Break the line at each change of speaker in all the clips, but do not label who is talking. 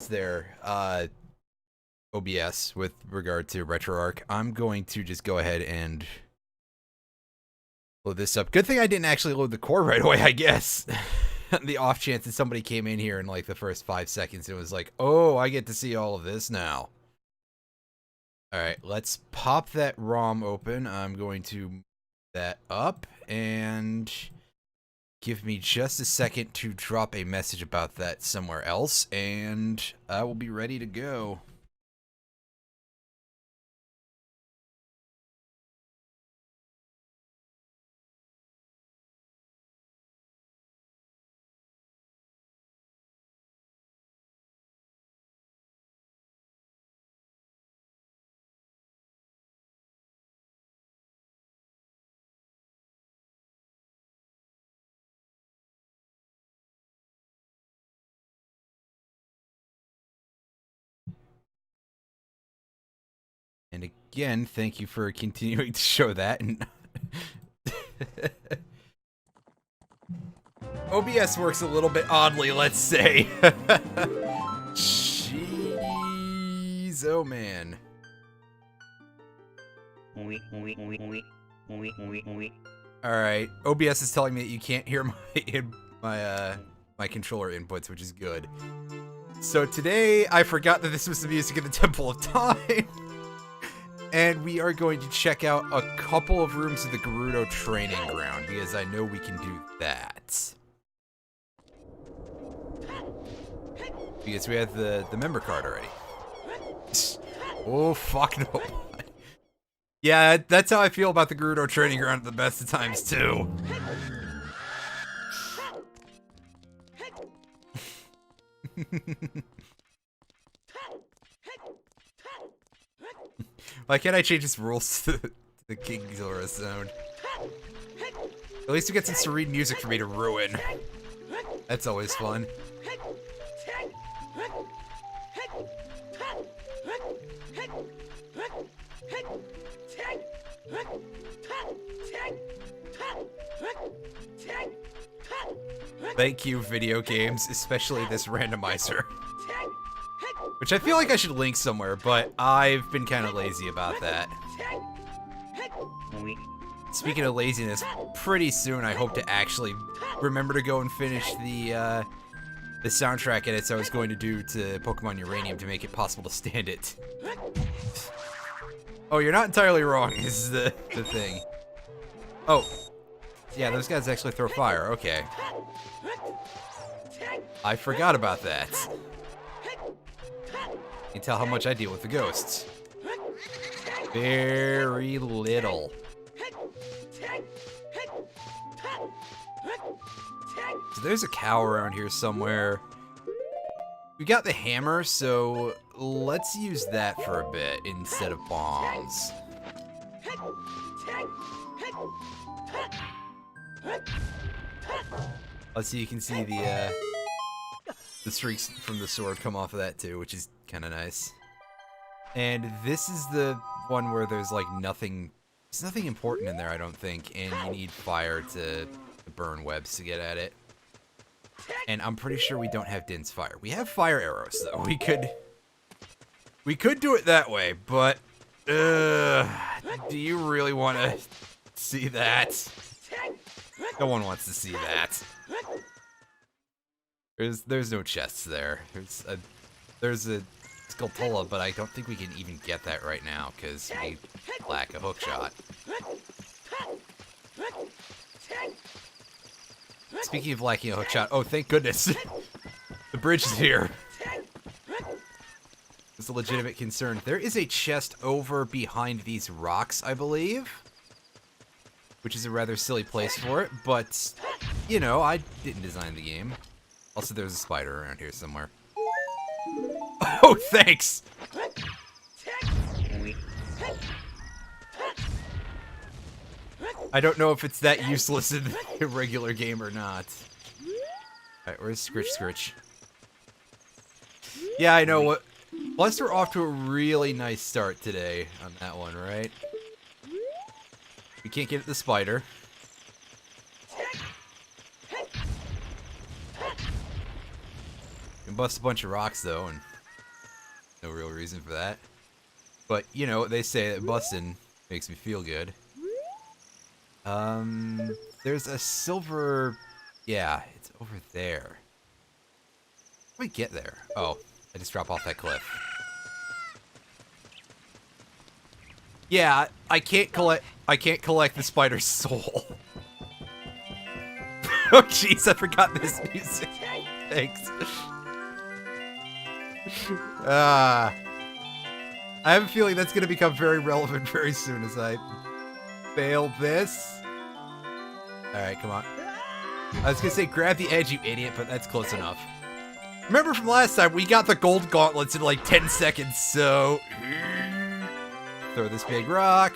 chance there, OBS, with regard to RetroArch. I'm going to just go ahead and load this up. Good thing I didn't actually load the core right away, I guess. The off chance that somebody came in here in like the first 5 seconds and was like, oh, I get to see all of this now. Alright, let's pop that ROM open. I'm going to move that up and give me just a second to drop a message about that somewhere else, and I will be ready to go. And again, thank you for continuing to show that. And OBS works a little bit oddly, let's say. Jeez, oh man. Alright, OBS is telling me that you can't hear my controller inputs, which is good. So today, I forgot that this was the music of the Temple of Time. And we are going to check out a couple of rooms of the Gerudo training ground, because I know we can do that. Because we have the member card already. Oh, fuck no. Yeah, that's how I feel about the Gerudo training ground at the best of times, too. Why can't I change his rules to the King Zora zone? At least we get some serene music for me to ruin. That's always fun. Thank you, video games, especially this randomizer. Which I feel like I should link somewhere, but I've been kind of lazy about that. Speaking of laziness, pretty soon I hope to actually remember to go and finish the soundtrack edits I was going to do to Pokemon Uranium to make it possible to stand it. Oh, you're not entirely wrong, is the thing. Oh. Yeah, those guys actually throw fire, okay. I forgot about that. You can tell how much I deal with the ghosts. Very little. So there's a cow around here somewhere. We got the hammer, so let's use that for a bit instead of bombs. Let's see, you can see the streaks from the sword come off of that too, which is kind of nice. And this is the one where there's like nothing, there's nothing important in there, I don't think, and you need fire to burn webs to get at it. And I'm pretty sure we don't have Din's fire. We have fire arrows though. We could do it that way, but do you really want to see that? No one wants to see that. There's no chests there. There's a Skulltula, but I don't think we can even get that right now because we lack a hook shot. Speaking of lacking a hook shot, oh thank goodness, the bridge is here. It's a legitimate concern. There is a chest over behind these rocks, I believe, which is a rather silly place for it, but you know, I didn't design the game. Also, there's a spider around here somewhere. Oh, thanks! I don't know if it's that useless in the regular game or not. Alright, where's Scritch Scritch? Yeah, I know what. Plus, we're off to a really nice start today on that one, right? We can't get at the spider. We can bust a bunch of rocks, though, and No real reason for that. But, you know, they say that busting makes me feel good. There's a silver... Yeah, it's over there. How do we get there? Oh, I just drop off that cliff. Yeah, I can't collect the spider's soul. Oh jeez, I forgot this music. Thanks. I have a feeling that's gonna become very relevant very soon as I fail this. Alright, come on. I was gonna say grab the edge, you idiot, but that's close enough. Remember from last time, we got the gold gauntlets in like 10 seconds, so... Throw this big rock.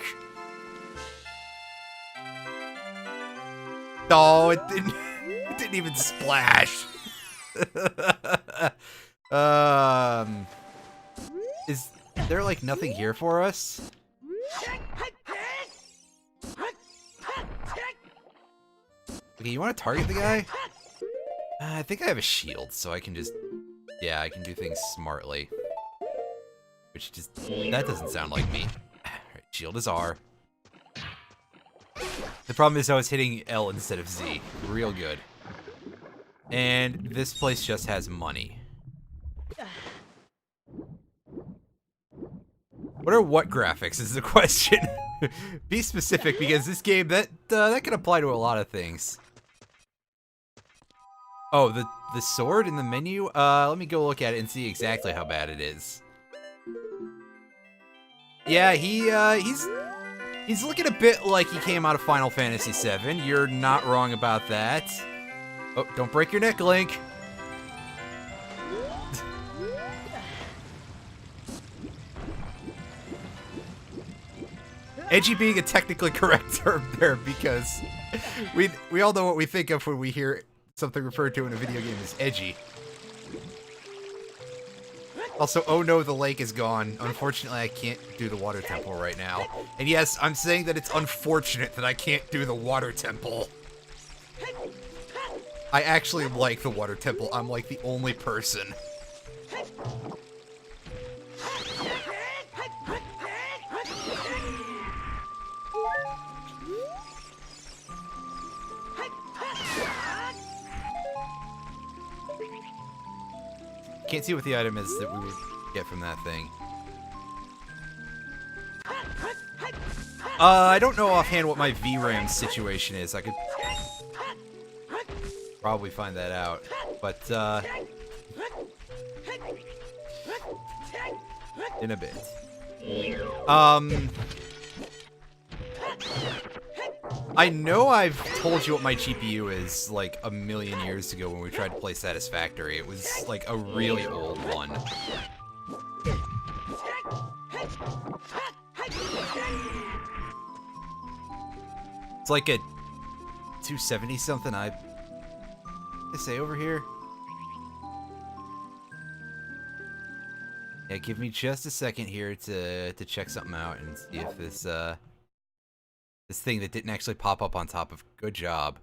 Oh, it didn't even splash. Is there like nothing here for us? Okay, you want to target the guy? I think I have a shield, so I can just... Yeah, I can do things smartly. Which just... That doesn't sound like me. Alright, shield is R. The problem is I was hitting L instead of Z. Real good. And this place just has money. What are what graphics is the question. Be specific, because this game, that can apply to a lot of things. Oh, the sword in the menu? Let me go look at it and see exactly how bad it is. Yeah, he's looking a bit like he came out of Final Fantasy VII. You're not wrong about that. Oh, don't break your neck, Link. Edgy being a technically correct term there, because we all know what we think of when we hear something referred to in a video game as edgy. Also, oh no, the lake is gone. Unfortunately, I can't do the water temple right now. And yes, I'm saying that it's unfortunate that I can't do the water temple. I actually like the water temple. I'm like the only person. Can't see what the item is that we would get from that thing. I don't know offhand what my VRAM situation is. I could probably find that out, but in a bit. I know I've told you what my GPU is like a million years ago when we tried to play Satisfactory. It was like a really old one. It's like a 270 something. I say over here. Yeah, give me just a second here to check something out and see if this this thing that didn't actually pop up on top of. Good job.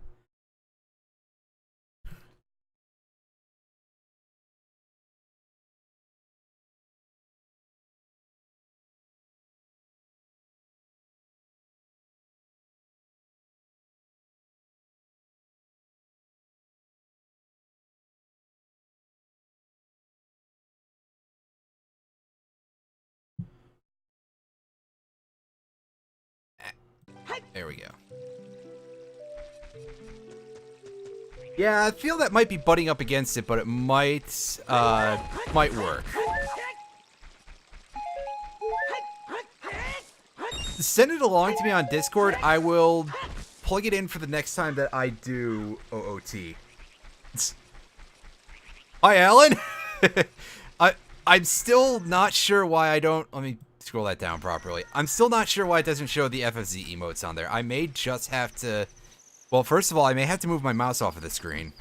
There we go. Yeah, I feel that might be butting up against it, but it might work. Send it along to me on Discord. I will plug it in for the next time that I do OOT. Hi, Alan. I'm still not sure why I don't. Let me scroll that down properly. I'm still not sure why it doesn't show the FFZ emotes on there. I may just have to... Well, first of all, I may have to move my mouse off of the screen.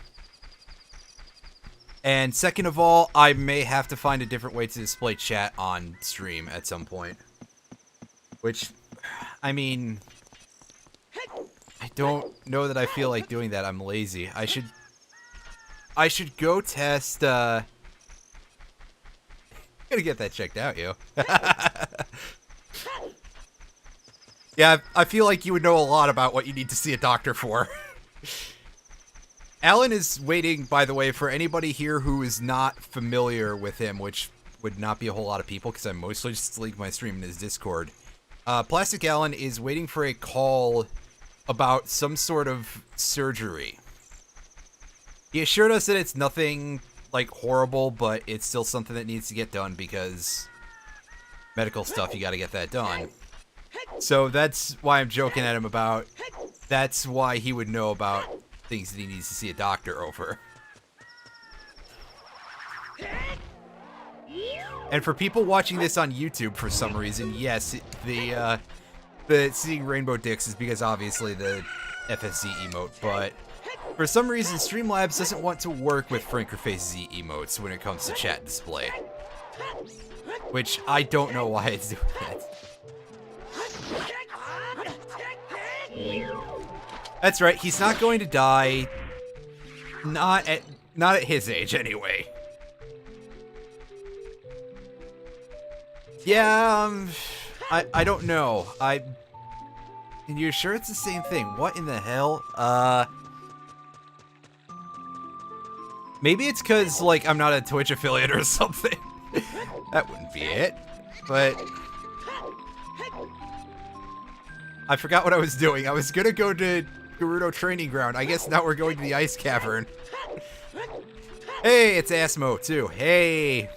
And second of all, I may have to find a different way to display chat on stream at some point. Which, I mean... I don't know that I feel like doing that. I'm lazy. I should go test, Gotta get that checked out, yo. Yeah, I feel like you would know a lot about what you need to see a doctor for. Alan is waiting, by the way, for anybody here who is not familiar with him, which would not be a whole lot of people, because I mostly just link my stream in his Discord. Plastic Alan is waiting for a call about some sort of surgery. He assured us that it's nothing, like, horrible, but it's still something that needs to get done, because medical stuff, you gotta get that done. So that's why I'm joking at him about, that's why he would know about things that he needs to see a doctor over. And for people watching this on YouTube for some reason, yes, the seeing rainbow dicks is because obviously the FFZ emote, but for some reason Streamlabs doesn't want to work with Frankerface Z emotes when it comes to chat display. Which I don't know why it's doing that. That's right, he's not going to die. Not at his age anyway. Yeah, I don't know. You sure it's the same thing? What in the hell? Maybe it's because, like, I'm not a Twitch affiliate or something. That wouldn't be it. But I forgot what I was doing. I was gonna go to Gerudo Training Ground. I guess now we're going to the Ice Cavern. Hey, it's Asmo, too. Hey.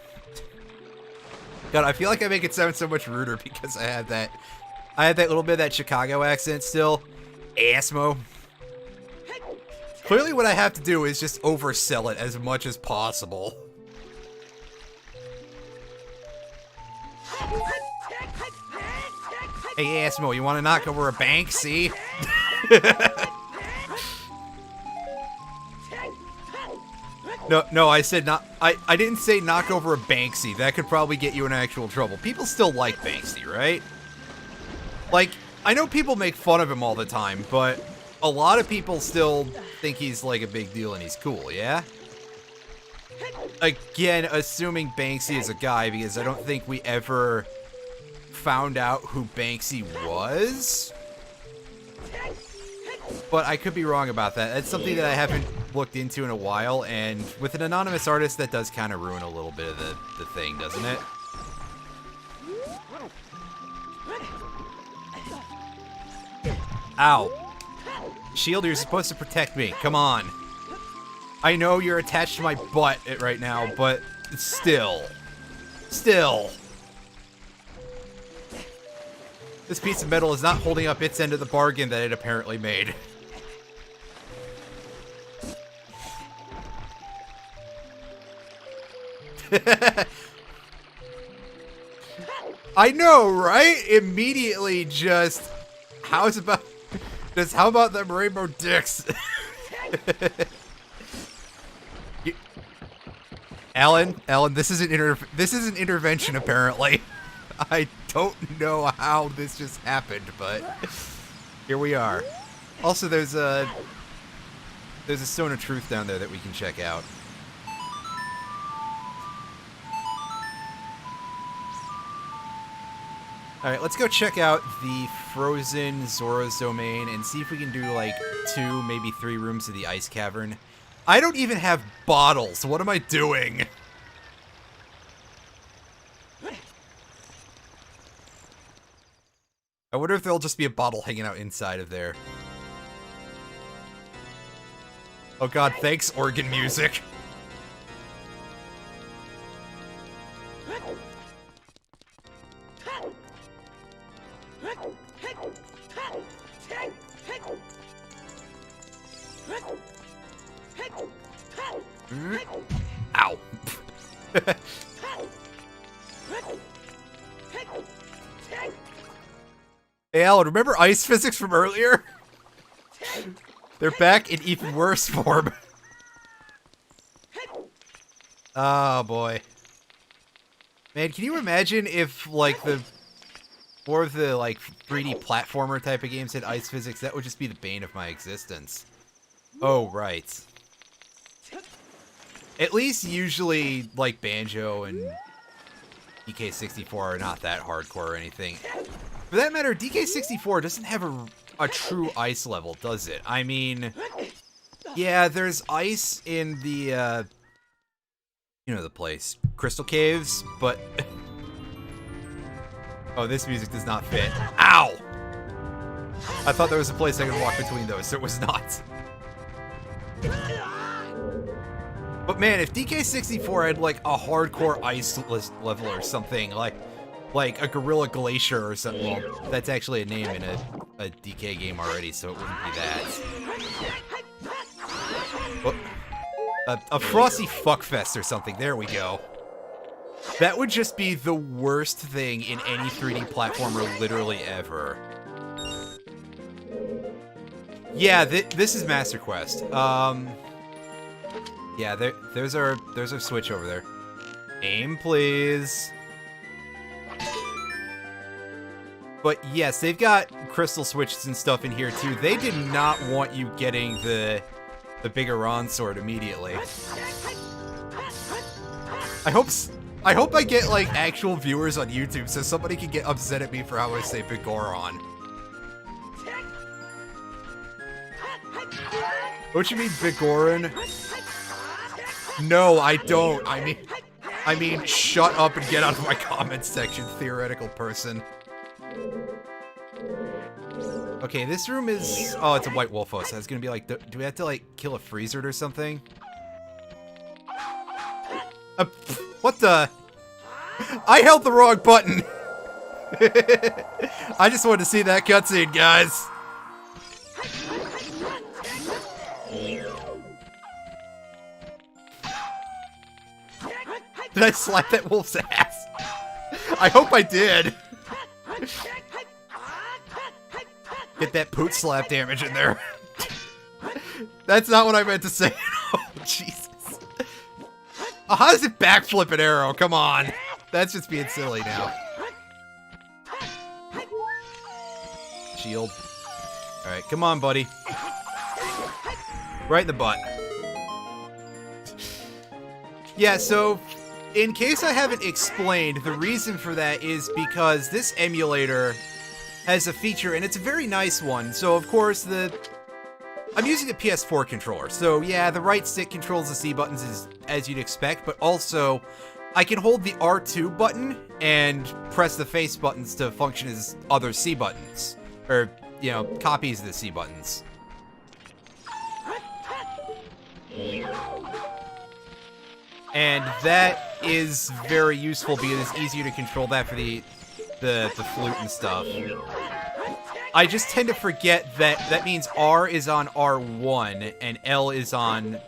God, I feel like I make it sound so much ruder because I had that little bit of that Chicago accent still. Asmo. Clearly what I have to do is just oversell it as much as possible. Hey, Asmo, you want to knock over a bank, see? No, I said not. I didn't say knock over a Banksy. That could probably get you in actual trouble. People still like Banksy, right? Like, I know people make fun of him all the time, but a lot of people still think he's like a big deal and he's cool, yeah? Again, assuming Banksy is a guy, because I don't think we ever found out who Banksy was. But I could be wrong about that. That's something that I haven't looked into in a while, and with an anonymous artist, that does kind of ruin a little bit of the thing, doesn't it? Ow. Shield, you're supposed to protect me. Come on. I know you're attached to my butt right now, but still. Still. This piece of metal is not holding up its end of the bargain that it apparently made. I know, right? Immediately just... how about them rainbow dicks? Alan, this is an intervention apparently. I don't know how this just happened, but here we are. Also, there's a Stone of Truth down there that we can check out. Alright, let's go check out the Frozen Zora's Domain and see if we can do like 2, maybe 3 rooms of the Ice Cavern. I don't even have bottles. What am I doing? I wonder if there'll just be a bottle hanging out inside of there. Oh god, thanks, organ music. Ow. Hey, Alan, remember ice physics from earlier? They're back in even worse form. Oh, boy. Man, can you imagine if, like, more of the, like, 3D platformer type of games had ice physics? That would just be the bane of my existence. Oh, right. At least usually, like, Banjo and DK64 are not that hardcore or anything. For that matter, DK64 doesn't have a true ice level, does it? I mean, yeah, there's ice in the, you know the place, Crystal Caves, but... Oh, this music does not fit. Ow! I thought there was a place I could walk between those. There was not. But man, if DK64 had like a hardcore ice level or something, like a Gorilla Glacier or something, well, that's actually a name in a DK game already, so it wouldn't be that. Oh, a Frosty Fuckfest or something. There we go. That would just be the worst thing in any 3D platformer literally ever. Yeah, this is Master Quest. Yeah, there's our switch over there. Aim, please. But yes, they've got crystal switches and stuff in here too. They did not want you getting the bigger Ron sword immediately. I hope I get like actual viewers on YouTube so somebody can get upset at me for how I say Bigoron. Don't you mean Bigoron? No, I don't. I mean, shut up and get out of my comments section, theoretical person. Okay, this room is... Oh, it's a White Wolf house. I was gonna be like, do we have to, like, kill a Freezer or something? What the... I held the wrong button! I just wanted to see that cutscene, guys. Did I slap that wolf's ass? I hope I did. Get that poot slap damage in there. That's not what I meant to say. Oh, Jesus. Oh, how does it backflip an arrow? Come on. That's just being silly now. Shield. Alright, come on, buddy. Right in the butt. Yeah, so... in case I haven't explained, the reason for that is because this emulator has a feature, and it's a very nice one. So, of course, I'm using a PS4 controller. So, yeah, the right stick controls the C buttons as you'd expect, but also, I can hold the R2 button and press the face buttons to function as other C buttons. Or, you know, copies of the C buttons. And that is very useful because it's easier to control that for the flute and stuff. I just tend to forget that means R is on R1 and L is on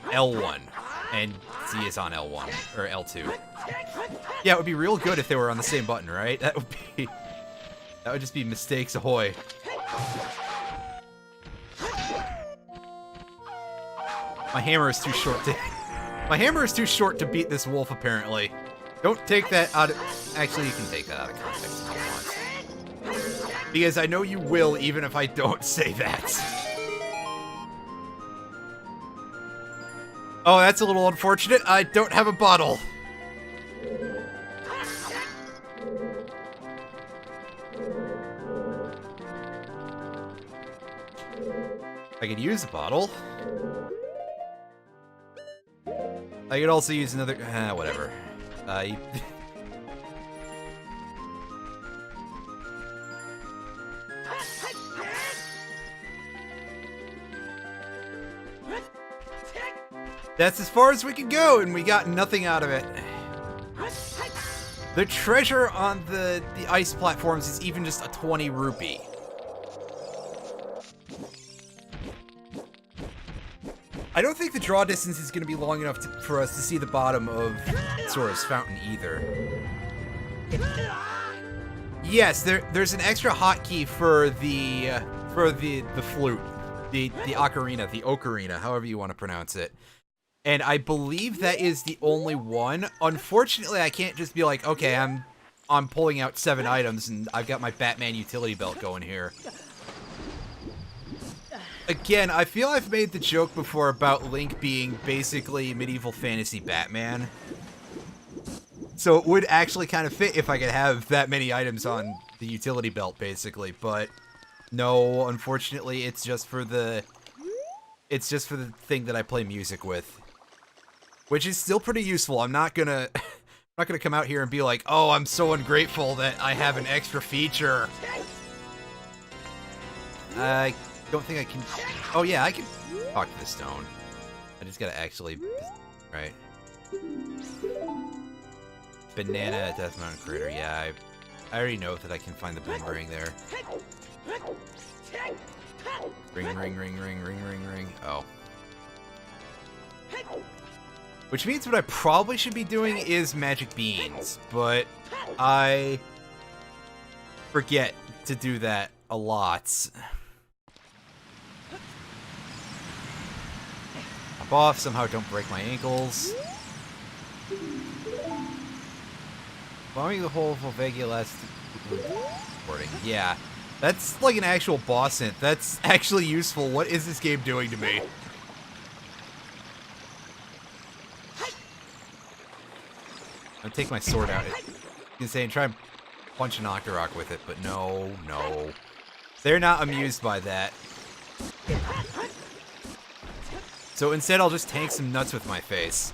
L1 and Z is on L1 or L2. Yeah, it would be real good if they were on the same button, right? That would just be mistakes ahoy. My hammer is too short to... My hammer is too short to beat this wolf, apparently. Don't take that out of... Actually, you can take that out of context if you want. Because I know you will, even if I don't say that. Oh, that's a little unfortunate. I don't have a bottle. I could use a bottle. I could also use another... whatever. That's as far as we can go, and we got nothing out of it. The treasure on the ice platforms is even just a 20 rupee. I don't think the draw distance is going to be long enough for us to see the bottom of Sora's fountain either. Yes, there's an extra hotkey for the flute, the ocarina, the ocarina, however you want to pronounce it. And I believe that is the only one. Unfortunately, I can't just be like, okay, I'm pulling out 7 items and I've got my Batman utility belt going here. Again, I feel I've made the joke before about Link being basically medieval fantasy Batman. So it would actually kind of fit if I could have that many items on the utility belt, basically. But no, unfortunately, it's just for the thing that I play music with, which is still pretty useful. I'm not gonna come out here and be like, oh, I'm so ungrateful that I have an extra feature. I don't think I can. Oh yeah, I can talk to the stone. I just gotta actually, right. Banana Death Mountain Crater. Yeah, I already know that I can find the boomerang there. Ring, ring, ring, ring, ring, ring, ring. Oh. Which means what I probably should be doing is magic beans, but I forget to do that a lot. Hop off, somehow don't break my ankles. Bombing the whole Volvagia last recording. Yeah, that's like an actual boss hint. That's actually useful. What is this game doing to me? I'm gonna take my sword out. I was gonna try and punch an Octorok with it, but no, no. They're not amused by that. So instead, I'll just tank some nuts with my face.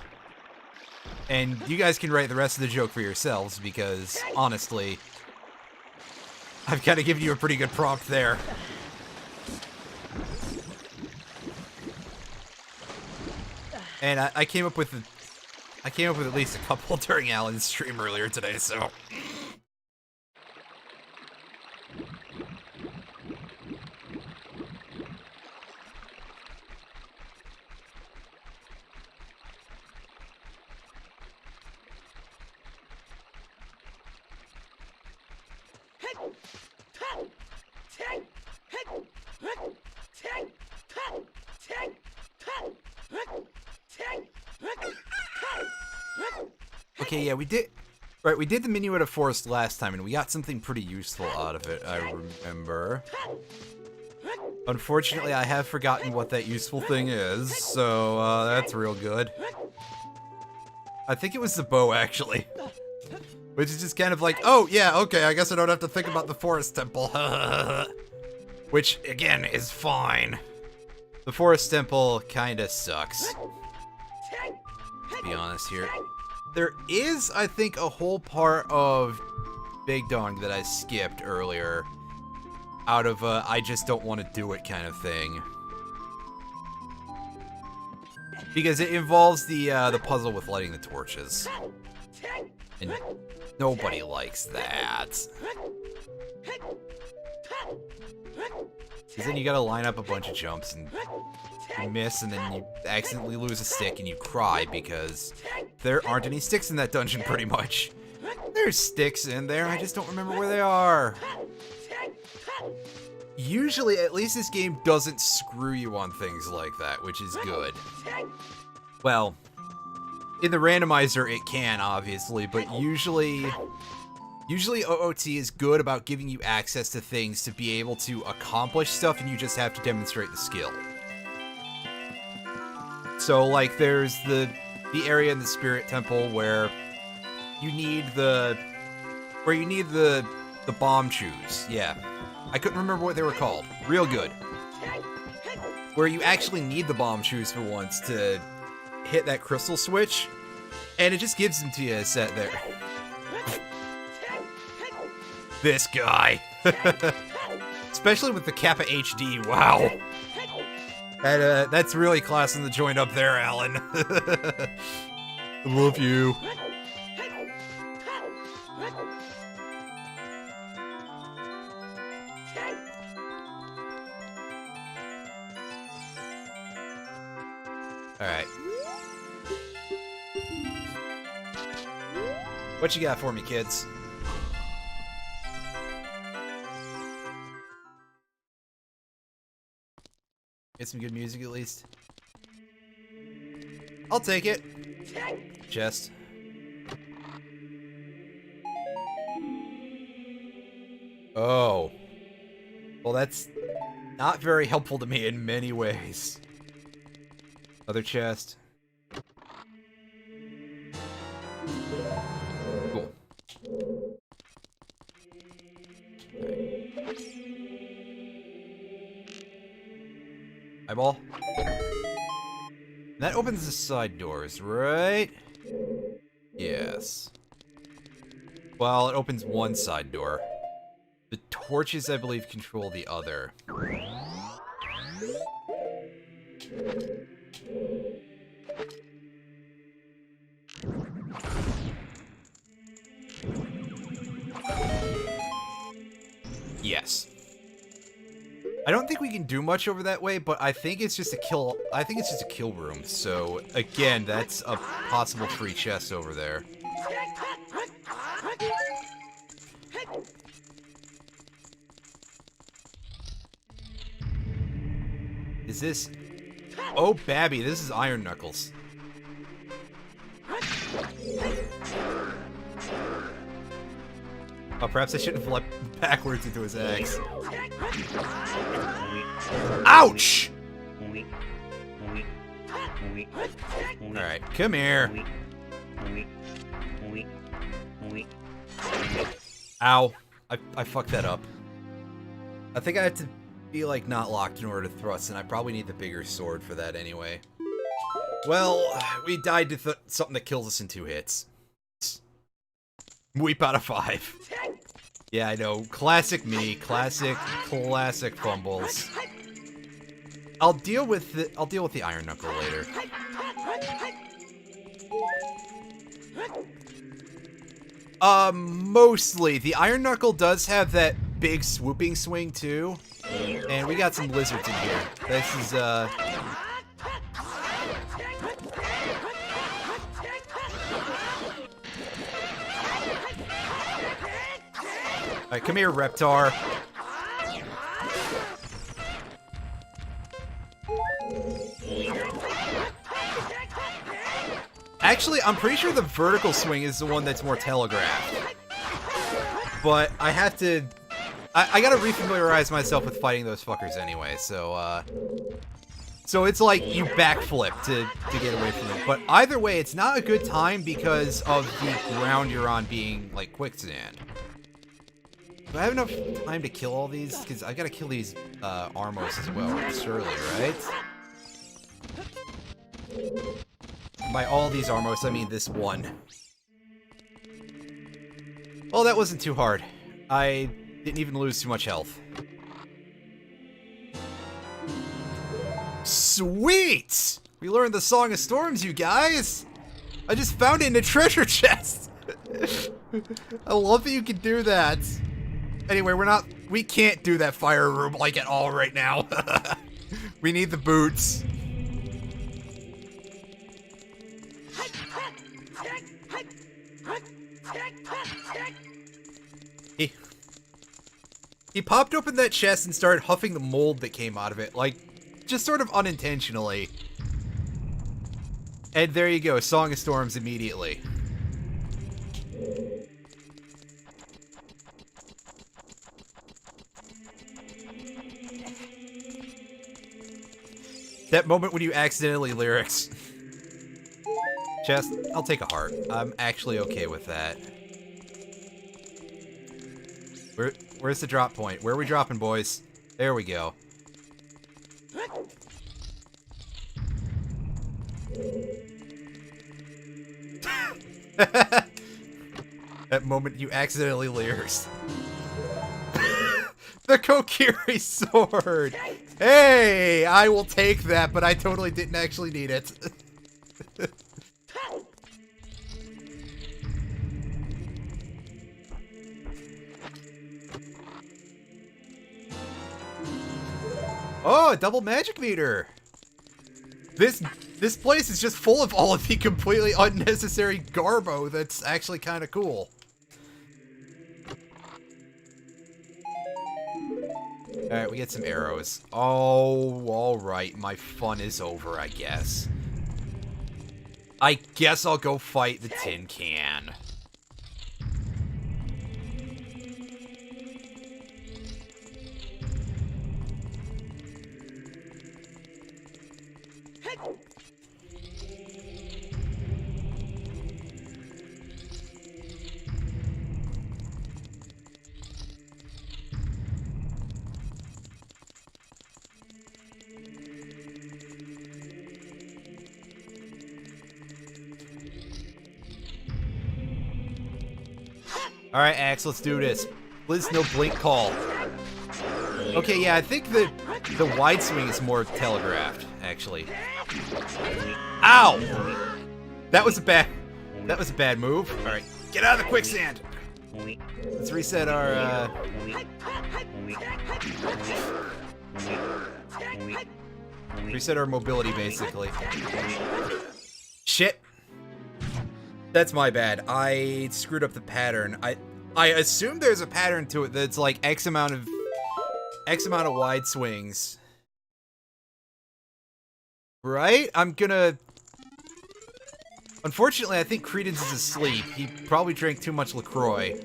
And you guys can write the rest of the joke for yourselves, because, honestly, I've kind of given you a pretty good prompt there. And I came up with at least a couple during Alan's stream earlier today, so... Okay, yeah, we did the Minuet of Forest last time, and we got something pretty useful out of it, I remember. Unfortunately, I have forgotten what that useful thing is, so that's real good. I think it was the bow, actually. Which is just kind of like, oh, yeah, okay, I guess I don't have to think about the Forest Temple. Which, again, is fine. The Forest Temple kinda sucks. To be honest here. There is, I think, a whole part of Big Dong that I skipped earlier. Out of I just don't want to do it kind of thing. Because it involves the puzzle with lighting the torches. And nobody likes that. Because then you gotta line up a bunch of jumps and you miss, and then you accidentally lose a stick and you cry because there aren't any sticks in that dungeon, pretty much. There's sticks in there, I just don't remember where they are. Usually, at least this game doesn't screw you on things like that, which is good. Well, in the randomizer it can, obviously, but usually OOT is good about giving you access to things to be able to accomplish stuff, and you just have to demonstrate the skill. So, like, there's the area in the Spirit Temple where you need the bomb shoes. Yeah. I couldn't remember what they were called. Real good. Where you actually need the bomb shoes for once to hit that crystal switch, and it just gives them to you set there. This guy. Especially with the Kappa HD, wow. That's really classing the joint up there, Alan. I love you. Alright. What you got for me, kids? Get some good music at least. I'll take it. Chest. Oh. Well, that's not very helpful to me in many ways. Other chest. Eyeball. That opens the side doors, right? Yes. Well, it opens one side door. The torches, I believe, control the other. Yes. I don't think we can do much over that way, but I think it's just a kill. I think it's just a kill room. So again, that's a possible free chest over there. Is this? Oh, Babby, this is Iron Knuckles. Oh, perhaps I shouldn't have leapt backwards into his axe. Ouch! Alright, come here. Ow. I fucked that up. I think I have to be, like, not locked in order to thrust, and I probably need the bigger sword for that anyway. Well, we died to something that kills us in 2 hits. Weep out of 5. Yeah, I know. Classic me. Classic fumbles. I'll deal with the Iron Knuckle later. Mostly. The Iron Knuckle does have that big swooping swing too. And we got some lizards in here. This is Alright, come here, Reptar. Actually, I'm pretty sure the vertical swing is the one that's more telegraphed. But I have to... I gotta refamiliarize myself with fighting those fuckers anyway, so, So it's like you backflip to get away from it. But either way, it's not a good time because of the ground you're on being, like, quicksand. Do I have enough time to kill all these? Because I gotta kill these Armos as well, surely, right? By all these Armos, I mean this one. Well, that wasn't too hard. I didn't even lose too much health. Sweet! We learned the Song of Storms, you guys! I just found it in a treasure chest! I love that you can do that. Anyway, we can't do that fire room like at all right now. We need the boots. He popped open that chest and started huffing the mold that came out of it, like, just sort of unintentionally. And there you go, Song of Storms immediately. That moment when you accidentally lyrics. Chest, I'll take a heart. I'm actually okay with that. Where's the drop point? Where are we dropping, boys? There we go. That moment you accidentally lyrics. The Kokiri sword! Hey! I will take that, but I totally didn't actually need it. Oh, a double magic meter! This place is just full of all of the completely unnecessary garbo that's actually kind of cool. Alright, we get some arrows. Oh, alright. My fun is over, I guess. I guess I'll go fight the tin can. Alright, Axe, let's do this. Blizz, no blink call. Okay, yeah, I think the wide swing is more telegraphed, actually. Ow! That was a bad move. Alright, get out of the quicksand! Let's reset our, reset our mobility, basically. Shit. That's my bad. I screwed up the pattern. I assume there's a pattern to it that's like X amount of wide swings. Right? I'm gonna... Unfortunately, I think Credence is asleep. He probably drank too much LaCroix.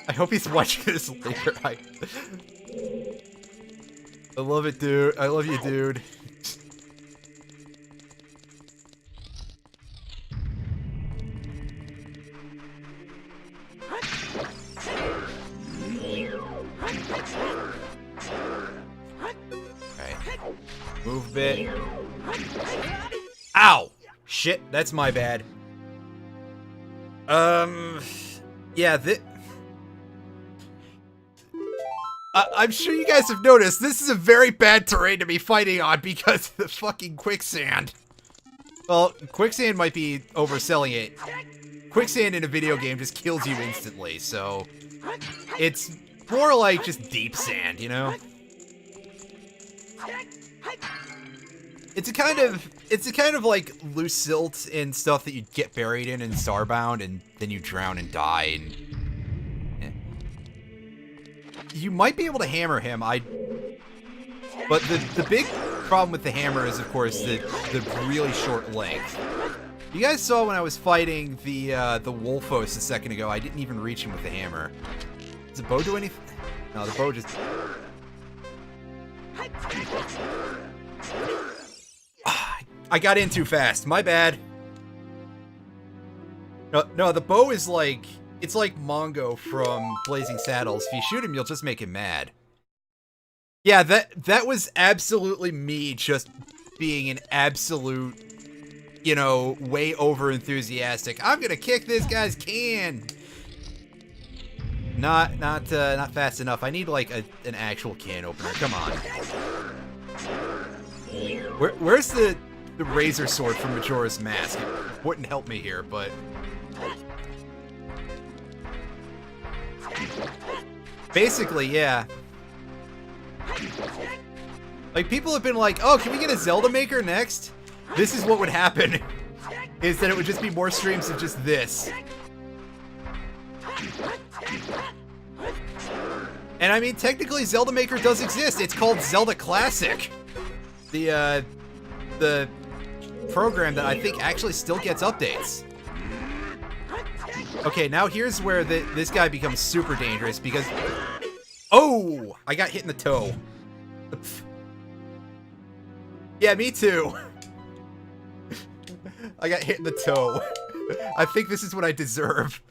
I hope he's watching this later. I love it, dude. I love you, dude. Alright. Move bit. Ow! Shit, that's my bad. Yeah, I'm sure you guys have noticed, this is a very bad terrain to be fighting on because of the fucking quicksand. Well, quicksand might be overselling it. Quicksand in a video game just kills you instantly, so... It's more like just deep sand, you know? It's a kind of like loose silt and stuff that you get buried in Starbound, and then you drown and die. And you might be able to hammer him. But the big problem with the hammer is, of course, the really short length. You guys saw when I was fighting the Wolfos a second ago, I didn't even reach him with the hammer. Does the bow do anything? No, the bow just... I got in too fast. My bad. No, the bow is like... It's like Mongo from Blazing Saddles. If you shoot him, you'll just make him mad. Yeah, that was absolutely me just being an absolute, you know, way over enthusiastic. I'm gonna kick this guy's can. Not fast enough. I need like an actual can opener. Come on. Where's the razor sword from Majora's Mask? It wouldn't help me here, but... Basically, yeah. Like, people have been like, oh, can we get a Zelda Maker next? This is what would happen. Is that it would just be more streams of just this. And I mean, technically, Zelda Maker does exist. It's called Zelda Classic. The program that I think actually still gets updates. Okay, now here's where this guy becomes super dangerous because... Oh! I got hit in the toe. Yeah, me too. I got hit in the toe. I think this is what I deserve.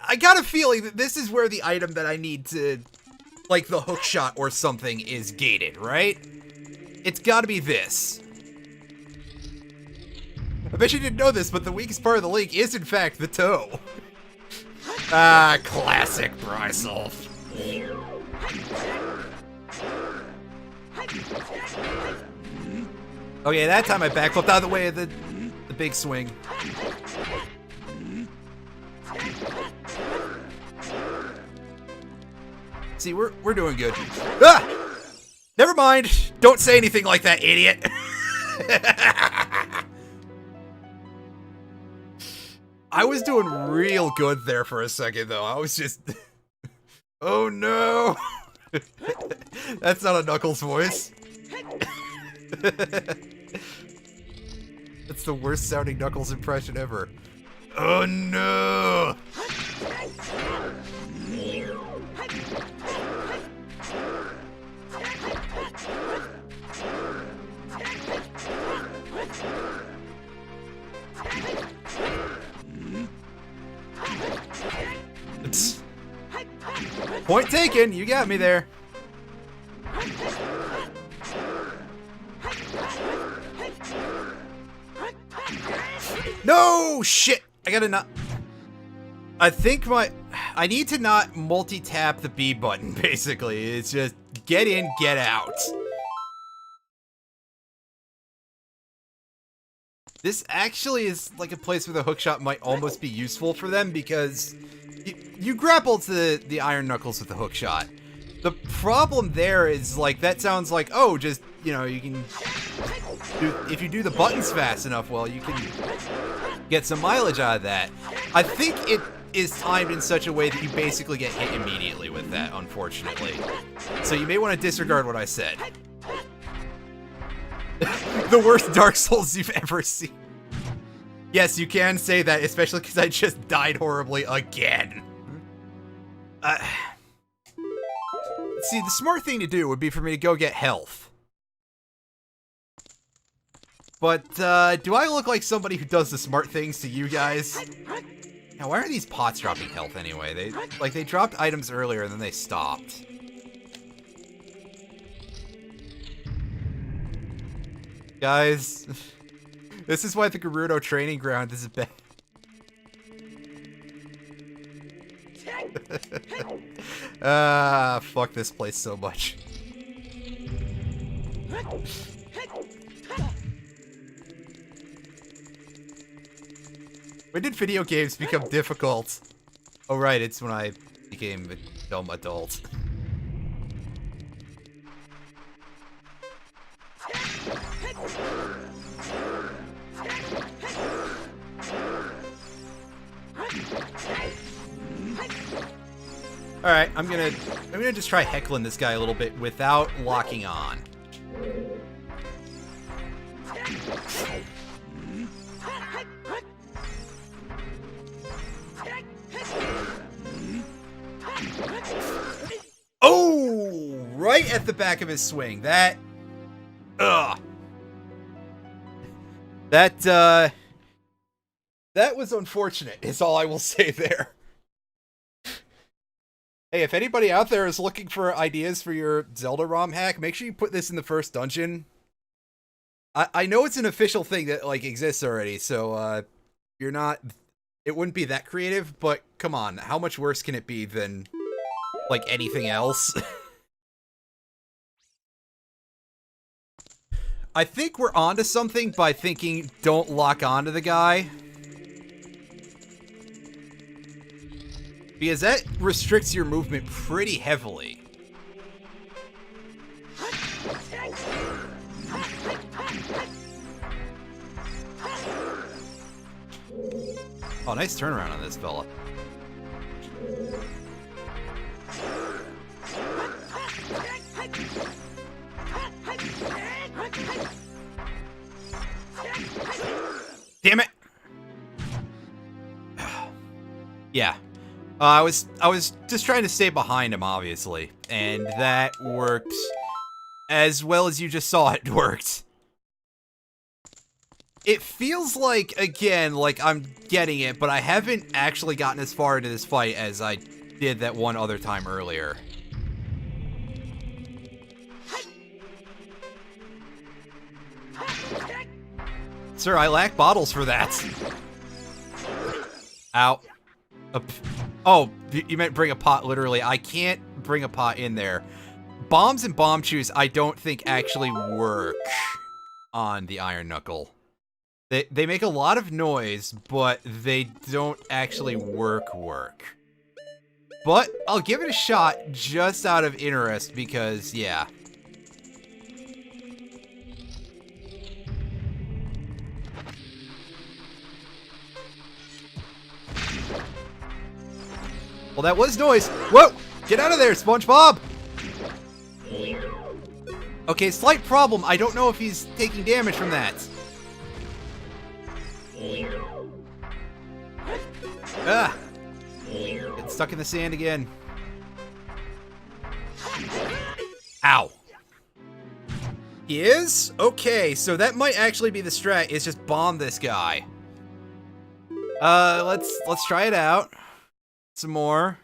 I got a feeling that this is where the item that I need to... Like the hook shot or something is gated, right? It's gotta be this. I bet you didn't know this, but the weakest part of the link is, in fact, the toe. Ah, classic Bryself. Okay, that time I backflipped out of the way of the big swing. See, we're doing good. Ah! Never mind. Don't say anything like that, idiot. I was doing real good there for a second, though. I was just... Oh, no. That's not a Knuckles voice. That's the worst sounding Knuckles impression ever. Oh, no. Point taken, you got me there. No, shit. I gotta not. I think I need to not multi-tap the B button, basically. It's just get in, get out. This actually is like a place where the hookshot might almost be useful for them because you grapple to the iron knuckles with the hookshot. The problem there is, like, that sounds like, oh, just, you know, you can if you do the buttons fast enough, well, you can get some mileage out of that. I think it is timed in such a way that you basically get hit immediately with that, unfortunately. So you may want to disregard what I said. The worst Dark Souls you've ever seen. Yes, you can say that, especially because I just died horribly again. See, the smart thing to do would be for me to go get health. But, do I look like somebody who does the smart things to you guys? Now, why are these pots dropping health anyway? They dropped items earlier and then they stopped. Guys, this is why the Gerudo training ground is bad. Fuck this place so much. When did video games become difficult? Oh right, it's when I became a dumb adult. Alright, I'm gonna just try heckling this guy a little bit without locking on. Oh! Right at the back of his swing. That... Ugh. That was unfortunate, is all I will say there. Hey, if anybody out there is looking for ideas for your Zelda ROM hack, make sure you put this in the first dungeon. I know it's an official thing that, like, exists already, so, you're not... It wouldn't be that creative, but come on, how much worse can it be than, like, anything else? I think we're onto something by thinking don't lock onto the guy. Because that restricts your movement pretty heavily. Oh, nice turnaround on this fella. Damn it! Yeah. I was just trying to stay behind him, obviously. And that worked as well as you just saw it worked. It feels like, again, like I'm getting it, but I haven't actually gotten as far into this fight as I did that one other time earlier. Sir, I lack bottles for that. Ow. Oh, you meant bring a pot, literally. I can't bring a pot in there. Bombs and bomb chews, I don't think actually work on the Iron Knuckle. They make a lot of noise, but they don't actually work. But I'll give it a shot just out of interest because, yeah. Well, that was noise. Whoa! Get out of there, SpongeBob! Okay, slight problem. I don't know if he's taking damage from that. Ah! Get stuck in the sand again. Ow. He is? Okay, so that might actually be the strat, is just bomb this guy. Let's try it out. Some more.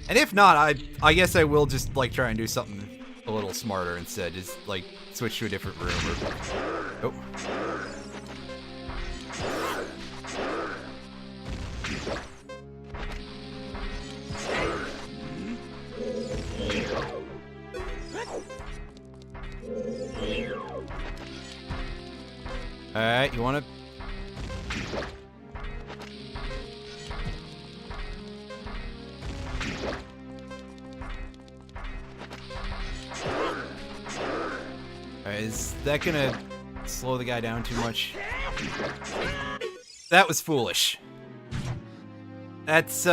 And if not, I guess I will just, like, try and do something a little smarter instead. Just, like, switch to a different room or... Oh. Alright, you wanna... Alright, is that gonna slow the guy down too much? That was foolish. That's,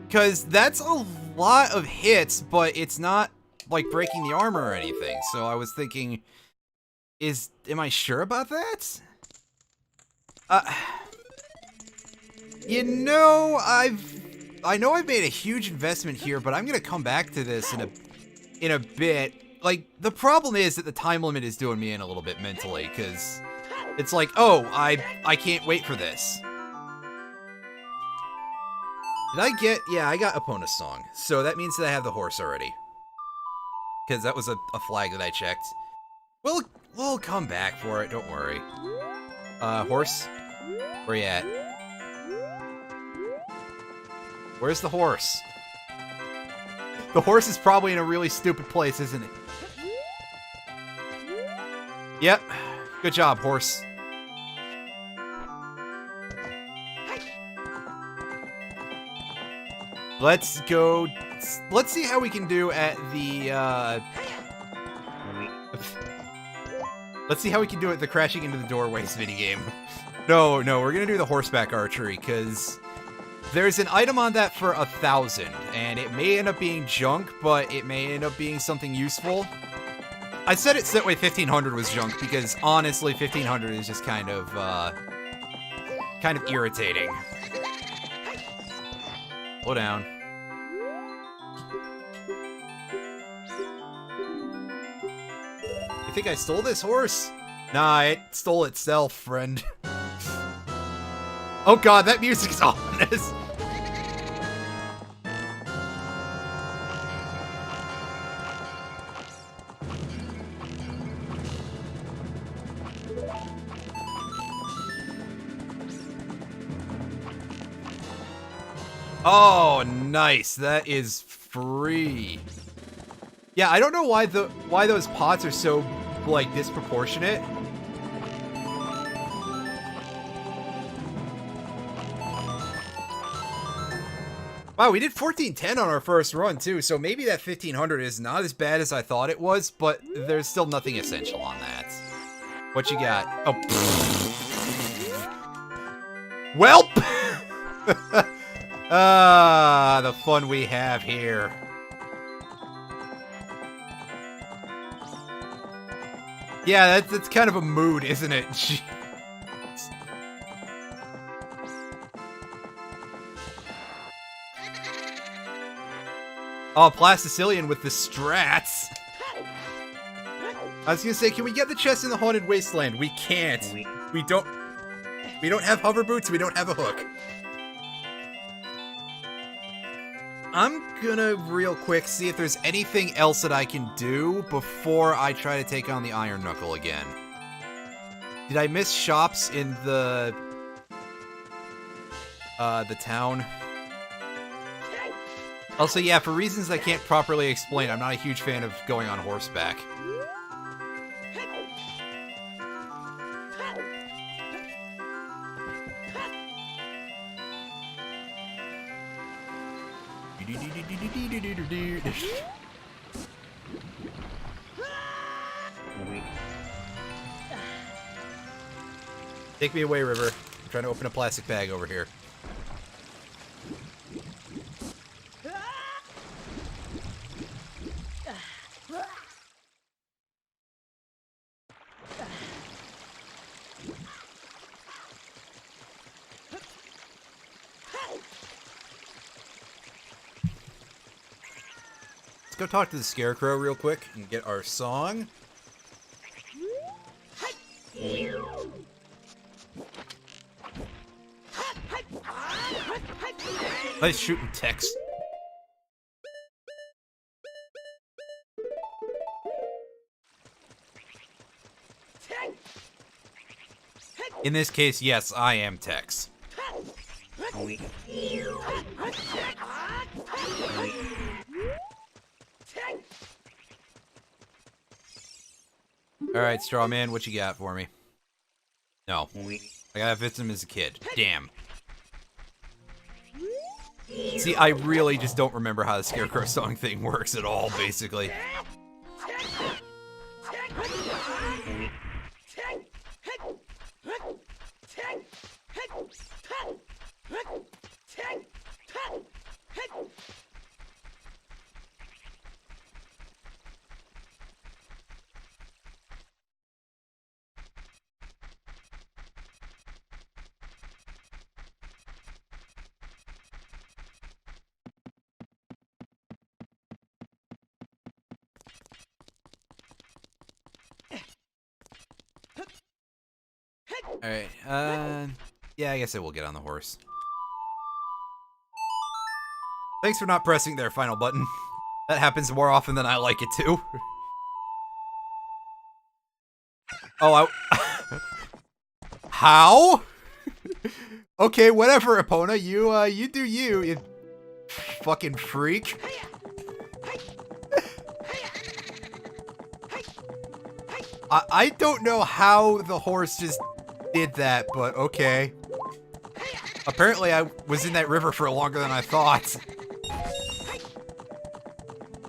because that's a lot of hits, but it's not, like, breaking the armor or anything. So I was thinking, am I sure about that? You know, I know I've made a huge investment here, but I'm gonna come back to this in a bit. Like, the problem is that the time limit is doing me in a little bit mentally, because it's like, oh, I can't wait for this. Did I get... Yeah, I got Epona's song. So that means that I have the horse already. Because that was a flag that I checked. We'll come back for it, don't worry. Horse? Where you at? Where's the horse? The horse is probably in a really stupid place, isn't it? Yep. Good job, horse. Let's go... Let's see how we can do at the, Let's see how we can do at the crashing into the doorways minigame. No, we're gonna do the horseback archery, because there's an item on that for 1,000, and it may end up being junk, but it may end up being something useful. I said it so that way 1,500 was junk, because honestly, 1,500 is just kind of irritating. Slow down. You think I stole this horse? Nah, it stole itself, friend. Oh god, that music's ominous! Oh, nice. That is free. Yeah, I don't know why those pots are so, like, disproportionate. Wow, we did 1410 on our first run, too, so maybe that 1500 is not as bad as I thought it was, but there's still nothing essential on that. What you got? Oh, welp! Ah, the fun we have here. Yeah, that's kind of a mood, isn't it? Jeez. Oh, Plasticillion with the strats. I was gonna say, can we get the chest in the Haunted Wasteland? We can't. We don't have hover boots, we don't have a hook. I'm gonna real quick see if there's anything else that I can do before I try to take on the Iron Knuckle again. Did I miss shops in the town? Also, yeah, for reasons I can't properly explain, I'm not a huge fan of going on horseback. Take me away, River. I'm trying to open a plastic bag over here. Let's go talk to the Scarecrow real quick and get our song. Nice shooting text. In this case, yes, I am Tex. Alright, Straw Man, what you got for me? No. I gotta visit him as a kid. Damn. See, I really just don't remember how the Scarecrow song thing works at all, basically. Alright, yeah, I guess I will get on the horse. Thanks for not pressing their final button. That happens more often than I like it to. Oh, How? Okay, whatever, Epona. You do you fucking freak. I don't know how the horse just did that, but okay. Apparently I was in that river for longer than I thought.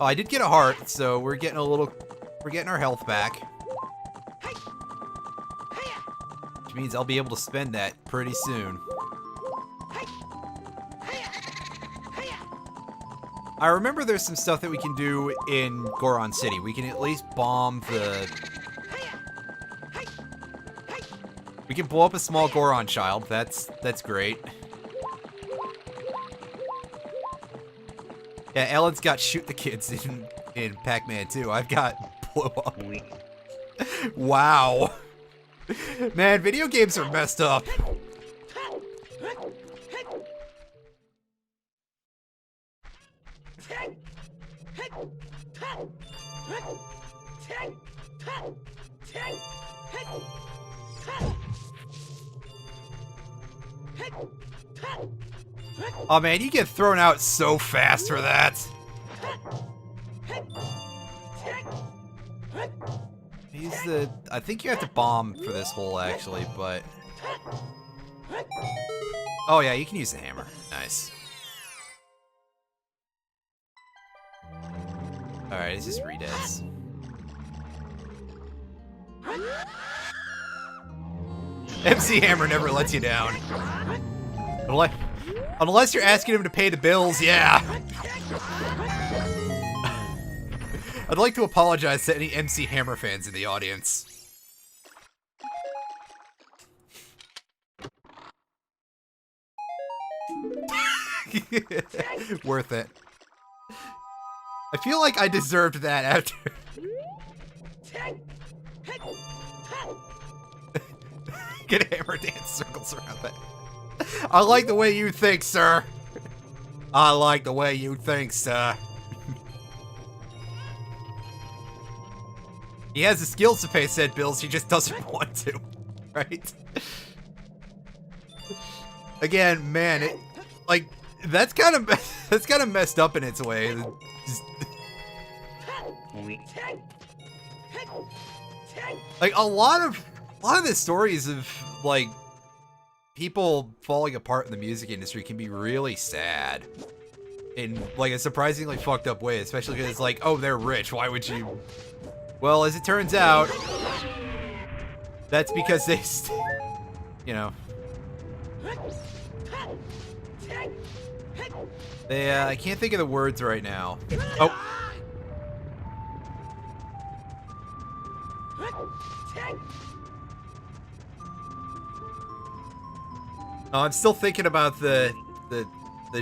Oh, I did get a heart, so we're getting our health back. Which means I'll be able to spend that pretty soon. I remember there's some stuff that we can do in Goron City. We can at least bomb the... We can blow up a small Goron child. That's great. Yeah, Ellen's got shoot the kids in Pac-Man 2. I've got blow up. Wow. Man, video games are messed up. Oh man, you get thrown out so fast for that. I think you have to bomb for this hole actually, but... Oh yeah, you can use the hammer. Nice. Alright, it's just redeads. MC Hammer never lets you down. Unless you're asking him to pay the bills, yeah. I'd like to apologize to any MC Hammer fans in the audience. Worth it. I feel like I deserved that after. Get a hammer dance circles around that. I like the way you think, sir. I like the way you think, sir. He has the skills to pay said bills, he just doesn't want to. Right? Again, man, it like that's kind of messed up in its way. Like a lot of the stories of like people falling apart in the music industry can be really sad in like a surprisingly fucked up way, especially because it's like, oh, they're rich, why would you? Well, as it turns out, that's because they you know, they I can't think of the words right now. Oh, I'm still thinking about the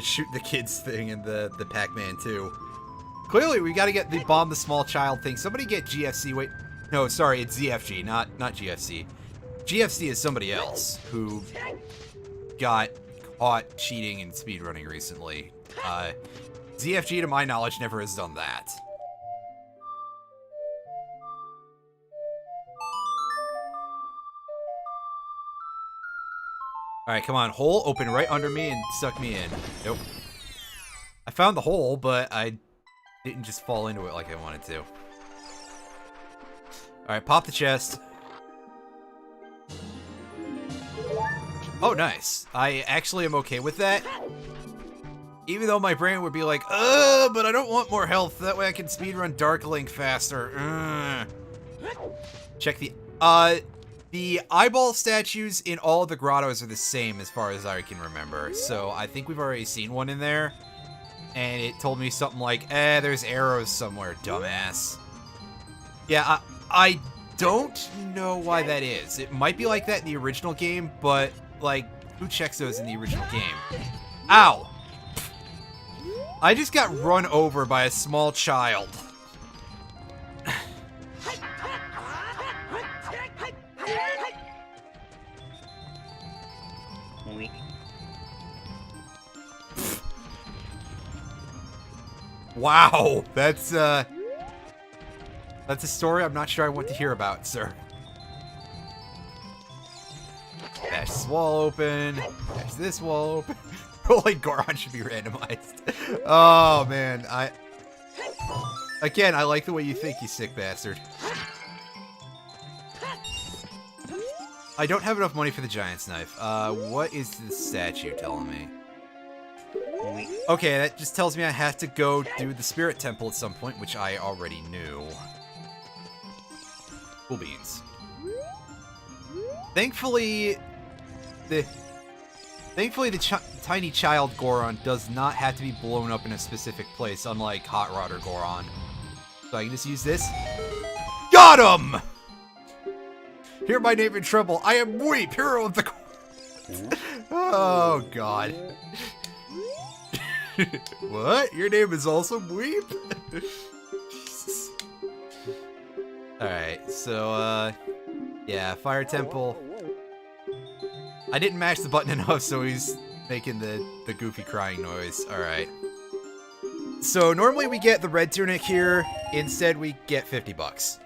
shoot the kids thing in the Pac-Man 2. Clearly, we got to get the bomb the small child thing. Somebody get GFC. Wait, no, sorry, it's ZFG, not GFC. GFC is somebody else who got caught cheating and speedrunning recently. ZFG, to my knowledge, never has done that. Alright, come on. Hole open right under me and suck me in. Nope. I found the hole, but I didn't just fall into it like I wanted to. Alright, pop the chest. Oh, nice. I actually am okay with that. Even though my brain would be like, but I don't want more health. That way I can speedrun Dark Link faster. Check the eyeball statues in all of the grottos are the same as far as I can remember. So I think we've already seen one in there. And it told me something like, there's arrows somewhere, dumbass. Yeah, I don't know why that is. It might be like that in the original game, but, like, who checks those in the original game? Ow! I just got run over by a small child. Wow, that's a story I'm not sure I want to hear about, sir. Bash this wall open. Bash this wall open. Rolling Goron should be randomized. Oh, man. Again, I like the way you think, you sick bastard. I don't have enough money for the Giant's Knife. What is the statue telling me? Okay, that just tells me I have to go do the Spirit Temple at some point, which I already knew. Cool beans. Thankfully, the tiny child Goron does not have to be blown up in a specific place, unlike Hot Rod or Goron. So I can just use this. Got him! Hear my name in trouble. I am Weep, hero of the... Oh, God. What? Your name is also Weep? Jesus. Alright, so, yeah, Fire Temple. I didn't mash the button enough, so he's making the goofy crying noise. Alright. So, normally we get the red tunic here. Instead, we get 50 bucks.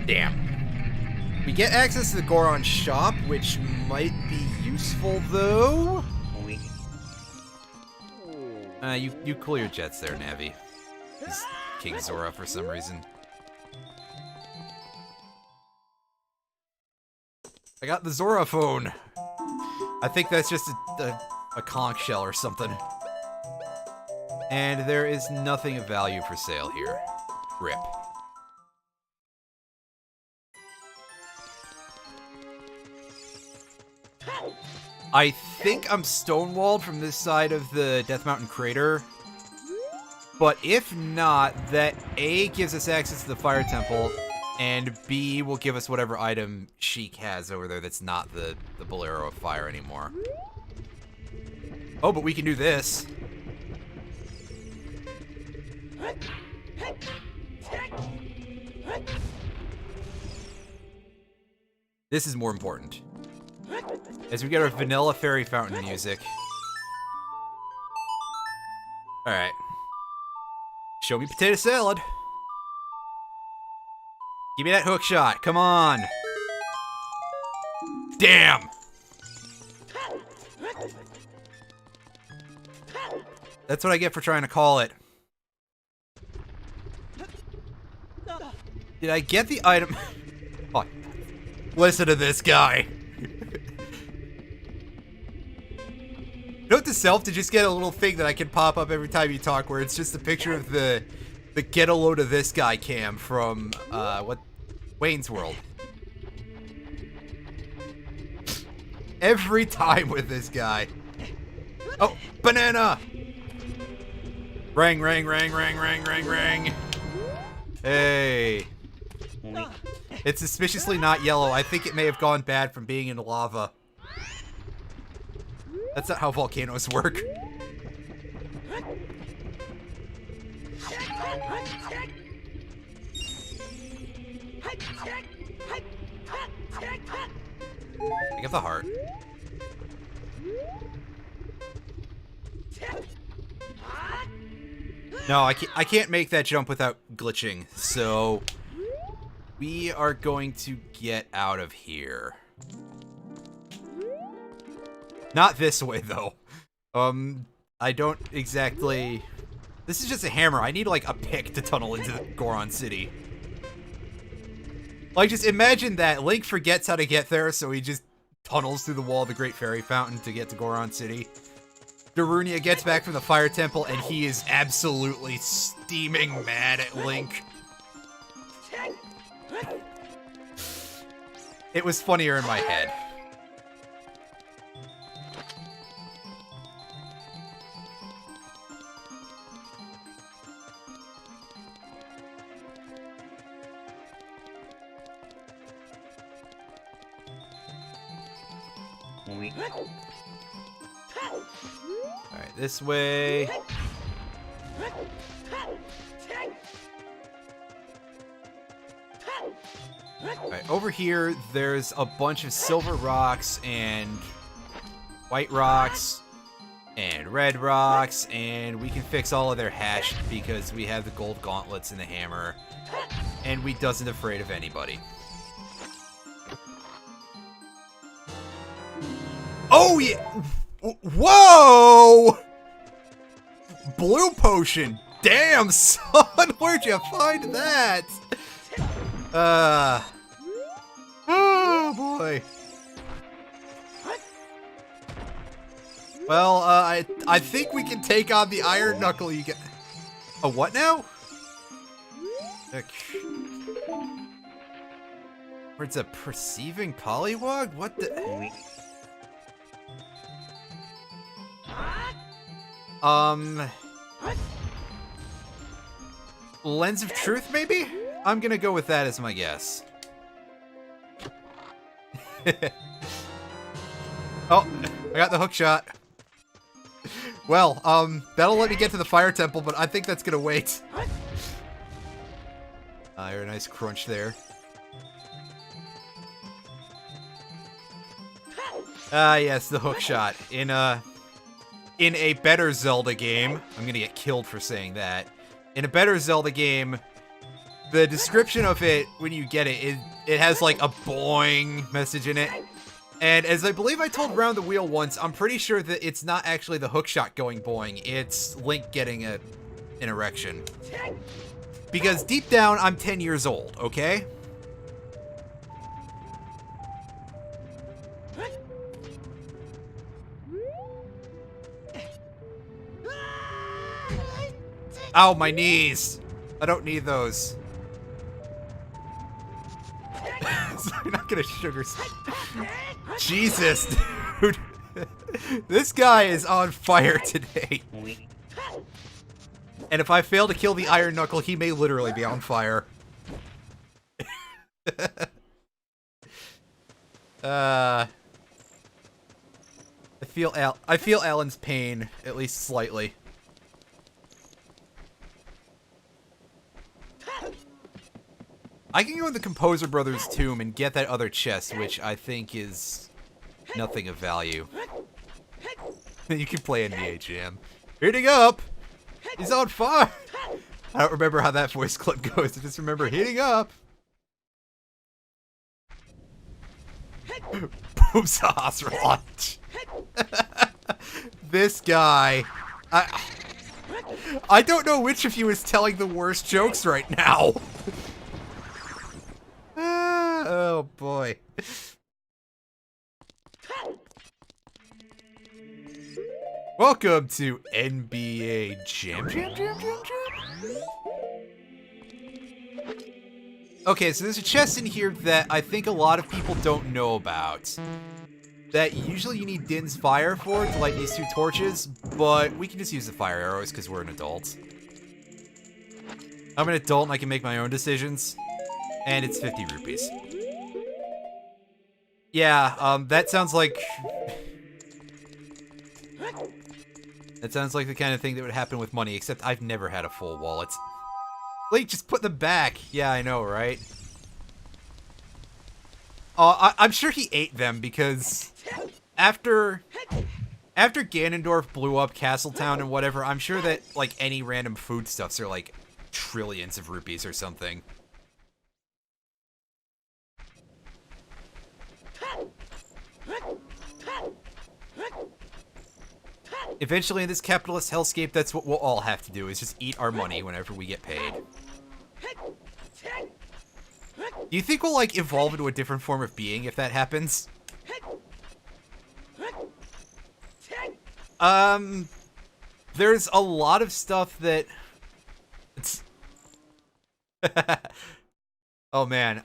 Damn. We get access to the Goron shop, which might be useful, though. You cool your jets there, Navi. He's King Zora for some reason. I got the Zora phone. I think that's just a conch shell or something. And there is nothing of value for sale here. Rip. I think I'm stonewalled from this side of the Death Mountain crater. But if not, that A gives us access to the Fire Temple, and B will give us whatever item Sheik has over there that's not the Bolero of Fire anymore. Oh, but we can do this. This is more important. As we get our vanilla fairy fountain music. Alright. Show me potato salad. Give me that hook shot. Come on. Damn! That's what I get for trying to call it. Did I get the item? Oh, listen to this guy. Note to self to just get a little thing that I can pop up every time you talk, where it's just a picture of the get a load of this guy cam from Wayne's World. Every time with this guy. Oh, banana! Rang, rang, rang, rang, rang, rang, rang. Hey. It's suspiciously not yellow. I think it may have gone bad from being in lava. That's not how volcanoes work. I get the heart. No, I can't make that jump without glitching, so we are going to get out of here. Not this way, though. I don't exactly... This is just a hammer. I need, like, a pick to tunnel into Goron City. Like, just imagine that. Link forgets how to get there, so he just tunnels through the wall of the Great Fairy Fountain to get to Goron City. Darunia gets back from the Fire Temple, and he is absolutely steaming mad at Link. It was funnier in my head. Alright, this way. Alright, over here, there's a bunch of silver rocks and white rocks and red rocks, and we can fix all of their hash because we have the gold gauntlets and the hammer, and we doesn't afraid of anybody. Oh, yeah! Whoa! Blue potion! Damn, son! Where'd you find that? Oh, boy. Well, I think we can take on the Iron Knuckle you get. A what now? It's a perceiving polywog? What the? Lens of Truth, maybe? I'm gonna go with that as my guess. Oh, I got the hook shot. Well, that'll let me get to the Fire Temple, but I think that's gonna wait. You're a nice crunch there. Yes, the hook shot. In a better Zelda game, I'm gonna get killed for saying that. In a better Zelda game, the description of it, when you get it, it has like a boing message in it. And as I believe I told Round the Wheel once, I'm pretty sure that it's not actually the hookshot going boing, it's Link getting an erection. Because deep down, I'm 10 years old, okay? Ow, my knees! I don't need those. So you're not gonna sugar... Jesus, dude. This guy is on fire today. And if I fail to kill the Iron Knuckle, he may literally be on fire. I feel Alan's pain, at least slightly. I can go in the Composer Brothers' tomb and get that other chest, which I think is nothing of value. You can play NBA Jam. Hitting up! He's on fire! I don't remember how that voice clip goes, I just remember hitting up! Boom sauce launch! This guy... I don't know which of you is telling the worst jokes right now. Oh boy. Welcome to NBA Jam. Okay, so there's a chest in here that I think a lot of people don't know about. That usually you need Din's fire for to light these two torches, but we can just use the fire arrows because we're an adult. I'm an adult and I can make my own decisions. And it's 50 rupees. Yeah, that sounds like... That sounds like the kind of thing that would happen with money, except I've never had a full wallet. Link, just put them back. Yeah, I know, right? I'm sure he ate them, because after Ganondorf blew up Castletown and whatever, I'm sure that, like, any random foodstuffs are, like, trillions of rupees or something. Eventually in this capitalist hellscape, that's what we'll all have to do, is just eat our money whenever we get paid. Do you think we'll, like, evolve into a different form of being if that happens? There's a lot of stuff that... It's... Oh, man.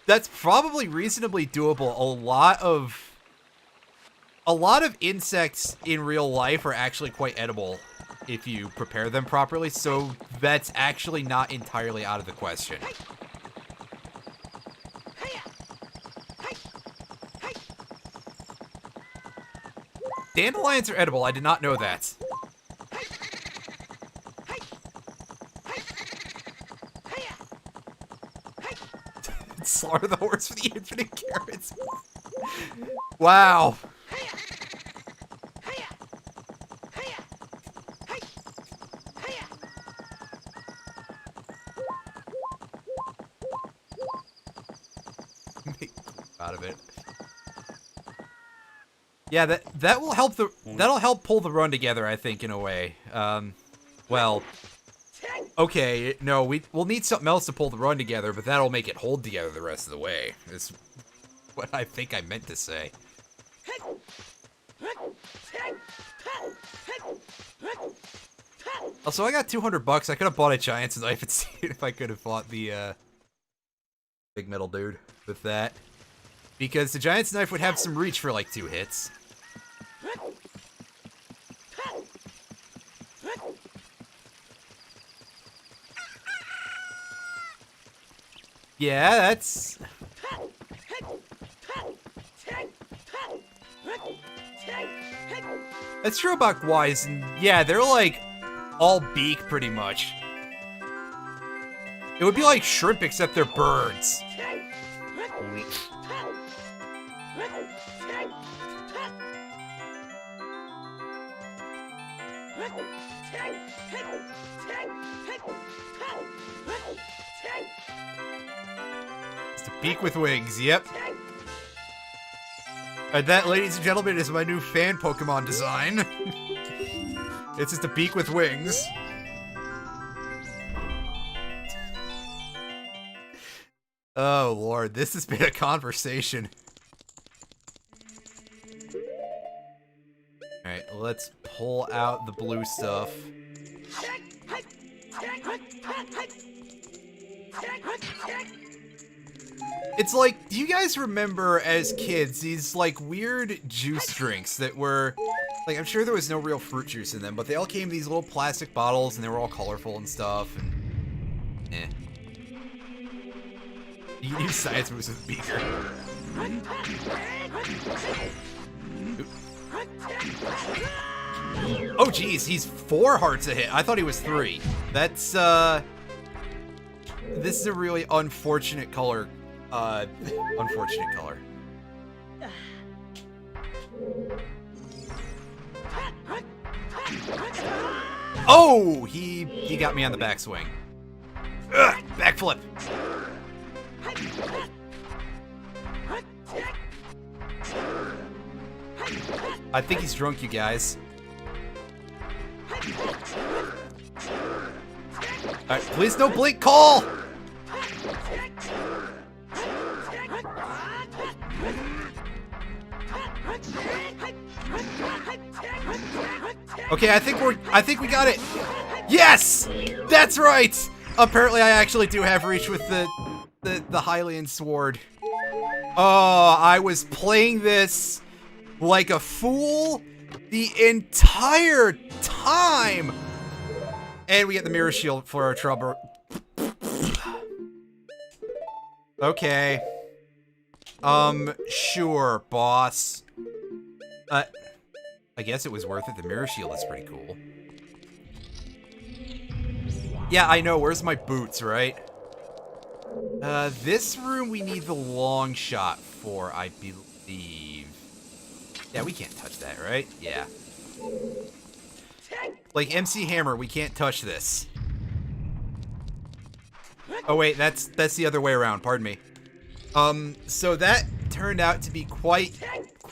That's probably reasonably doable. A lot of insects in real life are actually quite edible if you prepare them properly, so that's actually not entirely out of the question. Dandelions are edible. I did not know that. Slaughter the horse for the infinite carrots. Wow. Out of it. Yeah, that will help that'll help pull the run together, I think, in a way. Well, okay, no, we'll need something else to pull the run together, but that'll make it hold together the rest of the way. Is what I think I meant to say. Also, I got $200. I could have bought a giant's knife and seen if I could have fought the big metal dude with that. Because the giant's knife would have some reach for like 2 hits. Yeah, that's... That's true about Gwais, and yeah, they're like all beak pretty much. It would be like shrimp except they're birds. It's a beak with wings, yep. And that, ladies and gentlemen, is my new fan Pokemon design. It's just a beak with wings. Oh, Lord, this has been a conversation. Alright, let's pull out the blue stuff. It's like, do you guys remember as kids these like weird juice drinks that were, like, I'm sure there was no real fruit juice in them, but they all came in these little plastic bottles and they were all colorful and stuff, and You can use science moves with Beaker. Oh geez, he's 4 hearts a hit. I thought he was 3. That's this is a really unfortunate color. Unfortunate color. Oh, he got me on the backswing. Ugh, backflip. I think he's drunk, you guys. Alright, please no blink call! Okay, I think we got it. Yes! That's right! Apparently I actually do have reach with the Hylian sword. Oh, I was playing this like a fool the entire time! And we get the mirror shield for our trouble. Okay. Sure, boss. I guess it was worth it. The mirror shield is pretty cool. Yeah, I know. Where's my boots, right? This room we need the long shot for, I believe. Yeah, we can't touch that, right? Yeah. Like MC Hammer, we can't touch this. Oh wait, that's the other way around, pardon me. So that turned out to be quite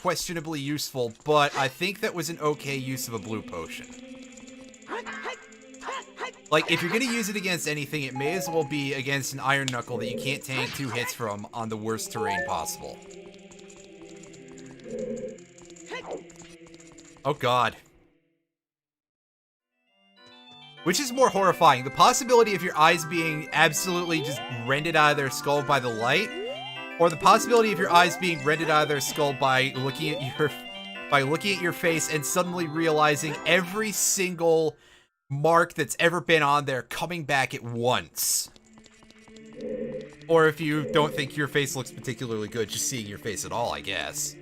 questionably useful, but I think that was an okay use of a blue potion. Like, if you're gonna use it against anything, it may as well be against an Iron Knuckle that you can't tank 2 hits from on the worst terrain possible. Oh god. Which is more horrifying, the possibility of your eyes being absolutely just rended out of their skull by the light, or the possibility of your eyes being rended out of their skull by looking at your face and suddenly realizing every single mark that's ever been on there coming back at once. Or if you don't think your face looks particularly good, just seeing your face at all, I guess.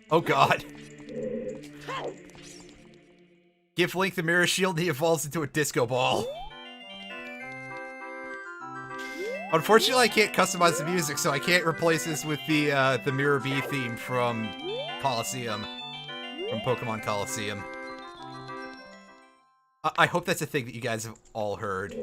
Oh god. Give Link the mirror shield and he evolves into a disco ball. Unfortunately, I can't customize the music, so I can't replace this with the Mirror B theme from Colosseum. From Pokemon Colosseum. I hope that's a thing that you guys have all heard.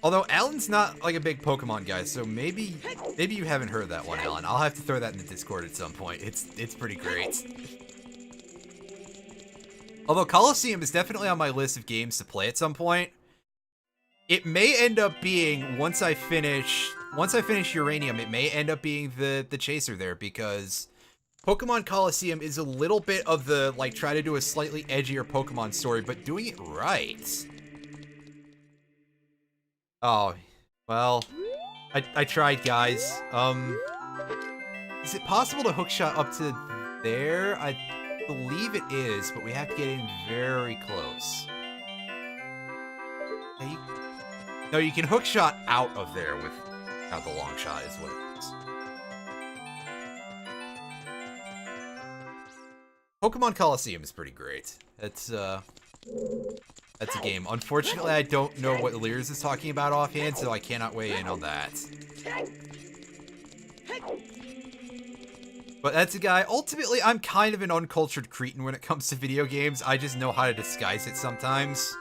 Although, Alan's not, like, a big Pokemon guy, so maybe you haven't heard that one, Alan. I'll have to throw that in the Discord at some point. It's pretty great. Although, Colosseum is definitely on my list of games to play at some point. It may end up being, once I finish Uranium, it may end up being the chaser there, because Pokemon Colosseum is a little bit of the, like, try to do a slightly edgier Pokemon story, but doing it right. Oh, well, I tried, guys. Is it possible to hookshot up to there? I believe it is, but we have to get in very close. No, you can hookshot out of there without the long shot, is what it is. Pokemon Colosseum is pretty great. That's a game. Unfortunately, I don't know what Lears is talking about offhand, so I cannot weigh in on that. But that's a guy. Ultimately, I'm kind of an uncultured cretin when it comes to video games. I just know how to disguise it sometimes.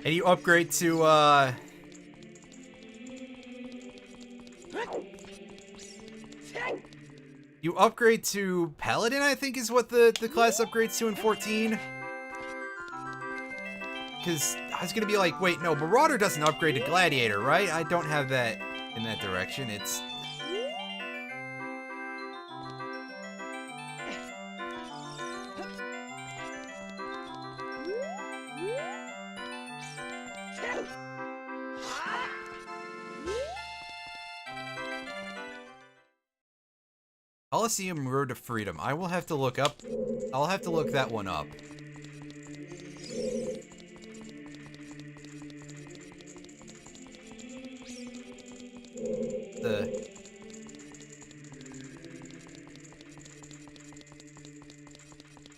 And you upgrade to, you upgrade to Paladin, I think is what the class upgrades to in 14. Because I was gonna be like, wait, no, Marauder doesn't upgrade to Gladiator, right? I don't have that in that direction. It's... Colosseum Road to Freedom. I will have to look up. I'll have to look that one up.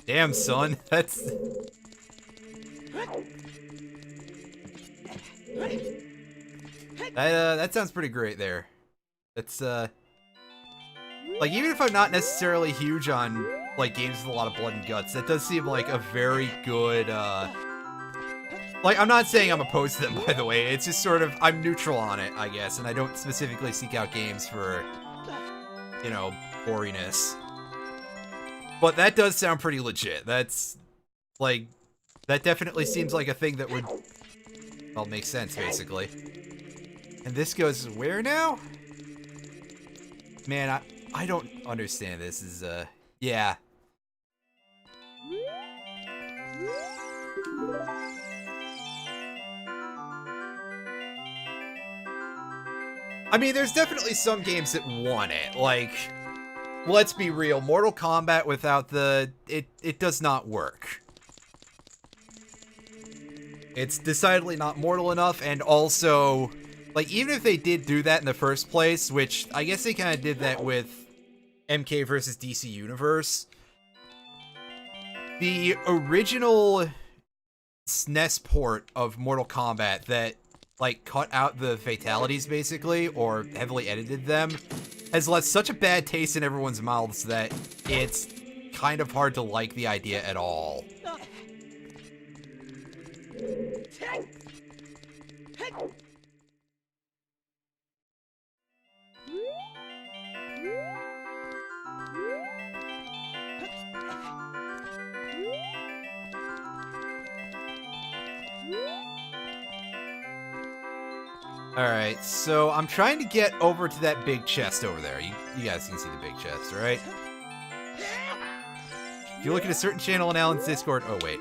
Damn, son. That's... That sounds pretty great there. That's, like, even if I'm not necessarily huge on, like, games with a lot of blood and guts, that does seem like a very good, like, I'm not saying I'm opposed to them, by the way. It's just sort of, I'm neutral on it, I guess, and I don't specifically seek out games for, you know, boriness. But that does sound pretty legit. That's, like, that definitely seems like a thing that would, well, make sense, basically. And this goes where now? Man, I don't understand this. Is, yeah. I mean, there's definitely some games that want it. Like, let's be real. Mortal Kombat without the... It does not work. It's decidedly not mortal enough, and also... Like, even if they did do that in the first place, which I guess they kind of did that with MK versus DC Universe. The original SNES port of Mortal Kombat that, like, cut out the fatalities, basically, or heavily edited them, has left such a bad taste in everyone's mouths that it's kind of hard to like the idea at all. Alright, so I'm trying to get over to that big chest over there. You guys can see the big chest, right? If you look at a certain channel in Alan's Discord... Oh, wait,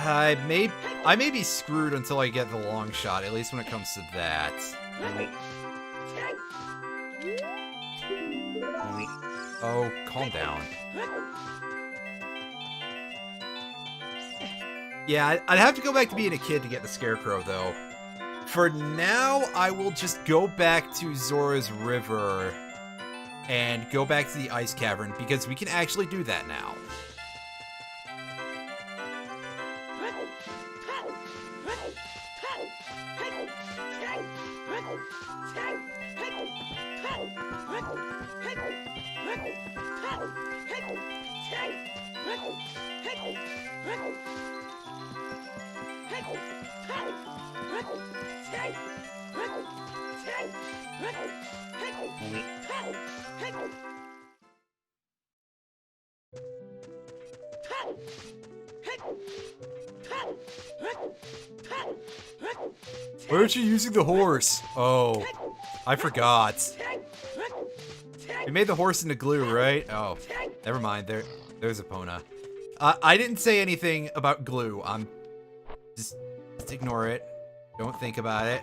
I may be screwed until I get the long shot, at least when it comes to that. Oh, calm down. Yeah, I'd have to go back to being a kid to get the Scarecrow, though. For now, I will just go back to Zora's River and go back to the Ice Cavern, because we can actually do that now. Why aren't you using the horse? Oh, I forgot. We made the horse into glue, right? Oh, never mind. There's Epona. I didn't say anything about glue. Just ignore it. Don't think about it.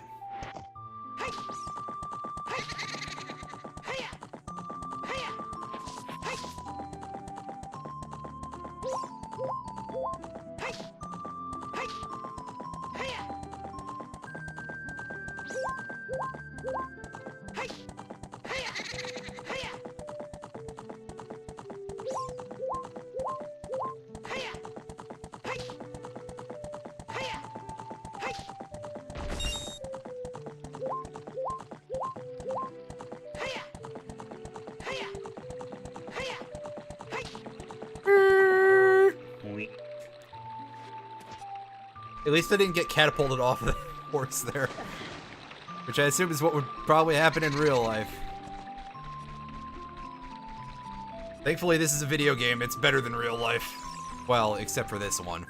At least I didn't get catapulted off the horse there. Which I assume is what would probably happen in real life. Thankfully, this is a video game. It's better than real life. Well, except for this one.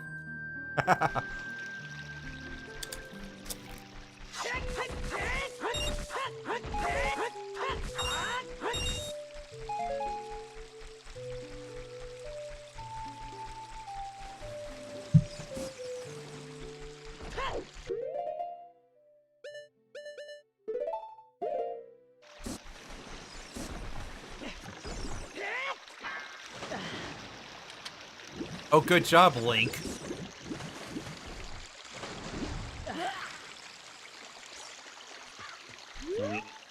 Oh, good job, Link.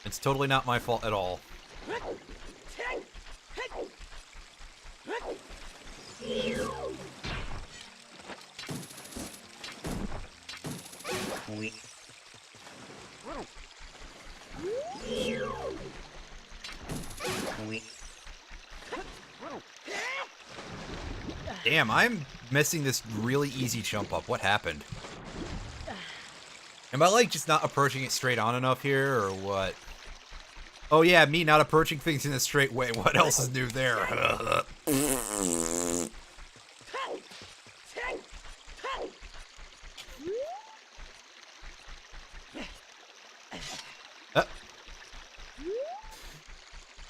It's totally not my fault at all. Damn, I'm missing this really easy jump up. What happened? Am I, like, just not approaching it straight on enough here, or what? Oh yeah, me not approaching things in a straight way. What else is new there?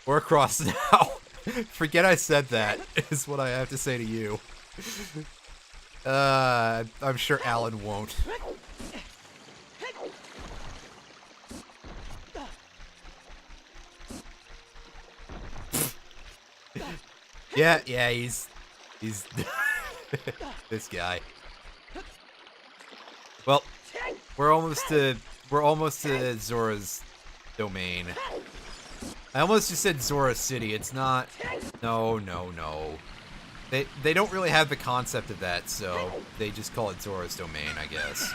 We're across now. Forget I said that, is what I have to say to you. I'm sure Alan won't. Yeah, he's this guy. Well, we're almost to Zora's domain. I almost just said Zora City. It's not. No. They don't really have the concept of that, so they just call it Zora's Domain, I guess.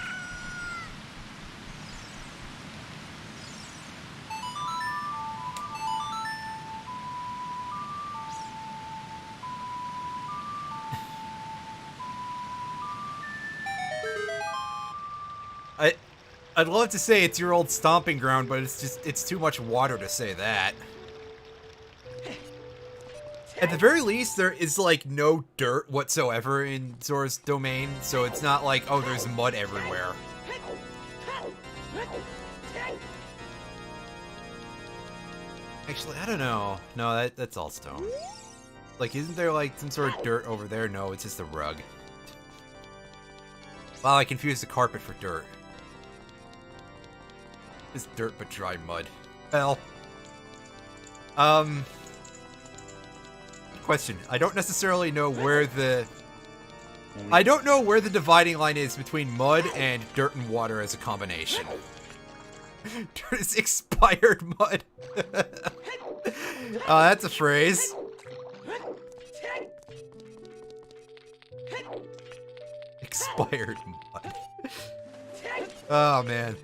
I'd love to say it's your old stomping ground, but it's too much water to say that. At the very least, there is, like, no dirt whatsoever in Zora's Domain, so it's not like, oh, there's mud everywhere. Actually, I don't know. No, that's all stone. Like, isn't there, like, some sort of dirt over there? No, it's just a rug. Wow, I confused the carpet for dirt. It's dirt but dry mud. Well. Question. I don't necessarily know where the... I don't know where the dividing line is between mud and dirt and water as a combination. Dirt is expired mud. That's a phrase. Expired mud. Oh, man.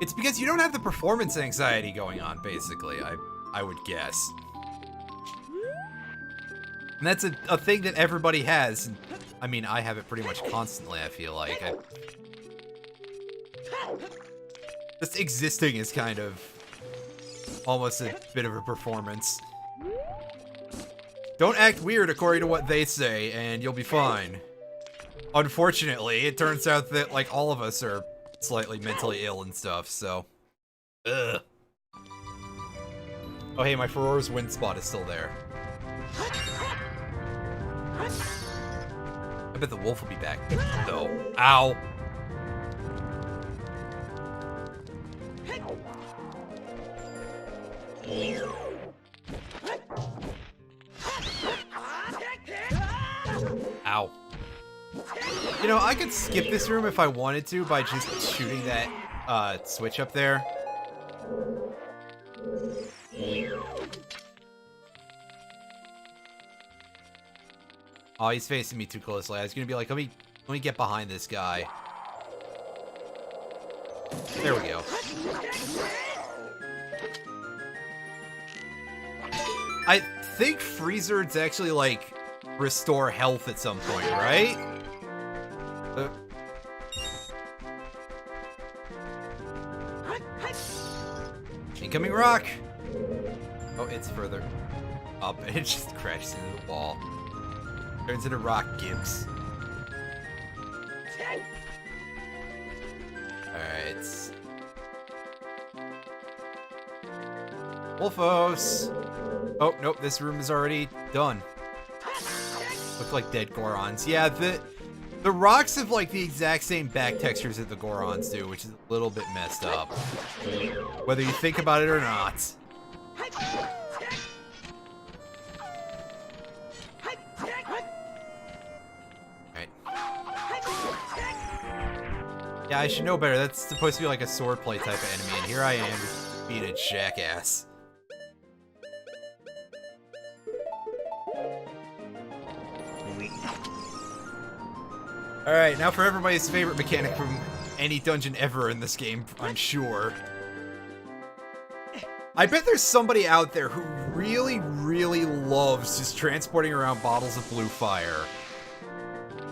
It's because you don't have the performance anxiety going on, basically, I would guess. And that's a thing that everybody has. I mean, I have it pretty much constantly, I feel like. Just existing is kind of almost a bit of a performance. Don't act weird according to what they say, and you'll be fine. Unfortunately, it turns out that, like, all of us are slightly mentally ill and stuff, so... Ugh. Oh hey, my Ferora's wind spot is still there. I bet the wolf will be back, though. Ow! Ow. You know, I could skip this room if I wanted to by just shooting that switch up there. Oh, he's facing me too closely. I was gonna be like, let me get behind this guy. There we go. I think Freezards actually, like, restore health at some point, right? Incoming rock! Oh, it's further up, and it just crashes into the wall. Turns into rock gibbs. Alright. Wolfos! Oh, nope, this room is already done. Look like dead Gorons. Yeah, the rocks have, like, the exact same back textures that the Gorons do, which is a little bit messed up. Whether you think about it or not. Right. Yeah, I should know better. That's supposed to be like a swordplay type of enemy, and here I am, just being a jackass. Alright, now for everybody's favorite mechanic from any dungeon ever in this game, I'm sure. I bet there's somebody out there who really, really loves just transporting around bottles of blue fire.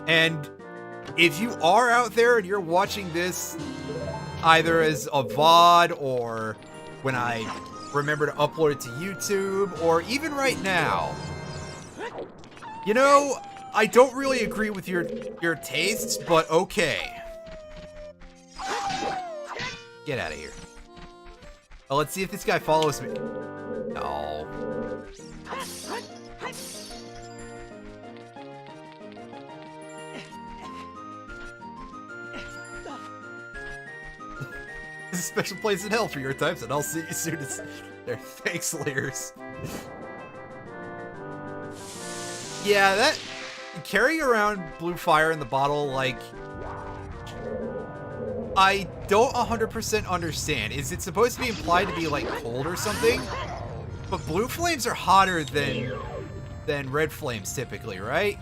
And if you are out there and you're watching this, either as a VOD or when I remember to upload it to YouTube, or even right now, you know, I don't really agree with your tastes, but okay. Get out of here. Oh, let's see if this guy follows me. No. This is a special place in hell for your types, and I'll see you soon as There, thanks, Lears. Yeah, that... Carrying around blue fire in the bottle, like... I don't 100% understand. Is it supposed to be implied to be, like, cold or something? But blue flames are hotter than red flames, typically, right?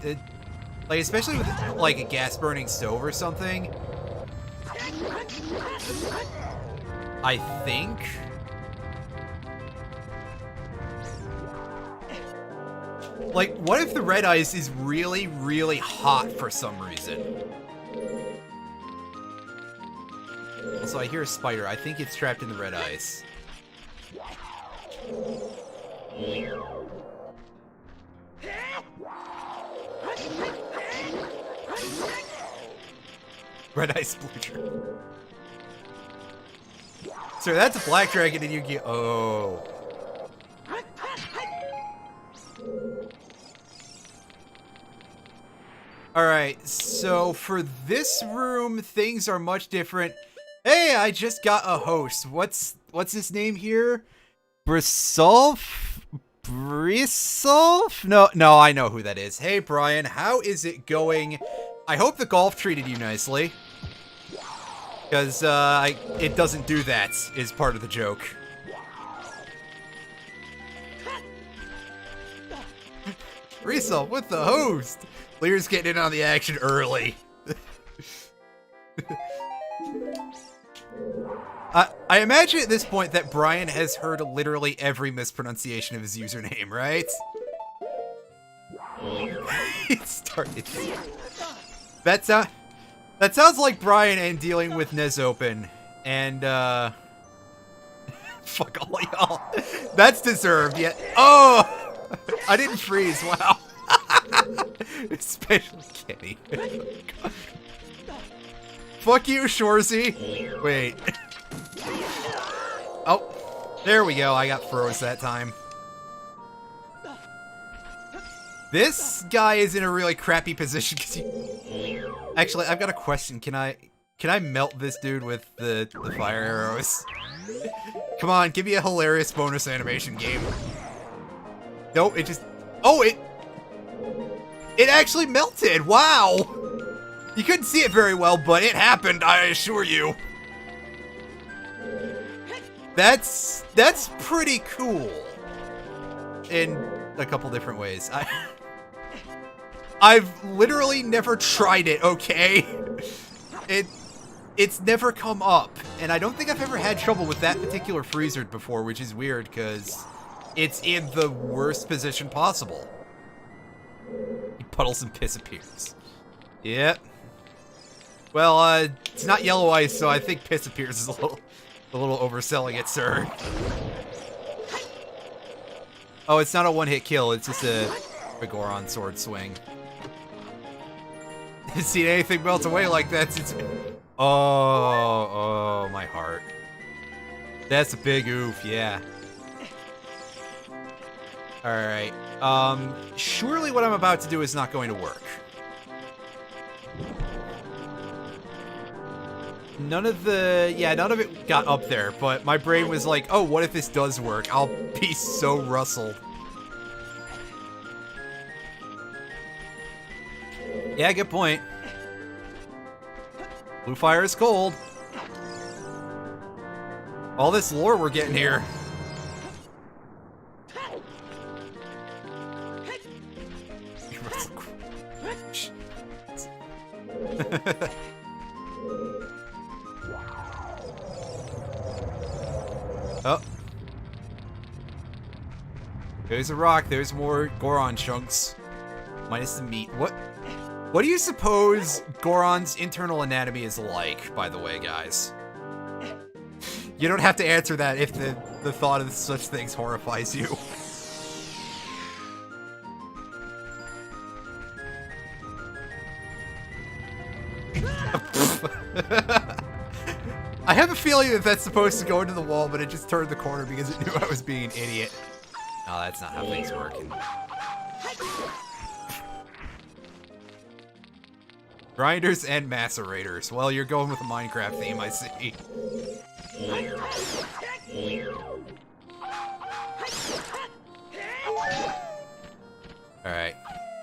Like, especially with, like, a gas-burning stove or something. I think... Like, what if the red ice is really, really hot for some reason? Also, I hear a spider. I think it's trapped in the red ice. Red ice blue dragon. So that's a black dragon and you get... Oh. Alright, so for this room, things are much different. Hey, I just got a host. What's his name here? Brisolf? Brisolf? No, I know who that is. Hey, Brian, how is it going? I hope the golf treated you nicely. Because, it doesn't do that, is part of the joke. Brisolf with the host! Lear's getting in on the action early. I imagine at this point that Brian has heard literally every mispronunciation of his username, right? It started. That sounds like Brian and dealing with Nezopen. And, fuck all y'all. That's deserved, yeah. Oh! I didn't freeze, wow. Especially Kenny. Fuck you, Shorzy. Wait. Oh, there we go. I got froze that time. This guy is in a really crappy position because he... Actually, I've got a question. Can I melt this dude with the fire arrows? Come on, give me a hilarious bonus animation game. Nope, it just... Oh, it actually melted! Wow! You couldn't see it very well, but it happened, I assure you. That's pretty cool. In a couple different ways. I've literally never tried it, okay? It's never come up. And I don't think I've ever had trouble with that particular freezer before, which is weird, because it's in the worst position possible. He puddles and piss appears. Yep. Well, it's not yellow ice, so I think piss appears is a little overselling it, sir. Oh, it's not a one-hit kill, it's just a Goron sword swing. Seen anything melt away like that since... Oh, my heart. That's a big oof, yeah. Alright, surely what I'm about to do is not going to work. None of it got up there, but my brain was like, oh, what if this does work? I'll be so rustled. Yeah, good point. Blue fire is cold. All this lore we're getting here. Oh. There's a rock. There's more Goron chunks. Minus the meat. What do you suppose Goron's internal anatomy is like, by the way, guys? You don't have to answer that if the thought of such things horrifies you. I have a feeling that that's supposed to go into the wall, but it just turned the corner because it knew I was being an idiot. No, that's not how things work. Grinders and macerators. Well, you're going with the Minecraft theme, I see.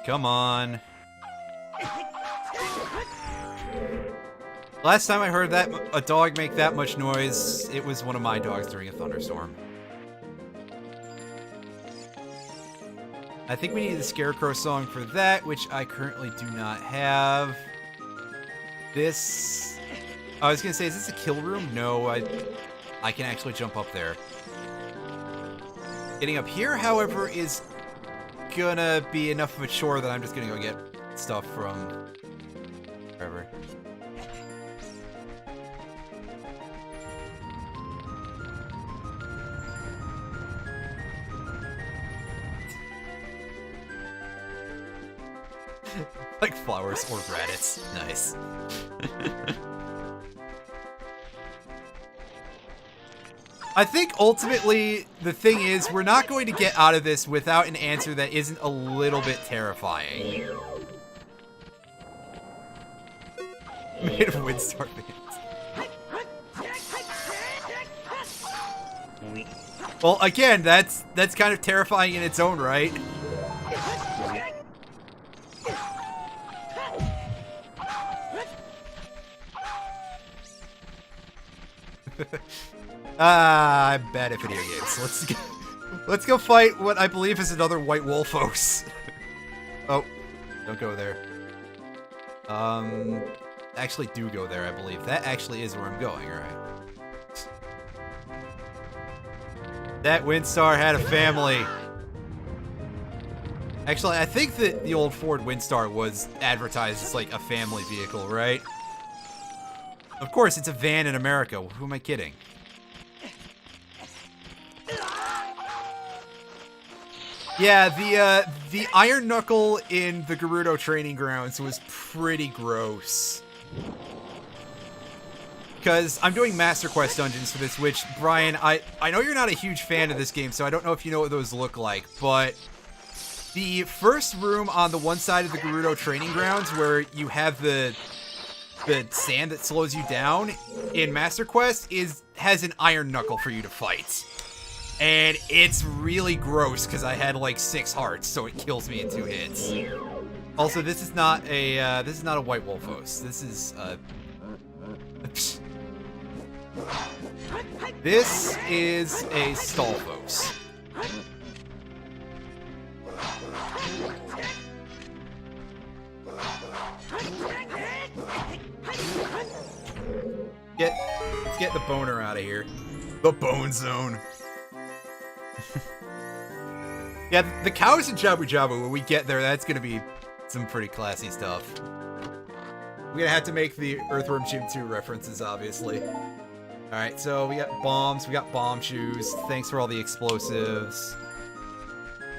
Come on. Last time I heard a dog make that much noise, it was one of my dogs during a thunderstorm. I think we need the Scarecrow song for that, which I currently do not have. This... I was gonna say, is this a kill room? No, I can actually jump up there. Getting up here, however, is gonna be enough of a chore that I'm just gonna go get stuff from wherever. Like flowers or rabbits. Nice. I think ultimately the thing is we're not going to get out of this without an answer that isn't a little bit terrifying. Made of Windstar fans. Well, again, that's kind of terrifying in its own right. I'm bad at video games. Let's go fight what I believe is another White Wolfos. Oh, don't go there. Actually do go there, I believe. That actually is where I'm going, alright. That Windstar had a family. Actually, I think that the old Ford Windstar was advertised as like a family vehicle, right? Of course, it's a van in America. Who am I kidding? Yeah, the Iron Knuckle in the Gerudo training grounds was pretty gross. Because I'm doing Master Quest dungeons for this, which, Brian, I know you're not a huge fan of this game, so I don't know if you know what those look like, but the first room on the one side of the Gerudo training grounds where you have the sand that slows you down in Master Quest has an Iron Knuckle for you to fight. And it's really gross because I had like 6 hearts, so it kills me in 2 hits. Also, this is not a White Wolfos. This is this is a Stalfos. Let's get the boner out of here. The bone zone. Yeah, the cows in Jabu Jabu, when we get there, that's gonna be some pretty classy stuff. We're gonna have to make the Earthworm Jim 2 references, obviously. Alright, so we got bombs, we got bomb shoes, thanks for all the explosives.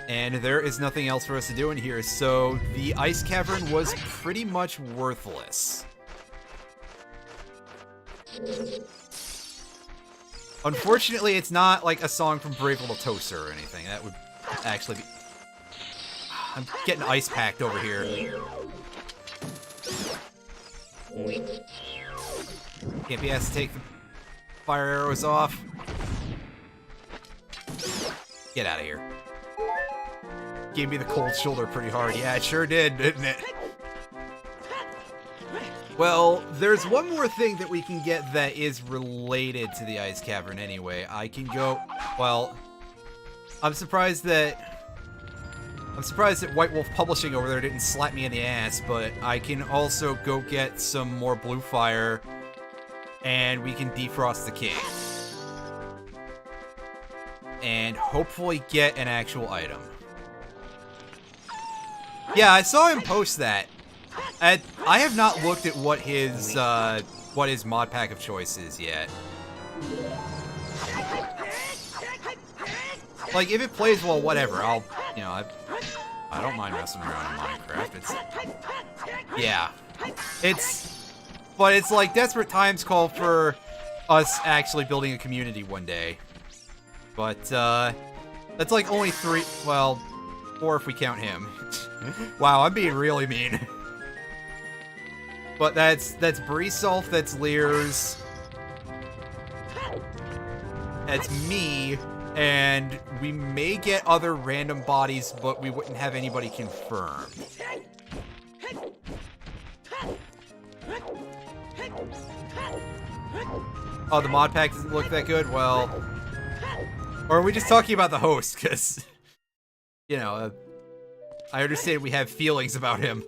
And there is nothing else for us to do in here, so the ice cavern was pretty much worthless. Unfortunately, it's not like a song from Brave Little Toaster or anything. That would actually be... I'm getting ice packed over here. Can't be asked to take the fire arrows off. Get out of here. Gave me the cold shoulder pretty hard. Yeah, it sure did, didn't it? Well, there's one more thing that we can get that is related to the ice cavern anyway. I can go... Well, I'm surprised that White Wolf Publishing over there didn't slap me in the ass, but I can also go get some more blue fire, and we can defrost the cave. And hopefully get an actual item. Yeah, I saw him post that. I have not looked at what his mod pack of choice is yet. Like, if it plays well, whatever. I'll, you know, I don't mind messing around in Minecraft. It's, yeah, but it's like desperate times call for us actually building a community one day. But that's like only 3. Well, 4 if we count him. Wow, I'm being really mean. But that's Breesulf, that's Lears, that's me, and we may get other random bodies, but we wouldn't have anybody confirmed. Oh, the mod pack doesn't look that good? Well... Or are we just talking about the host? Because, you know, I understand we have feelings about him.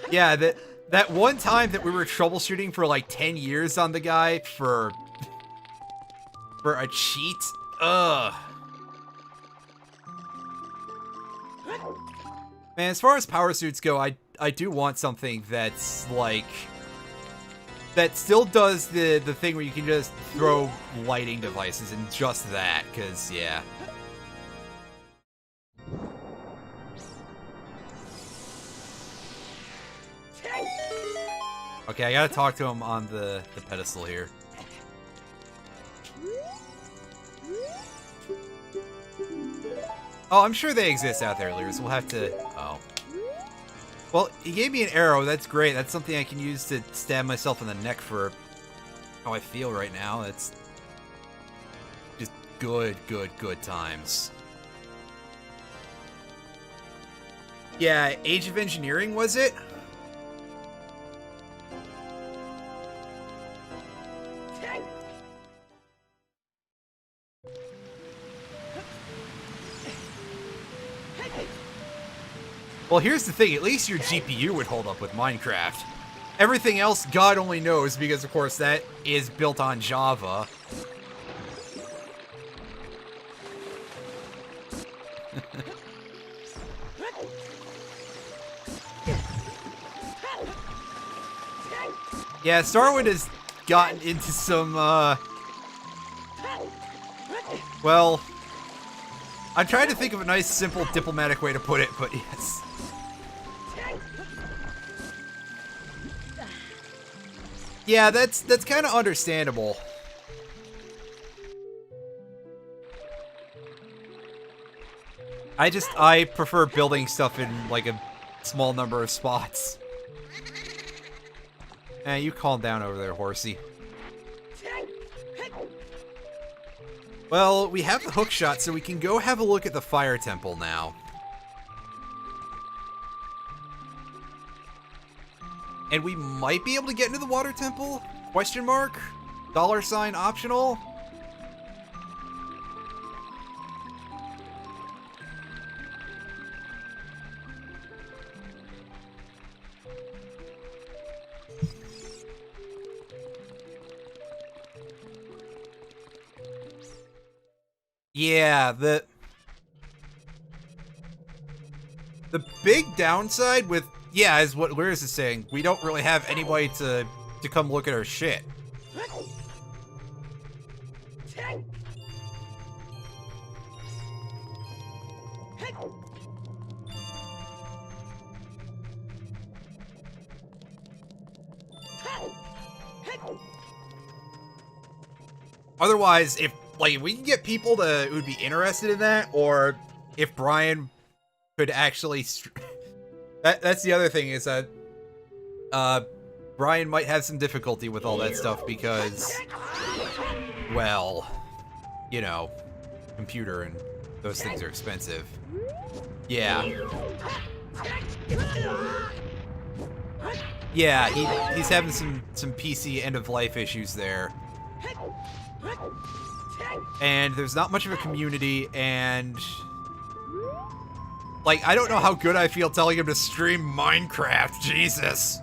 Yeah, that one time that we were troubleshooting for like 10 years on the guy for a cheat. Ugh. Man, as far as power suits go, I do want something that's like that still does the thing where you can just throw lighting devices and just that, cause yeah. Okay, I gotta talk to him on the pedestal here. Oh, I'm sure they exist out there, Lewis. We'll have to... Oh. Well, he gave me an arrow. That's great. That's something I can use to stab myself in the neck for how I feel right now. That's just good times. Yeah, Age of Engineering, was it? Well, here's the thing. At least your GPU would hold up with Minecraft. Everything else, God only knows, because, of course, that is built on Java. Yeah, Starwind has gotten into some, well, I'm trying to think of a nice, simple, diplomatic way to put it, but yes. Yeah, that's kind of understandable. I prefer building stuff in, like, a small number of spots. Eh, you calm down over there, horsey. Well, we have the hook shot, so we can go have a look at the fire temple now. And we might be able to get into the water temple? Question mark? $sign optional? Yeah, the big downside with, yeah, is what Lyris is saying. We don't really have anybody to come look at our shit. Otherwise, if we can get people who would be interested in that, or if Brian could actually... That's the other thing, is that Brian might have some difficulty with all that stuff because, well, you know, computer and those things are expensive. Yeah. Yeah, he's having some PC end-of-life issues there. And there's not much of a community, and... like, I don't know how good I feel telling him to stream Minecraft, Jesus!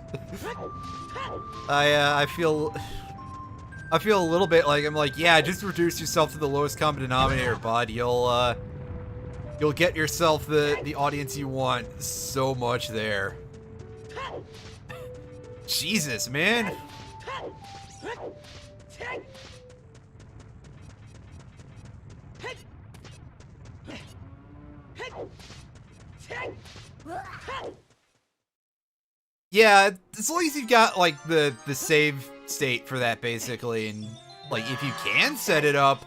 I feel a little bit like, I'm like, yeah, just reduce yourself to the lowest common denominator, bud. You'll get yourself the audience you want so much there. Jesus, man! Yeah, as long as you've got, like, the save state for that, basically, and, like, if you can set it up.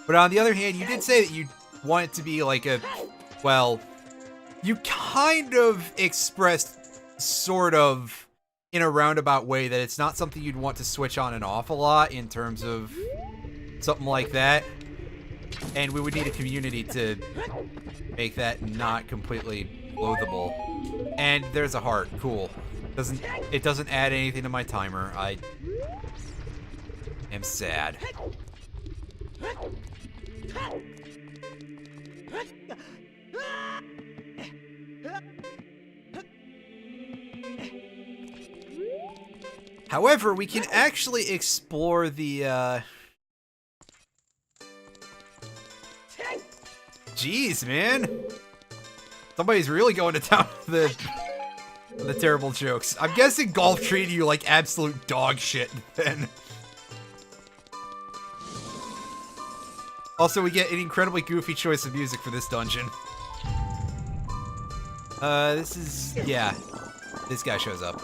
But on the other hand, you did say that you want it to be, like, well, you kind of expressed, sort of, in a roundabout way, that it's not something you'd want to switch on and off a lot, in terms of, something like that. And we would need a community to make that not completely loathable. And there's a heart. Cool. It doesn't add anything to my timer. I am sad. However, we can actually explore the, Jeez, man. Somebody's really going to town with the terrible jokes. I'm guessing golf treated you like absolute dog shit then. Also, we get an incredibly goofy choice of music for this dungeon. This is... yeah. This guy shows up.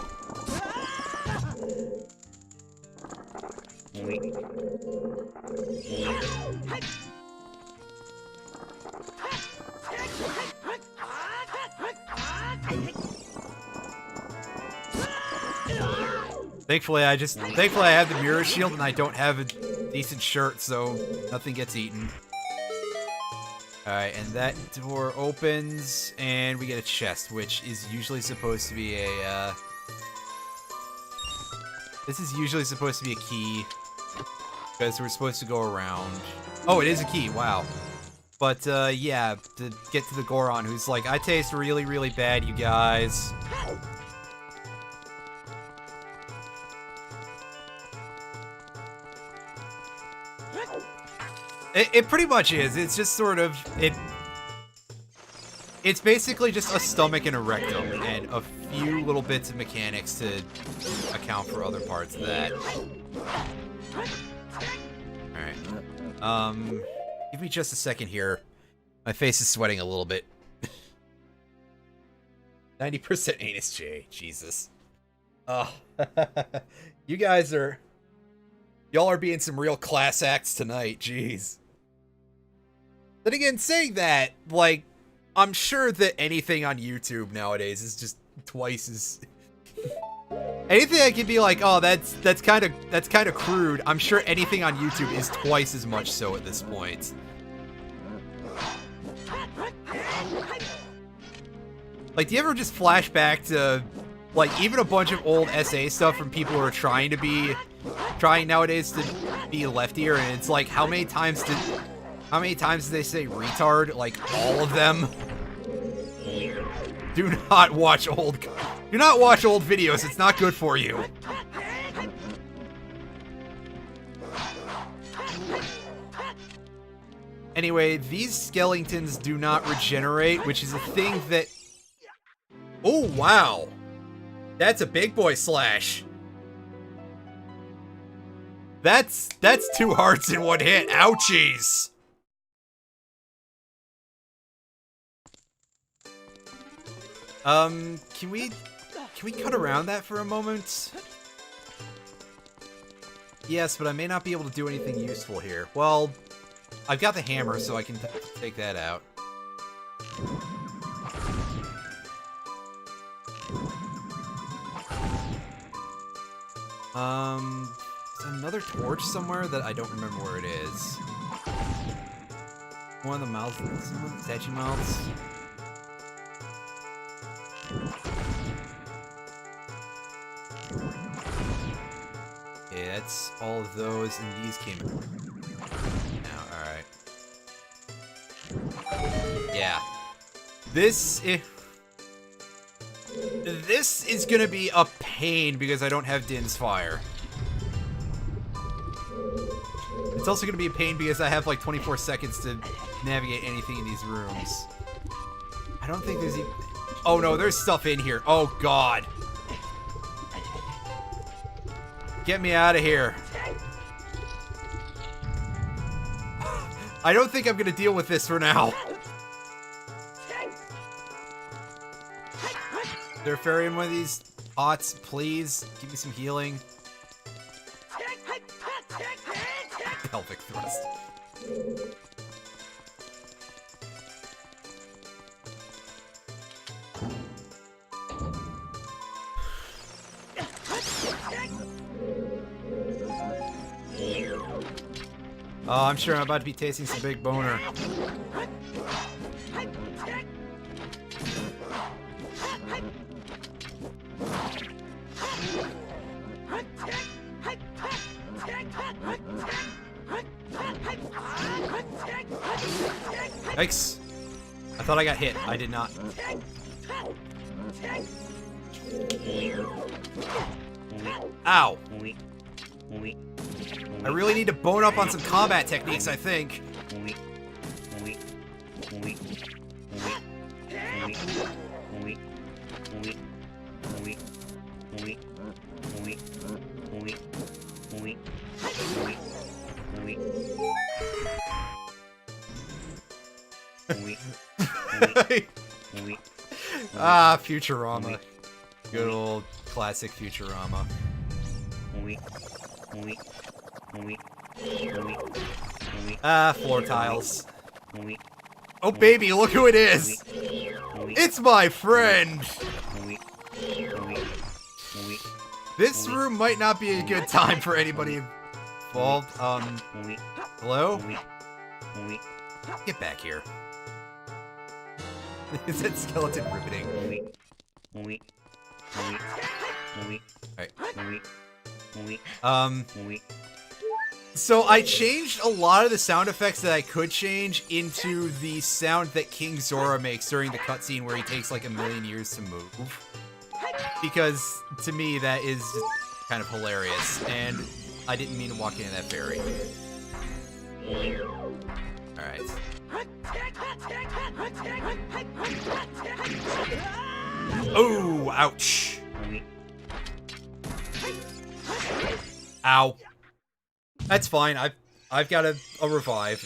Thankfully, I have the mirror shield and I don't have a decent shirt, so nothing gets eaten. Alright, and that door opens, and we get a chest, which is usually supposed to be a, this is usually supposed to be a key, because we're supposed to go around. Oh, it is a key, wow. But, yeah, to get to the Goron, who's like, I taste really, really bad, you guys. It pretty much is. It's just sort of... It's basically just a stomach and a rectum, and a few little bits of mechanics to account for other parts of that. Alright. Give me just a second here. My face is sweating a little bit. 90% anus J. Jesus. Oh. You guys are... Y'all are being some real class acts tonight. Jeez. Then again, saying that, like, I'm sure that anything on YouTube nowadays is just twice as... Anything that can be like, oh, that's kind of crude. I'm sure anything on YouTube is twice as much so at this point. Like, do you ever just flash back to, like, even a bunch of old SA stuff from people who are trying nowadays to be leftier, and it's like, how many times did they say retard? Like, all of them? Do not watch old videos. It's not good for you. Anyway, these skeletons do not regenerate, which is a thing that... Oh, wow. That's a big boy slash. That's 2 hearts in 1 hit. Ouchies. Can we cut around that for a moment? Yes, but I may not be able to do anything useful here. Well, I've got the hammer, so I can take that out. There's another torch somewhere that I don't remember where it is. One of the mouths, statue mouths. Okay, that's all of those, and these came now, alright. Yeah. This is gonna be a pain because I don't have Din's Fire. It's also gonna be a pain because I have like 24 seconds to navigate anything in these rooms. I don't think there's even... Oh no, there's stuff in here. Oh god. Get me out of here. I don't think I'm gonna deal with this for now. Is there a fairy in one of these pots? Please, give me some healing. Pelvic thrust. Oh, I'm sure I'm about to be tasting some big boner. Yikes. I thought I got hit. I did not. Ow. I really need to bone up on some combat techniques, I think. Ah, Futurama. Good old classic Futurama. Ah, floor tiles. Oh baby, look who it is! It's my friend! This room might not be a good time for anybody involved. Hello? Get back here. Is that skeleton riveting? Alright. So I changed a lot of the sound effects that I could change into the sound that King Zora makes during the cutscene where he takes like a million years to move. Because, to me, that is kind of hilarious, and I didn't mean to walk into that fairy. Alright. Oh, ouch. Ow. That's fine. I've got a revive.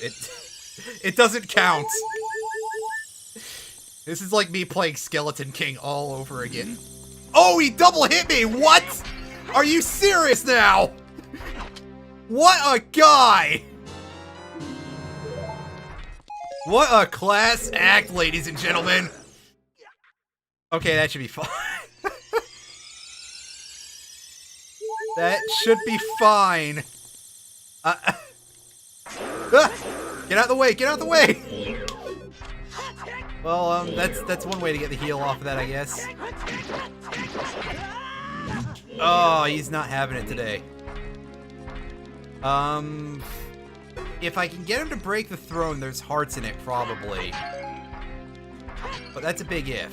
It doesn't count. This is like me playing Skeleton King all over again. Oh, he double hit me! What? Are you serious now? What a guy! What a class act, ladies and gentlemen. Okay, that should be fine. That should be fine. Get out of the way! Get out of the way! Well, that's one way to get the heal off of that, I guess. Oh, he's not having it today. If I can get him to break the throne, there's hearts in it, probably. But that's a big if.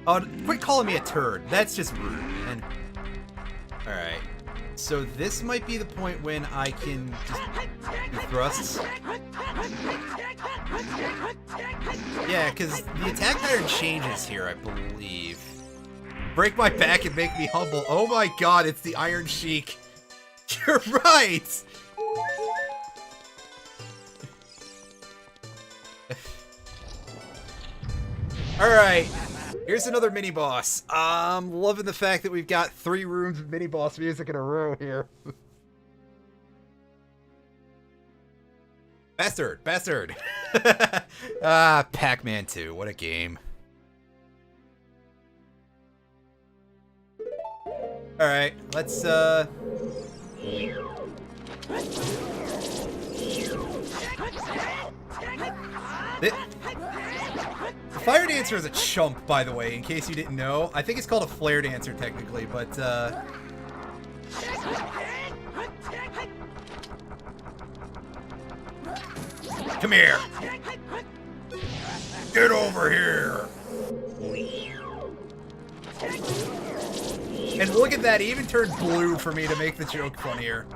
Oh, quit calling me a turd. That's just rude, man. Alright. So this might be the point when I can just do thrusts. Yeah, because the attack pattern changes here, I believe. Break my back and make me humble. Oh my god, it's the Iron Sheik. You're right! Alright. Here's another mini-boss. I'm loving the fact that we've got 3 rooms of mini-boss music in a row here. Bastard! Bastard! Ah, Pac-Man 2. What a game. Alright, let's, The Fire Dancer is a chump, by the way, in case you didn't know. I think it's called a Flare Dancer, technically, but, come here! Get over here! And look at that, he even turned blue for me to make the joke funnier.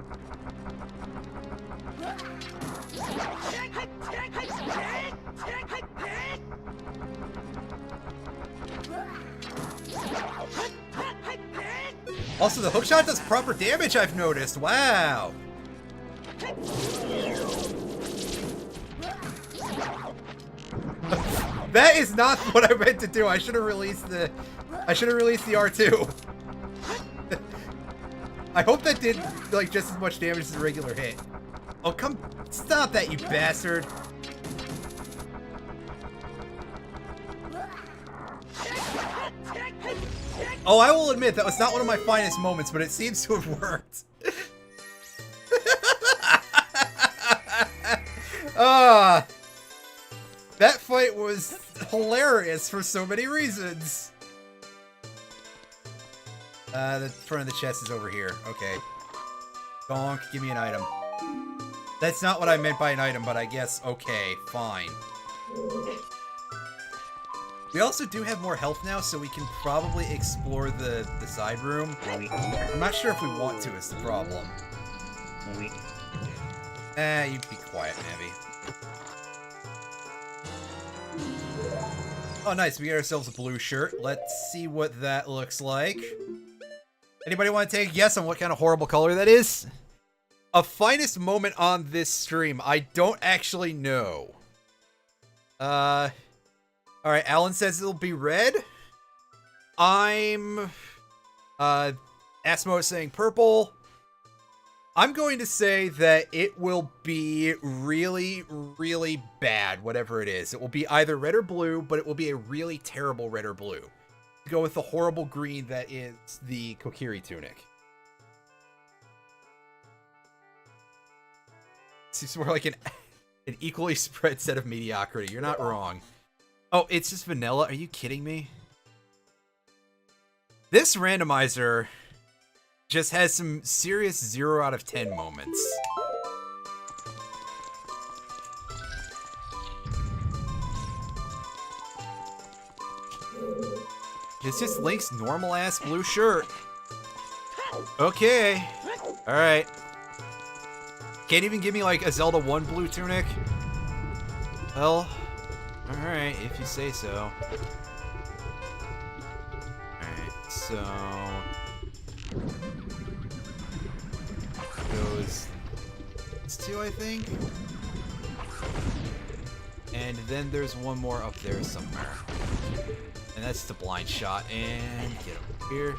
Also, the hookshot does proper damage, I've noticed. Wow. That is not what I meant to do. I should have released the R2. I hope that did like just as much damage as a regular hit. Oh, come stop that, you bastard. Oh, I will admit that was not one of my finest moments, but it seems to have worked. That fight was hilarious for so many reasons. The front of the chest is over here. Okay. Donk, give me an item. That's not what I meant by an item, but I guess, okay, fine. We also do have more health now, so we can probably explore the side room. I'm not sure if we want to, is the problem. You be quiet, Nabby. Oh, nice. We got ourselves a blue shirt. Let's see what that looks like. Anybody want to take a guess on what kind of horrible color that is? A finest moment on this stream. I don't actually know. Alright, Alan says it'll be red. I'm... Asmo is saying purple. I'm going to say that it will be really, really bad, whatever it is. It will be either red or blue, but it will be a really terrible red or blue. To go with the horrible green that is the Kokiri tunic. Seems more like an equally spread set of mediocrity. You're not wrong. Oh, it's just vanilla? Are you kidding me? This randomizer just has some serious 0 out of 10 moments. It's just Link's normal-ass blue shirt. Okay. Alright. Can't even give me, like, a Zelda 1 blue tunic? Well, alright, if you say so. Alright, so... goes... it's 2, I think? And then there's one more up there somewhere. And that's the blind shot, and get over here.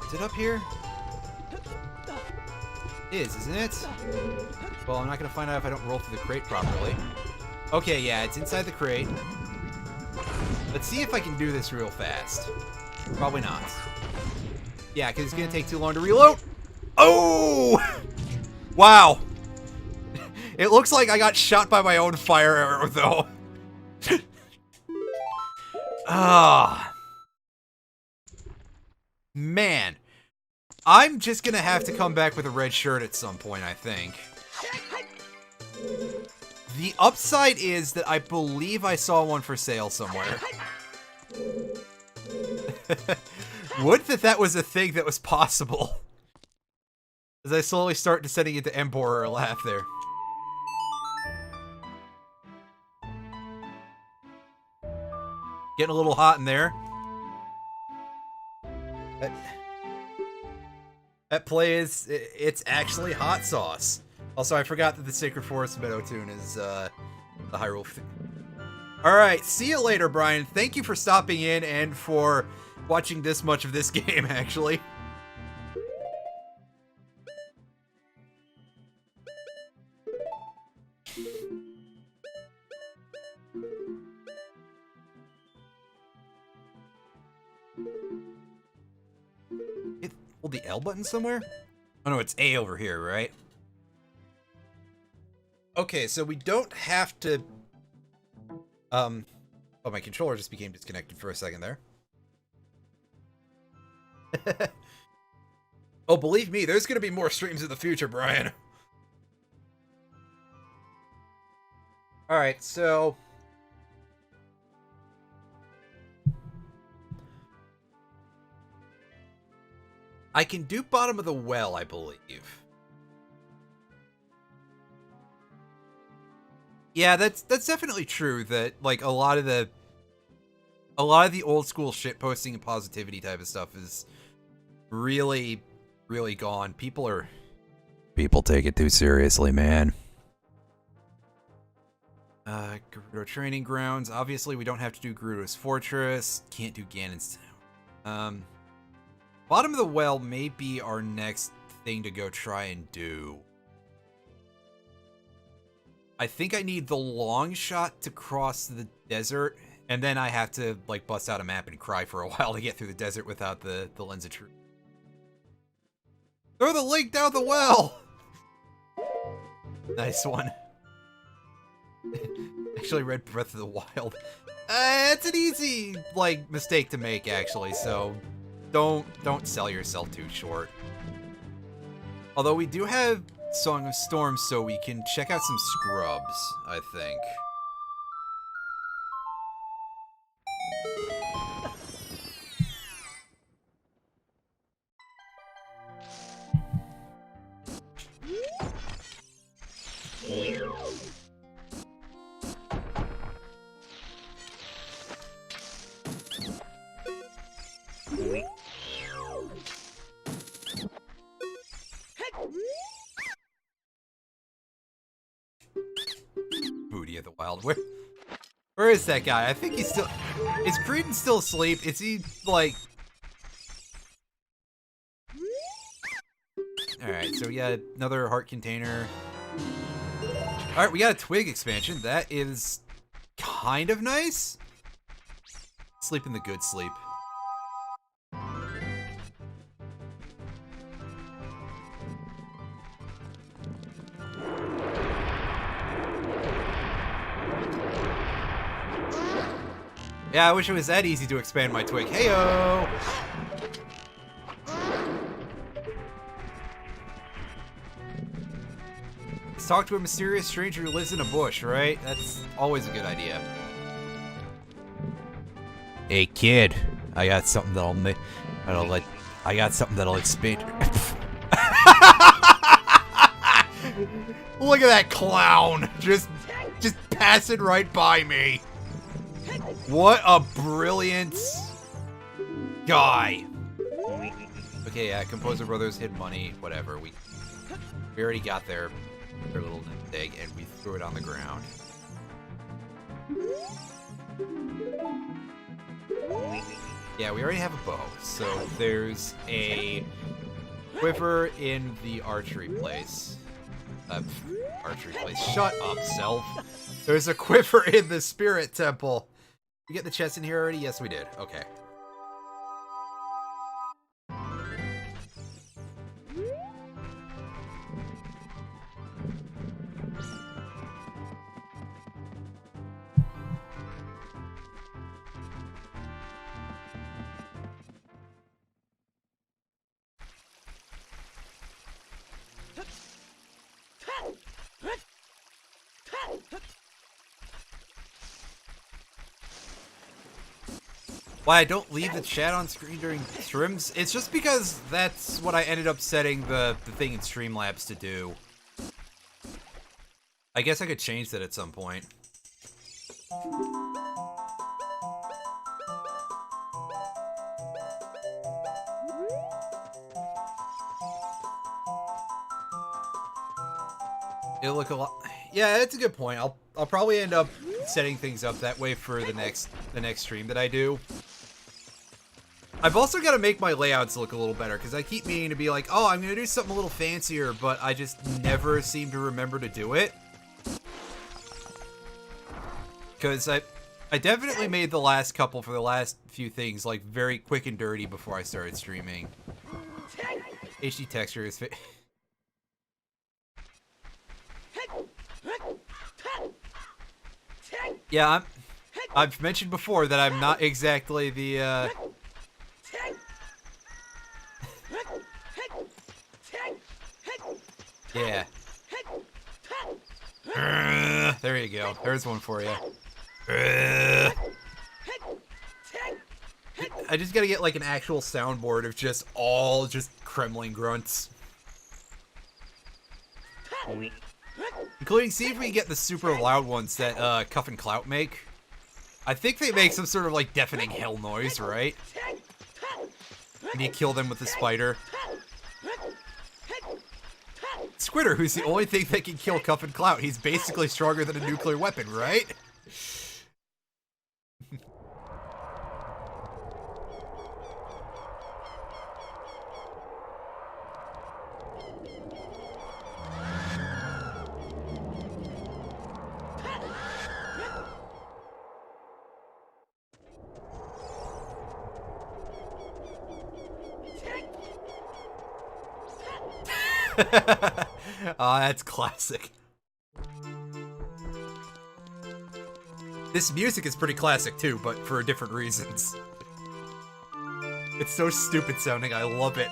Is it up here? It is, isn't it? Well, I'm not gonna find out if I don't roll through the crate properly. Okay, yeah, it's inside the crate. Let's see if I can do this real fast. Probably not. Yeah, because it's going to take too long to reload. Oh! Wow. It looks like I got shot by my own fire arrow, though. Ah. Man. I'm just going to have to come back with a red shirt at some point, I think. The upside is that I believe I saw one for sale somewhere. Would that was a thing that was possible. As I slowly start descending into Emperor laugh there. Getting a little hot in there. That play is, it's actually hot sauce. Also, I forgot that the Sacred Forest Meadow tune is the Hyrule theme. Alright, see you later, Brian. Thank you for stopping in and for watching this much of this game, actually. Hold the L button somewhere? Oh no, it's A over here, right? Okay, so we don't have to... Oh, my controller just became disconnected for a second there. Oh, believe me, there's gonna be more streams in the future, Brian. Alright, so... I can do bottom of the well, I believe. Yeah, that's definitely true, that, like, a lot of the old school shitposting and positivity type of stuff is really, really gone. People take it too seriously, man. Gerudo Training Grounds. Obviously, we don't have to do Gerudo's Fortress. Can't do Ganon's Town. Bottom of the Well may be our next thing to go try and do. I think I need the long shot to cross the desert, and then I have to, like, bust out a map and cry for a while to get through the desert without the lens of truth. Throw the link down the well! Nice one. Actually read Breath of the Wild. It's an easy, like, mistake to make, actually, so don't sell yourself too short. Although we do have Song of Storms, so we can check out some scrubs, I think. Booty of the Wild. Where is that guy? I think he's still... Is Creedon still asleep? Is he, like... Alright, so we got another heart container. Alright, we got a twig expansion. That is kind of nice. Sleep in the good sleep. Yeah, I wish it was that easy to expand my twig. Heyo! Let's talk to a mysterious stranger who lives in a bush, right? That's always a good idea. Hey kid, I got something I got something that'll expand. Look at that clown, just passing right by me. What a brilliant guy. Okay, yeah, Composer Brothers hid money, whatever. We already got their little egg and we threw it on the ground. Yeah, we already have a bow. So there's a quiver in the archery place. Archery place. Shut up, self. There's a quiver in the spirit temple. We get the chest in here already? Yes, we did. Okay. Why I don't leave the chat on screen during streams? It's just because that's what I ended up setting the thing in Streamlabs to do. I guess I could change that at some point. It'll look a lot... Yeah, that's a good point. I'll probably end up setting things up that way for the next stream that I do. I've also got to make my layouts look a little better, because I keep meaning to be like, oh, I'm going to do something a little fancier, but I just never seem to remember to do it. Because I definitely made the last couple for the last few things, like, very quick and dirty before I started streaming. HD texture is... Yeah, I've mentioned before that I'm not exactly the, Yeah. There you go. There's one for you. I just gotta get, like, an actual soundboard of just Kremling grunts. Including, see if we can get the super loud ones that Cuff and Clout make. I think they make some sort of, like, deafening hell noise, right? And you kill them with the spider. Squitter, who's the only thing that can kill Cuff and Clout. He's basically stronger than a nuclear weapon, right? Oh, that's classic. This music is pretty classic too, but for different reasons. It's so stupid sounding, I love it.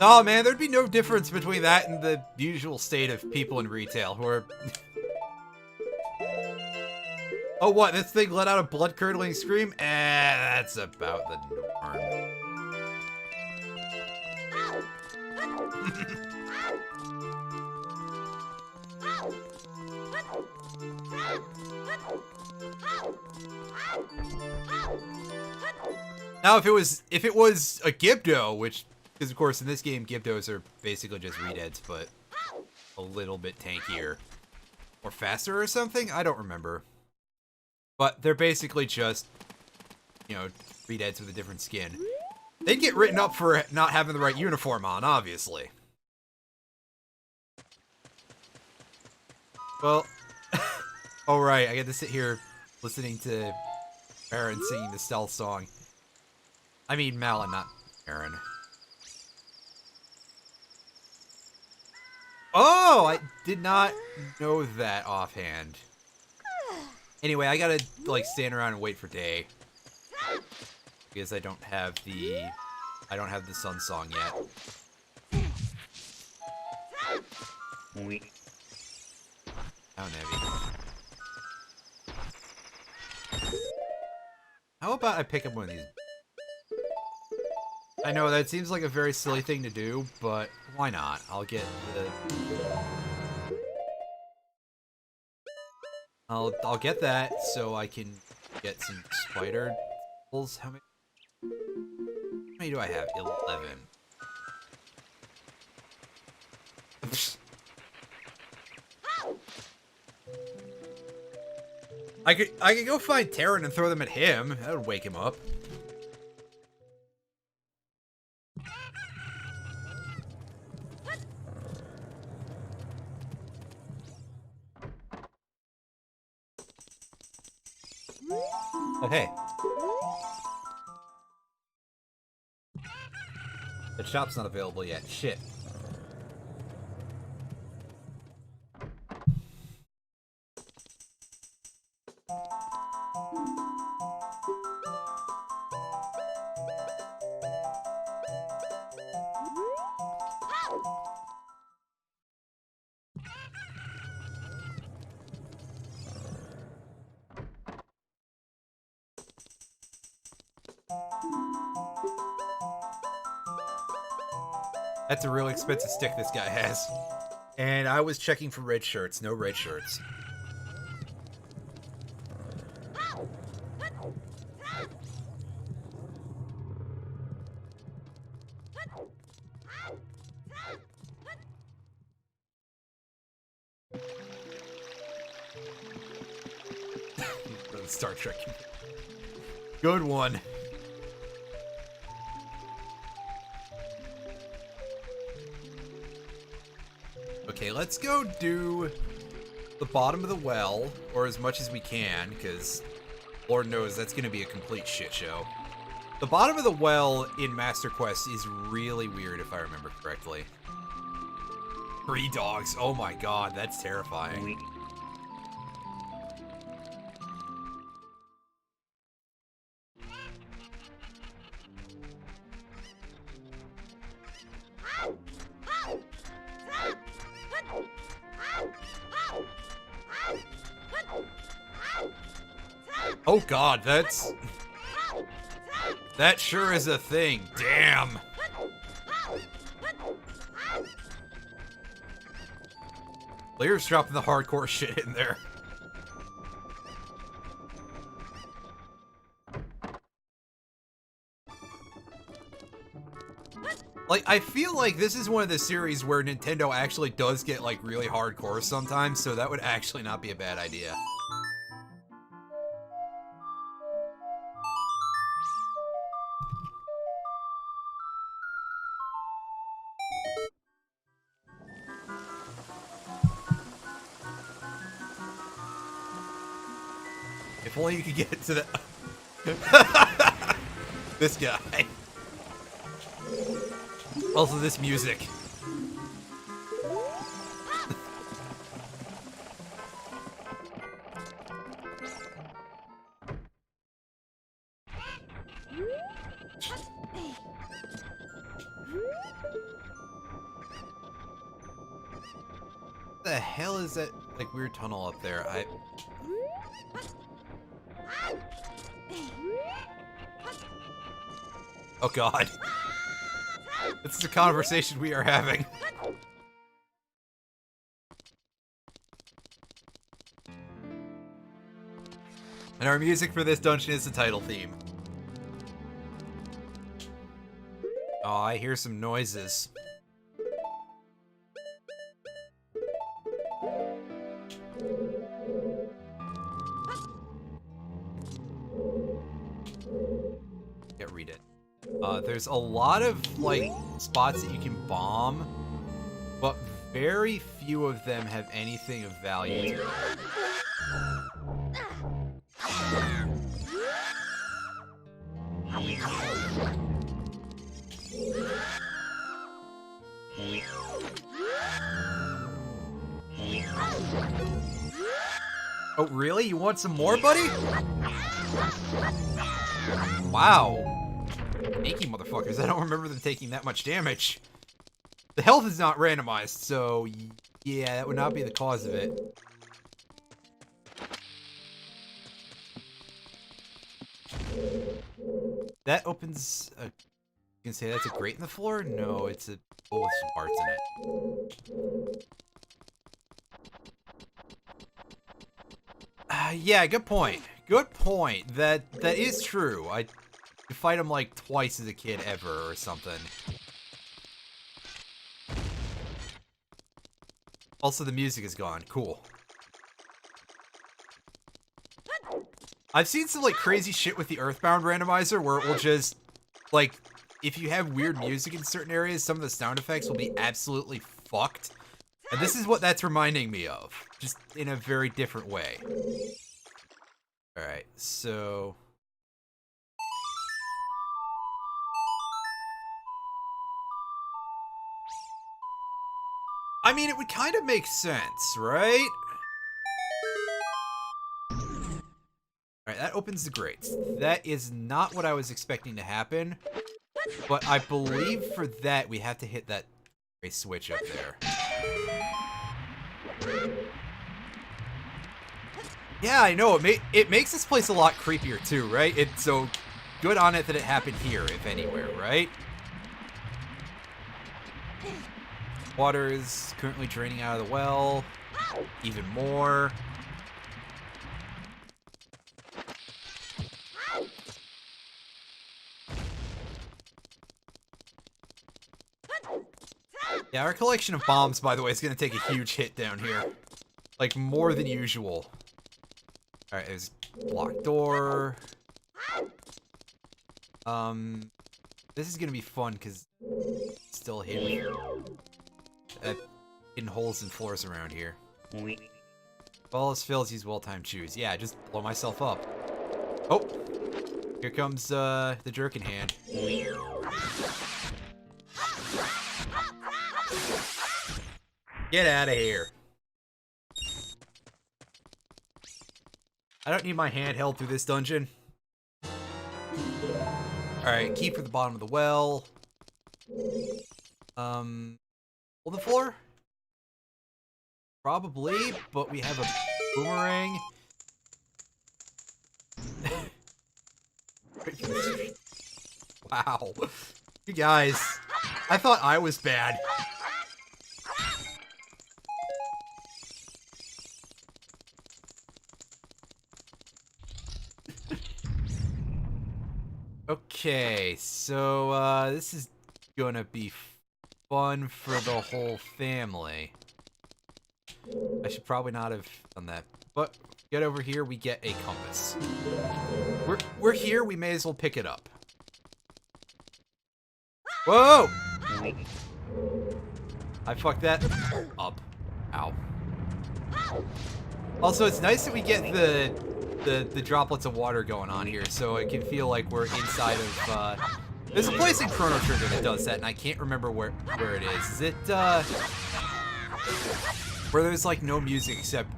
Oh man, there'd be no difference between that and the usual state of people in retail who are... Oh, what? This thing let out a blood-curdling scream? That's about the norm. Now, if it was a Gibdo, which... Because, of course, in this game, Gibdos are basically just redeads, but a little bit tankier. Or faster or something? I don't remember. But they're basically just, you know, redeads with a different skin. They'd get written up for not having the right uniform on, obviously. Well, oh right, I get to sit here listening to Aaron singing the stealth song. I mean Malin, not Aaron. Oh, I did not know that offhand. Anyway, I gotta, like, stand around and wait for day. Because I don't have the sun song yet. Down heavy. How about I pick up one of these? I know that seems like a very silly thing to do, but why not? I'll get the... I'll get that so I can get some spider pulls. How many do I have? 11. I could go find Terran and throw them at him. That would wake him up. Oh, hey. The shop's not available yet. Shit. That's a real expensive stick this guy has. And I was checking for red shirts. No red shirts. Star Trek. Good one. Okay, let's go do the bottom of the well, or as much as we can, because Lord knows that's going to be a complete shit show. The bottom of the well in Master Quest is really weird, if I remember correctly. 3 dogs. Oh my god, that's terrifying. Oh god, that sure is a thing. Damn. Players dropping the hardcore shit in there. Like, I feel like this is one of the series where Nintendo actually does get, like, really hardcore sometimes, so that would actually not be a bad idea. If only you could get to the... This guy. Also, this music. What the hell is that, like, weird tunnel up there? Oh god. This is a conversation we are having. And our music for this dungeon is the title theme. Oh, I hear some noises. Yeah, read it. There's a lot of, like, spots that you can bomb, but very few of them have anything of value to them. Oh, really? You want some more, buddy? Wow. Sneaky motherfuckers. I don't remember them taking that much damage. The health is not randomized, so yeah, that would not be the cause of it. That opens a... You can say that's a grate in the floor? No, it's a bowl with some parts in it. Yeah, good point. Good point. That is true. I fight him like twice as a kid ever or something. Also, the music is gone. Cool. I've seen some like crazy shit with the Earthbound randomizer where it will just, like, if you have weird music in certain areas, some of the sound effects will be absolutely fucked. And this is what that's reminding me of. Just in a very different way. Alright, so... I mean, it would kind of make sense, right? Alright, that opens the grates. That is not what I was expecting to happen. But I believe for that, we have to hit that switch up there. Yeah, I know. It makes this place a lot creepier, too, right? It's so good on it that it happened here, if anywhere, right? Water is currently draining out of the well. Even more. Yeah, our collection of bombs, by the way, is going to take a huge hit down here. Like, more than usual. Alright, there's a blocked door. This is going to be fun, because it's still hidden. Hidden holes and floors around here. Well, as fails, use well-timed choose. Yeah, just blow myself up. Oh! Here comes, the jerkin hand. Get out of here. I don't need my hand held through this dungeon. Alright, key for the bottom of the well. Hold the floor? Probably, but we have a boomerang. Wow. You guys, I thought I was bad. Okay, so this is gonna be fun for the whole family. I should probably not have done that, but get over here, we get a compass. We're here, we may as well pick it up. Whoa! I fucked that up. Ow. Also, it's nice that we get the droplets of water going on here, so it can feel like we're inside of, there's a place in Chrono Trigger that does that, and I can't remember where it is. Is it, where there's, like, no music except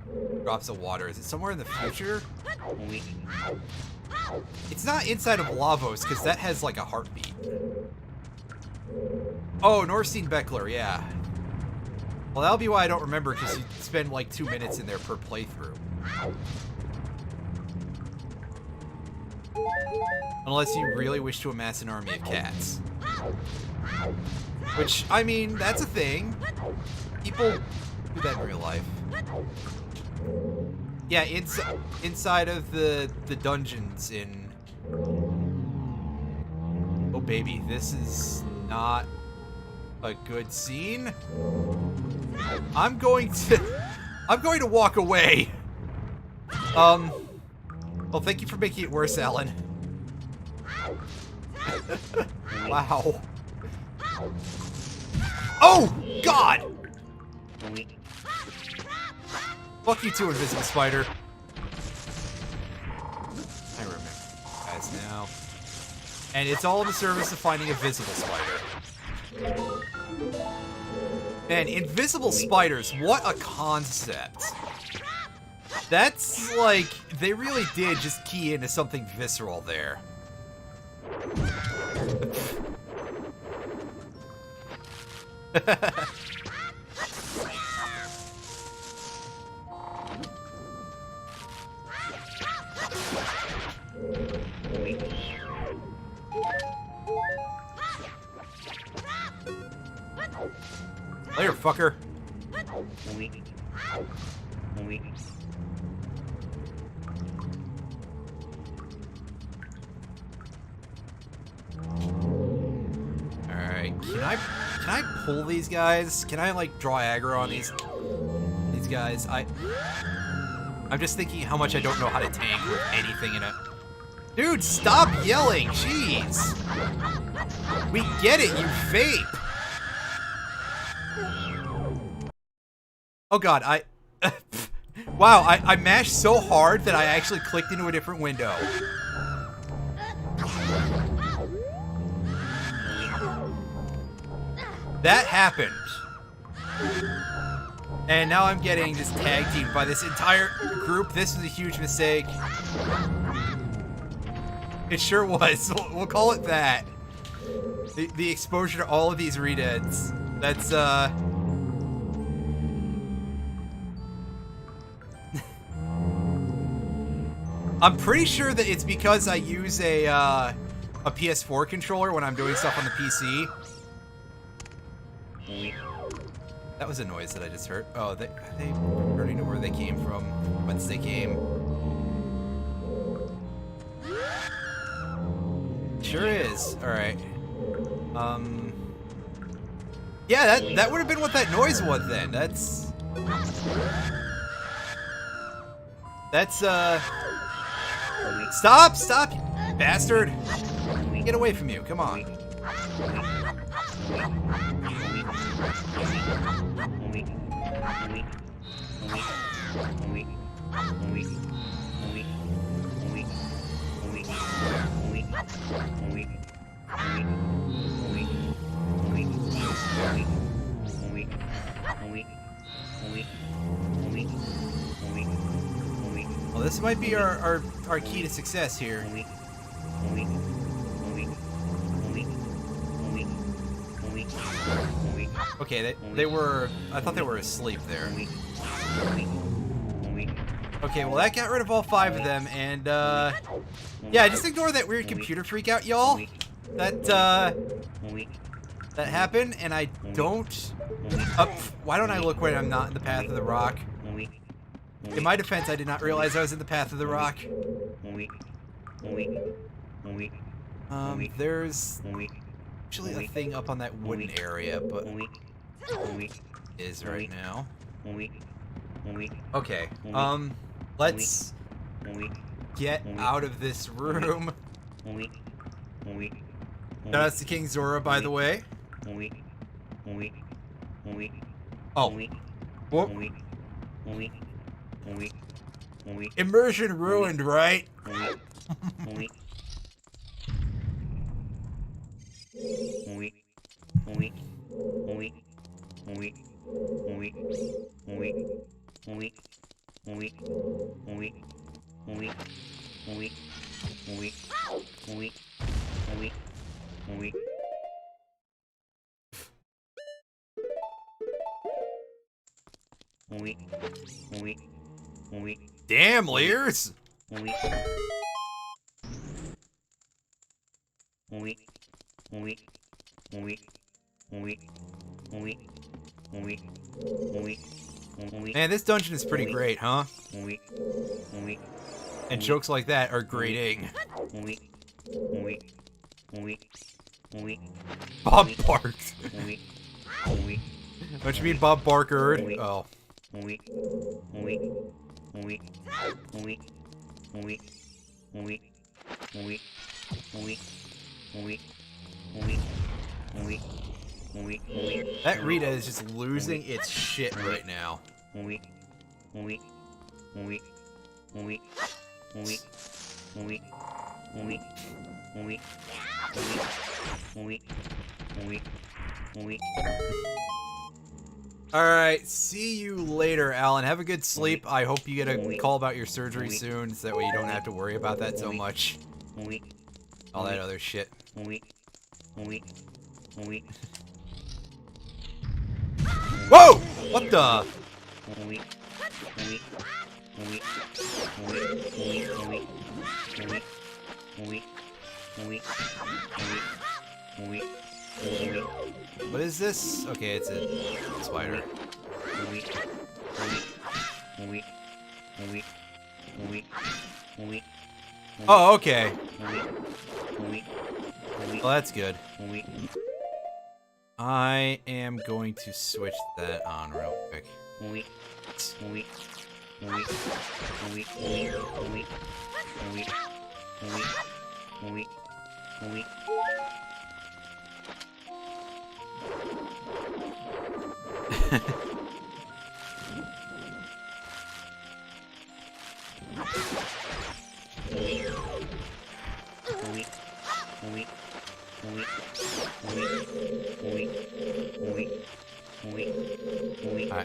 drops of water? Is it somewhere in the future? It's not inside of Lavos, because that has, like, a heartbeat. Oh, Norstein Beckler, yeah. Well, that'll be why I don't remember, because you spend, like, 2 minutes in there per playthrough. Unless you really wish to amass an army of cats. Which, I mean, that's a thing. People do that in real life. Yeah, inside of the dungeons in... Oh, baby, this is not a good scene. I'm going to walk away. Well, thank you for making it worse, Alan. Wow. Oh, God! Fuck you too, Invisible Spider. I remember you guys now. And it's all in the service of finding a visible spider. Man, invisible spiders, what a concept. That's like, they really did just key into something visceral there. Later, fucker. Alright, can I pull these guys? Can I like draw aggro on these guys? I'm just thinking how much I don't know how to tank with anything in it. Dude, stop yelling! Jeez! We get it, you vape! Oh god, wow, I mashed so hard that I actually clicked into a different window. That happened. And now I'm getting just tag teamed by this entire group. This was a huge mistake. It sure was. We'll call it that. The exposure to all of these redeads. That's, I'm pretty sure that it's because I use a PS4 controller when I'm doing stuff on the PC. That was a noise that I just heard. Oh, they already know where they came from, whence they came. Sure is. All right. Yeah, that would have been what that noise was then. That's Stop, you bastard! Get away from you, come on. Well, this might be our key to success here. Okay, they were... I thought they were asleep there. Okay, well that got rid of all 5 of them, and yeah, just ignore that weird computer freak out, y'all. That happened, and I don't... why don't I look when I'm not in the path of the rock? In my defense, I did not realize I was in the path of the rock. There's actually a thing up on that wooden area, but is right now. Okay, let's get out of this room. Shout out to King Zora, by the way. Oh. Whoop. Immersion ruined, right? Damn, Lears! Man, this dungeon is pretty great, huh? And jokes like that are grating. Bob barked. What you mean, Bob Barker? Oh. That Rita is just losing its shit right now. Alright, see you later, Alan. Have a good sleep. I hope you get a call about your surgery soon, so that way you don't have to worry about that so much. All that other shit. Whoa! What the? What is this? Okay, it's a spider. Oh, okay. Well, that's good. I am going to switch that on real quick.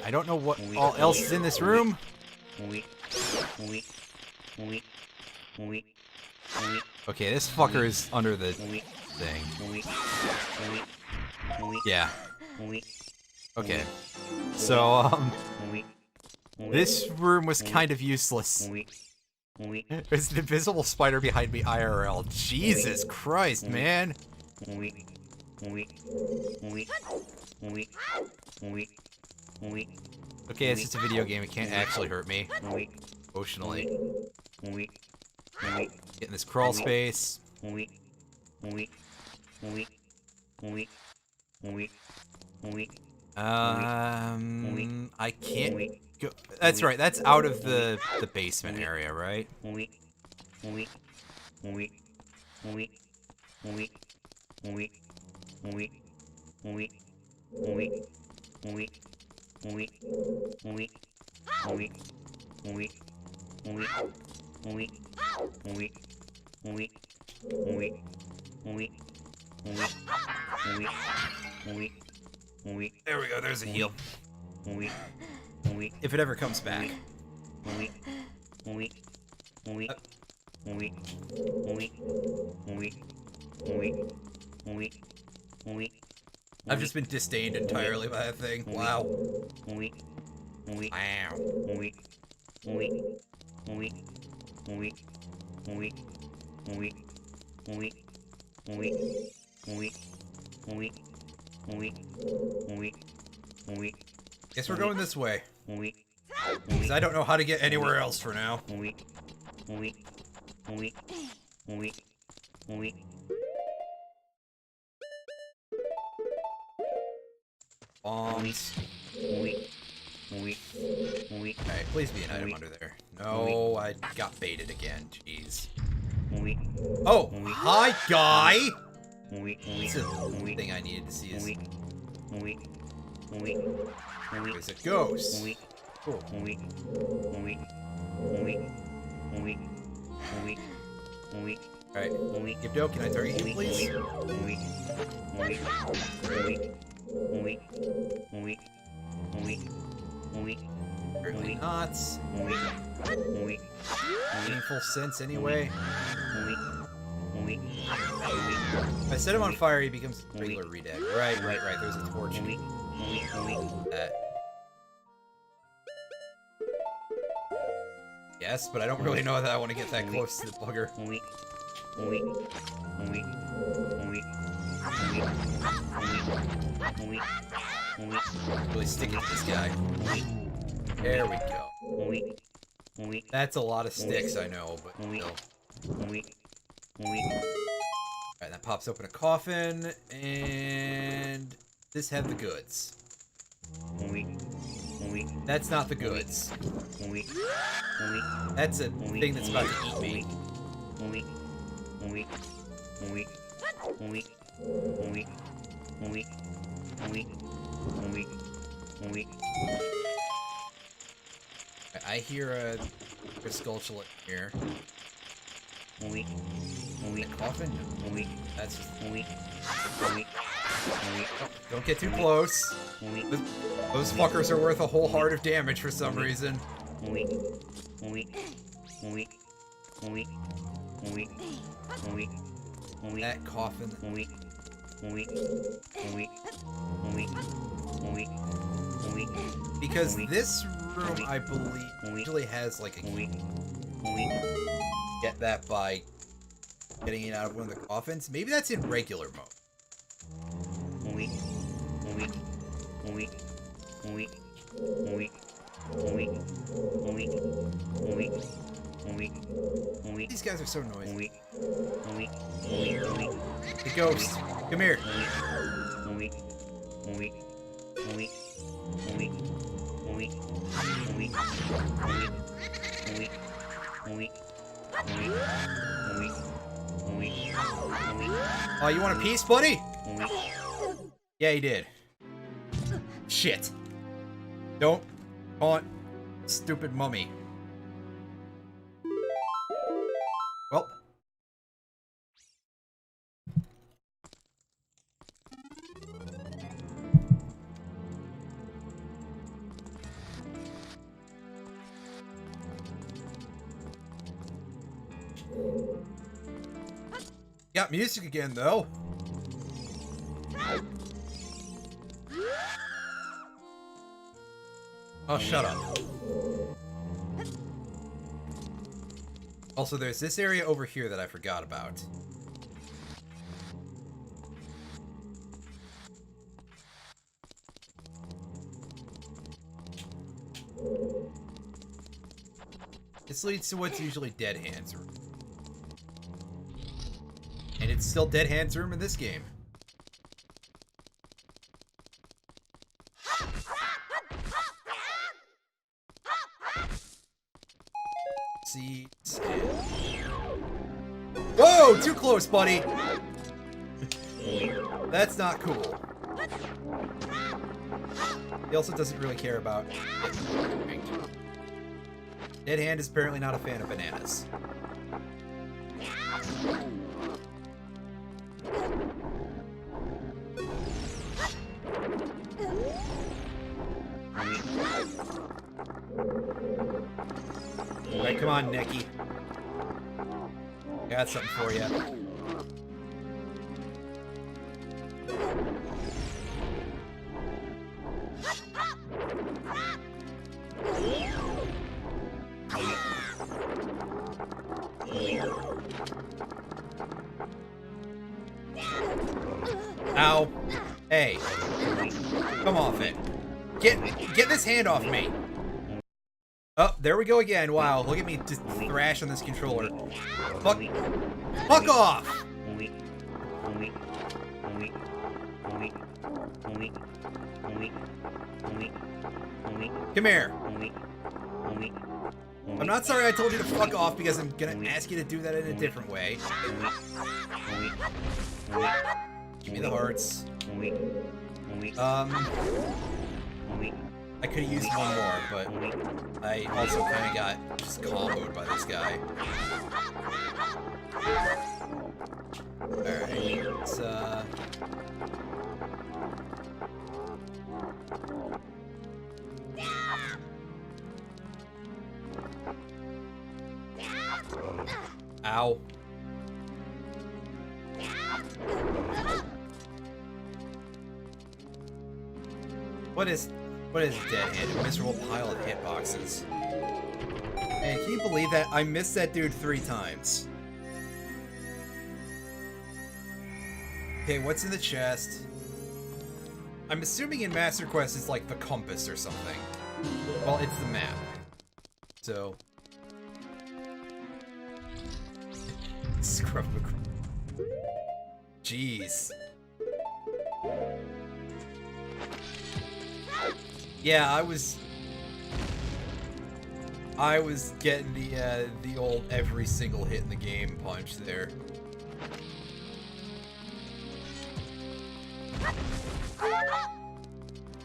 I don't know what all else is in this room. Okay, this fucker is under the thing. Yeah. Okay. So, this room was kind of useless. There's an invisible spider behind me IRL. Jesus Christ, man. Okay, it's just a video game. It can't actually hurt me. Emotionally. Get in this crawl space. I can't go. That's right. That's out of the basement area, right? There we go, there's a heal. If it ever comes back. I've just been disdained entirely by that thing. Wow. Wow. Guess we're going this way. Because I don't know how to get anywhere else for now. Bombs. Alright, please be an item under there. No, I got baited again. Jeez. Oh, hi, guy! That's a thing I needed to see is... There's a ghost. Cool. Alright, Gibdo, can I target you, please? Apparently not. Meaningful sense anyway. If I set him on fire, he becomes regular Redag. Right. There's a torch. Yes, but I don't really know that I want to get that close to the bugger. Really sticking with this guy. There we go. That's a lot of sticks, I know, but still. Alright, that pops open a coffin, and this had the goods. That's not the goods. That's a thing that's about to eat me. I hear a skulltulate here. The coffin? That's just... Oh, don't get too close. Those fuckers are worth a whole heart of damage for some reason. That coffin. Because this room, I believe, usually has like a key. Get that by getting it out of one of the coffins. Maybe that's in regular mode. These guys are so noisy. The ghost, come here. Oh, you want a piece, buddy? Yeah, he did. Shit. Don't taunt stupid mummy. Well. Got music again, though. Oh, shut up. Also, there's this area over here that I forgot about. This leads to what's usually Dead Hands room. And it's still Dead Hands room in this game. Seats and... Whoa! Too close, buddy! That's not cool. He also doesn't really care about... Dead Hand is apparently not a fan of bananas. Alright, come on, Nicky. Got something for you. Ow. Hey. Come off it. Get this hand off me. Oh, there we go again. Wow, look at me just thrash on this controller. Fuck off! Come here. I'm not sorry I told you to fuck off because I'm gonna ask you to do that in a different way. Give me the hearts. I could have used one more, but I also kind of got just comboed by this guy. Alright, let's, Ow. What is dead hand? A miserable pile of hitboxes. Man, can you believe that? I missed that dude 3 times. Okay, what's in the chest? I'm assuming in Master Quest it's like the compass or something. Well, it's the map. So... Scrub. Jeez. Yeah, I was getting the old every single hit in the game punch there.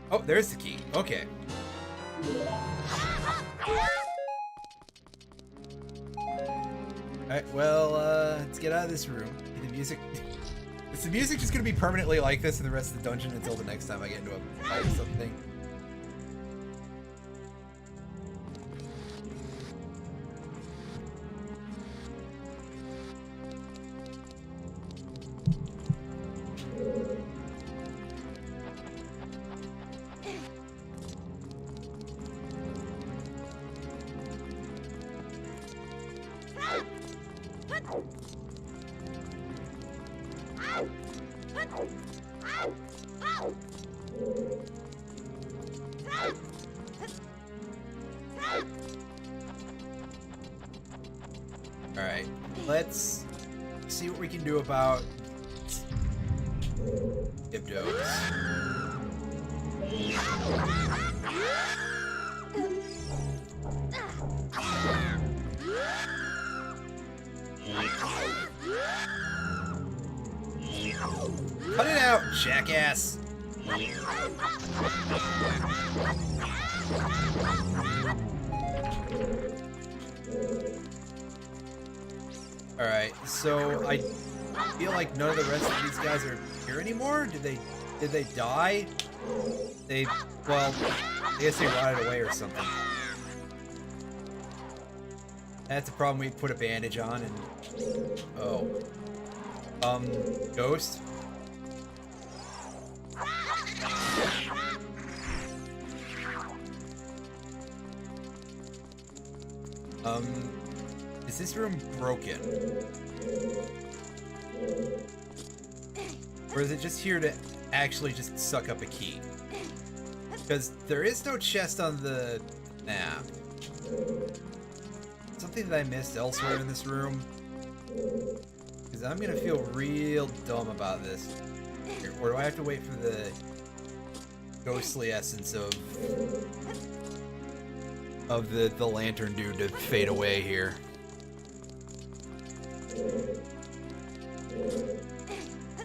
Oh, there's the key. Okay. Alright, well, let's get out of this room. The music... Is the music just gonna be permanently like this in the rest of the dungeon until the next time I get into a fight or something? Alright, let's see what we can do about Dibdos. Cut it out, jackass! Alright, so I feel like none of the rest of these guys are here anymore? Did they die? Well, I guess they rotted away or something. That's a problem. We put a bandage on and... Oh. Ghost? Is this room broken? Or is it just here to actually just suck up a key? Because there is no chest on the map. Something that I missed elsewhere in this room? Because I'm gonna feel real dumb about this. Or do I have to wait for the ghostly essence of the lantern dude to fade away here?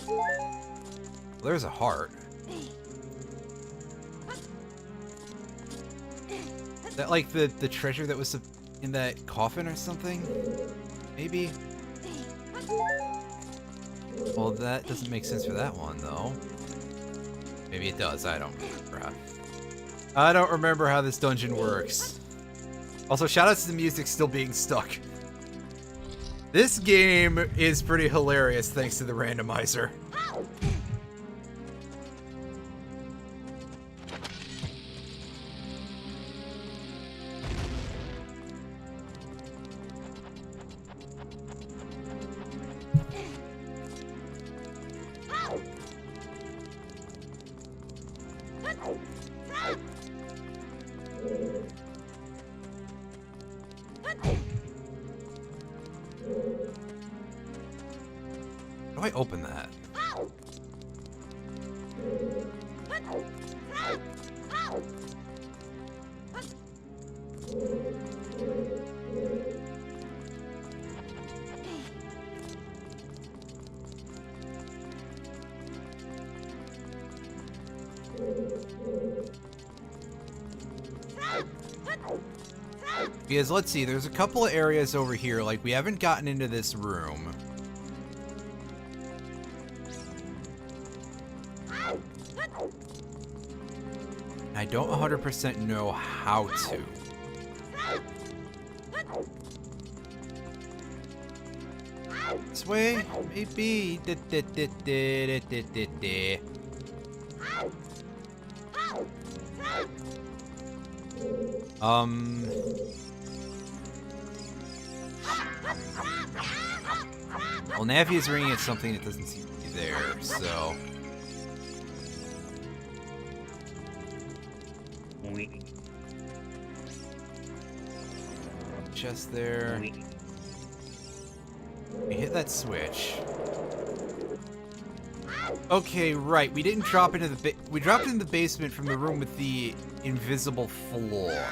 Well, there's a heart. Is that like the treasure that was in that coffin or something? Maybe? Well, that doesn't make sense for that one, though. Maybe it does, I don't remember. I don't remember how this dungeon works. Also, shoutouts to the music still being stuck. This game is pretty hilarious thanks to the randomizer. How do I open that? Because let's see, there's a couple of areas over here, like we haven't gotten into this room. I don't 100% know how to. This way? Maybe. Well, Navi is ringing at something that doesn't seem to be there, so... Chest there. We hit that switch. Okay, right. We didn't drop into the we dropped into the basement from the room with the invisible floor.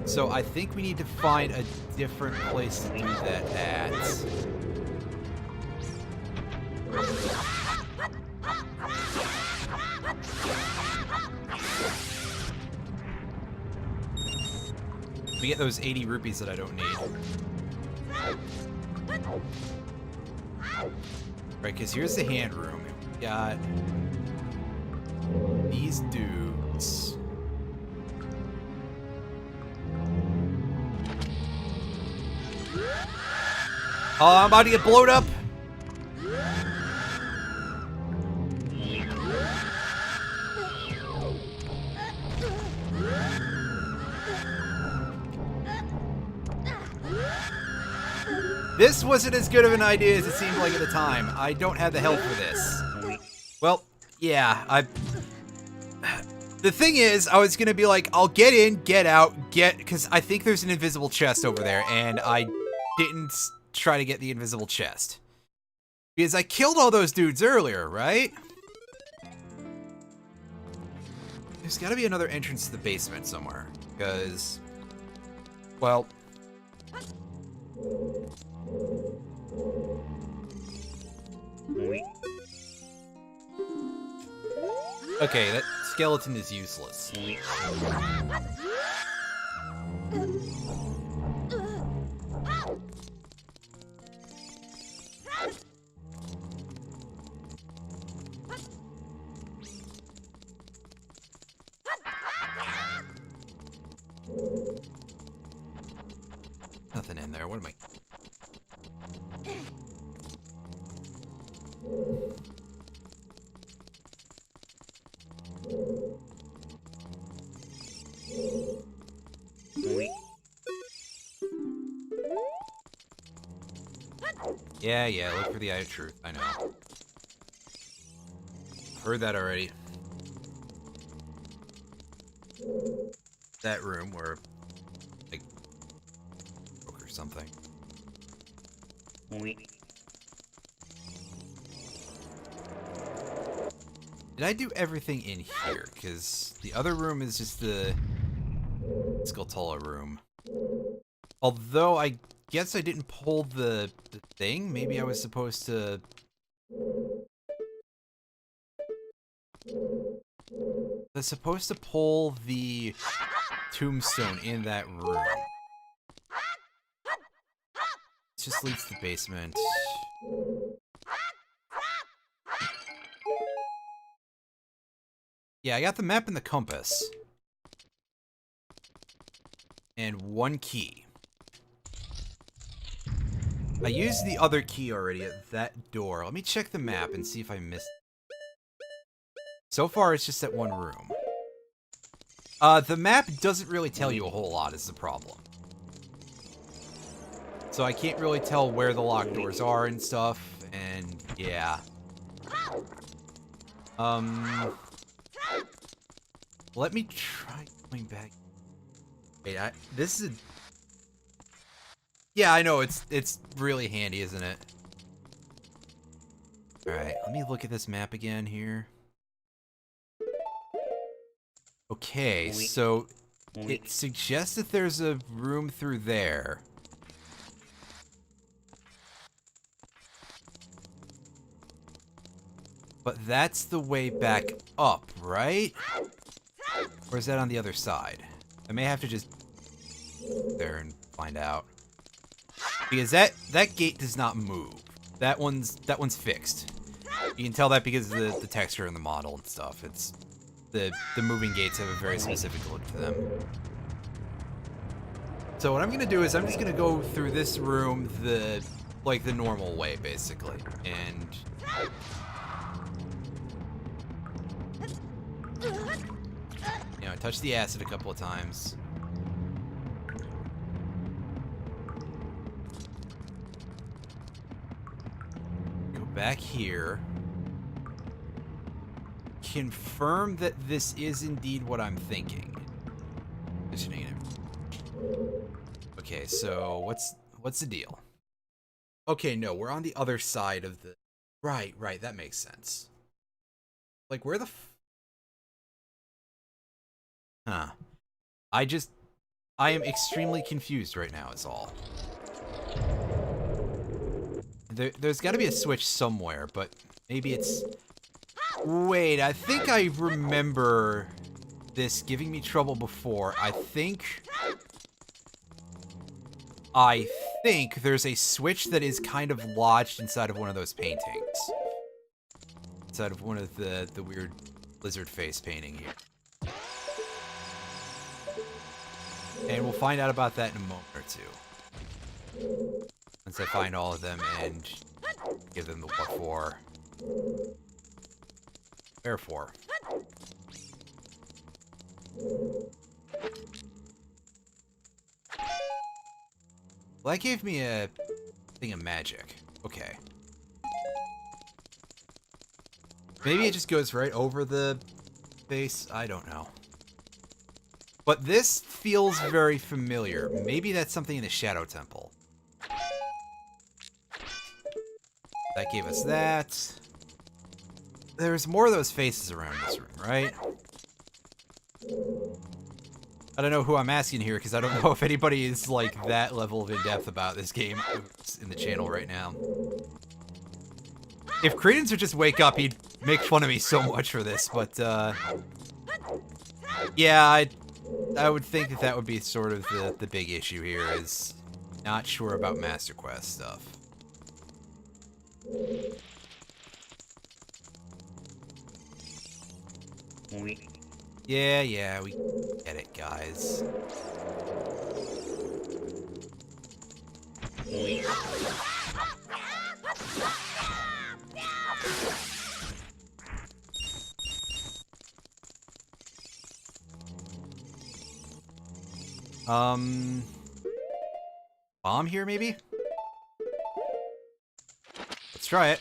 So I think we need to find a different place to do that at. We get those 80 rupees that I don't need. Right, because here's the hand room. We got these dudes. Oh, I'm about to get blowed up. This wasn't as good of an idea as it seemed like at the time. I don't have the health for this. Well, yeah, the thing is, I was gonna be like, I'll get in, get out, because I think there's an invisible chest over there, and I didn't try to get the invisible chest. Because I killed all those dudes earlier, right? There's gotta be another entrance to the basement somewhere, because, well... Okay, that skeleton is useless. Nothing in there. What am I... Yeah, look for the Eye of Truth. I know. Heard that already. That room where, like, broke or something. Did I do everything in here? Because the other room is just the Skulltula room. Although I guess I didn't pull the thing. Maybe I was supposed to... I was supposed to pull the tombstone in that room. This just leads to the basement. Yeah, I got the map and the compass. And one key. I used the other key already at that door. Let me check the map and see if I missed... So far, it's just that one room. The map doesn't really tell you a whole lot is the problem. So I can't really tell where the locked doors are and stuff, and yeah. Let me try going back. Wait, this is a... Yeah, I know, it's really handy, isn't it? Alright, let me look at this map again here. Okay, so it suggests that there's a room through there. But that's the way back up, right? Or is that on the other side? I may have to just go there and find out. Because that gate does not move. That one's fixed. You can tell that because of the texture in the model and stuff. It's the moving gates have a very specific look to them. So what I'm gonna do is I'm just gonna go through this room the normal way, basically, and you know, I touched the acid a couple of times. Go back here. Confirm that this is indeed what I'm thinking. Okay, so what's the deal? Okay, no, we're on the other side of the... Right, that makes sense. Like, where the Huh. I am extremely confused right now, is all. There's gotta be a switch somewhere, but maybe it's... Wait, I think I remember this giving me trouble before. I think there's a switch that is kind of lodged inside of one of those paintings. Inside of one of the weird lizard face painting here. And we'll find out about that in a moment or two. Once I find all of them and give them the what for. Wherefore. Well, that gave me a thing of magic. Okay. Maybe it just goes right over the face. I don't know. But this feels very familiar. Maybe that's something in the Shadow Temple. That gave us that. There's more of those faces around this room, right? I don't know who I'm asking here, because I don't know if anybody is, like, that level of in-depth about this game in the channel right now. If Credence would just wake up, he'd make fun of me so much for this, but, yeah, I would think that would be sort of the big issue here, is not sure about Master Quest stuff. Yeah, we get it, guys. Bomb here, maybe? Let's try it.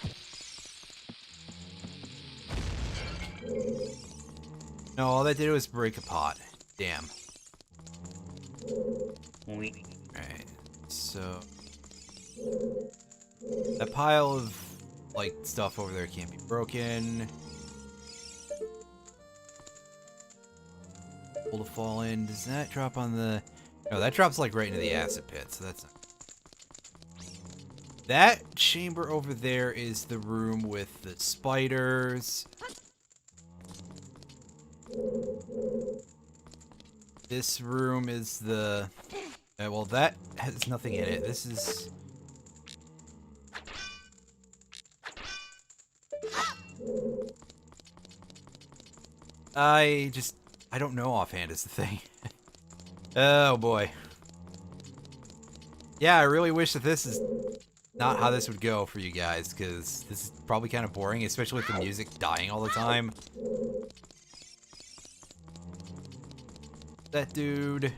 No, all that did was break a pot. Damn. Alright, so... that pile of, like, stuff over there can't be broken. Able to fall in. Does that drop on the... No, that drops, like, right into the acid pit, so that's not... That chamber over there is the room with the spiders. This room is the... well, that has nothing in it. This is... I don't know offhand is the thing. Oh boy. Yeah, I really wish that this is not how this would go for you guys, because this is probably kind of boring, especially with the music dying all the time. That dude.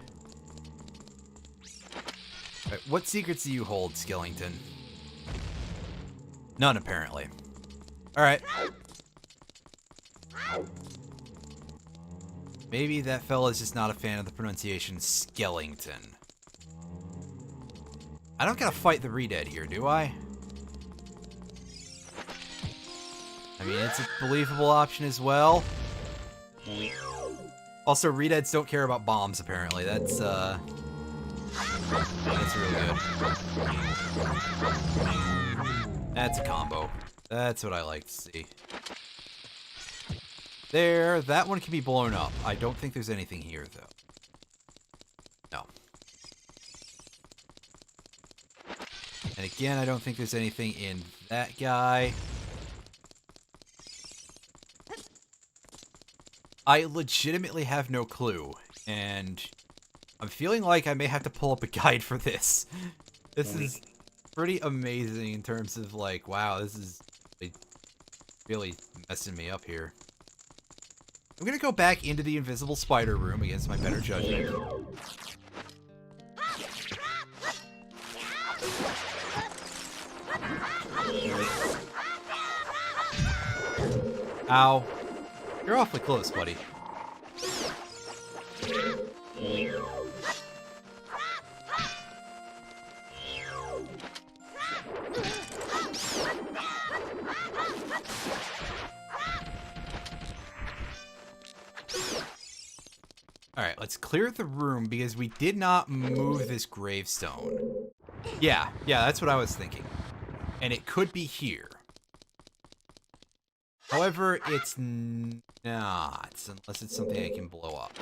Right, what secrets do you hold, Skellington? None, apparently. Alright. Maybe that fella's just not a fan of the pronunciation Skellington. I don't gotta fight the Redead here, do I? I mean, it's a believable option as well. Also, Redeads don't care about bombs, apparently. That's really good. That's a combo. That's what I like to see. There, that one can be blown up. I don't think there's anything here, though. No. And again, I don't think there's anything in that guy. I legitimately have no clue, and I'm feeling like I may have to pull up a guide for this. This is pretty amazing in terms of, like, wow, this is really messing me up here. I'm gonna go back into the invisible spider room against my better judgment. Ow. You're awfully close, buddy. Alright, let's clear the room because we did not move this gravestone. Yeah, that's what I was thinking. And it could be here. However, it's not, unless it's something I can blow up.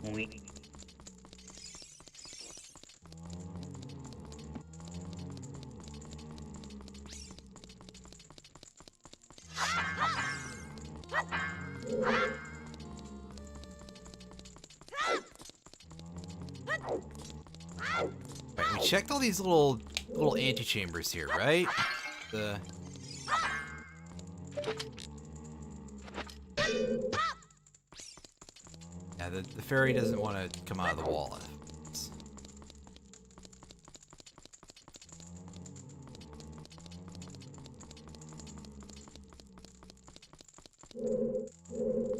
Right, we checked all these little antechambers here, right? Yeah, the fairy doesn't want to come out of the wall.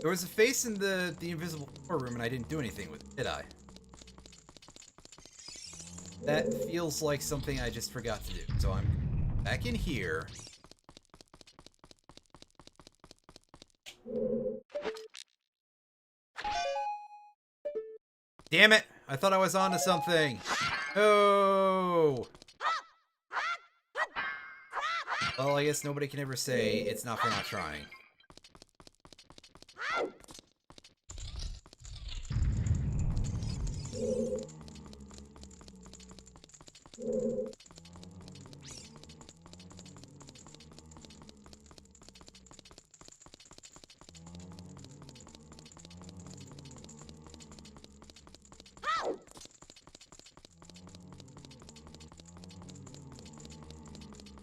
There was a face in the invisible floor room and I didn't do anything with it, did I? That feels like something I just forgot to do. So I'm back in here. Damn it! I thought I was onto something. Oh! Well, I guess nobody can ever say it's not for not trying.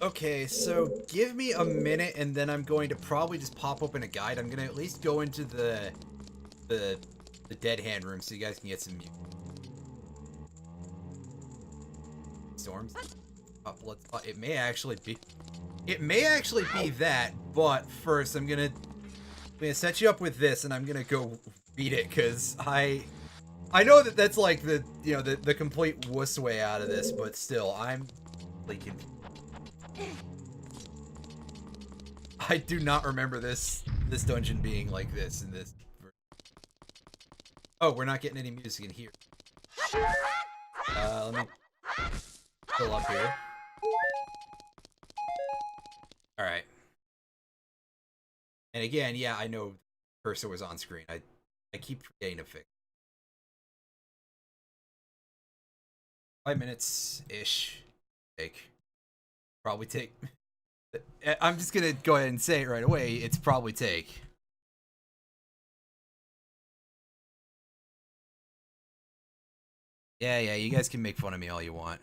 Okay, so give me a minute and then I'm going to probably just pop open a guide. I'm gonna at least go into the dead hand room so you guys can get some storms. Blood spot. It may actually be that, but first I'm gonna set you up with this and I'm gonna go beat it because I know that that's like the complete wuss way out of this, but still I'm like confused. I do not remember this dungeon being like this in this. Oh, we're not getting any music in here. Let me fill up here. All right. And again, yeah, I know cursor was on screen. I keep forgetting to fix. 5 minutes ish. Probably take. I'm just gonna go ahead and say it right away. It's probably take. Yeah, you guys can make fun of me all you want.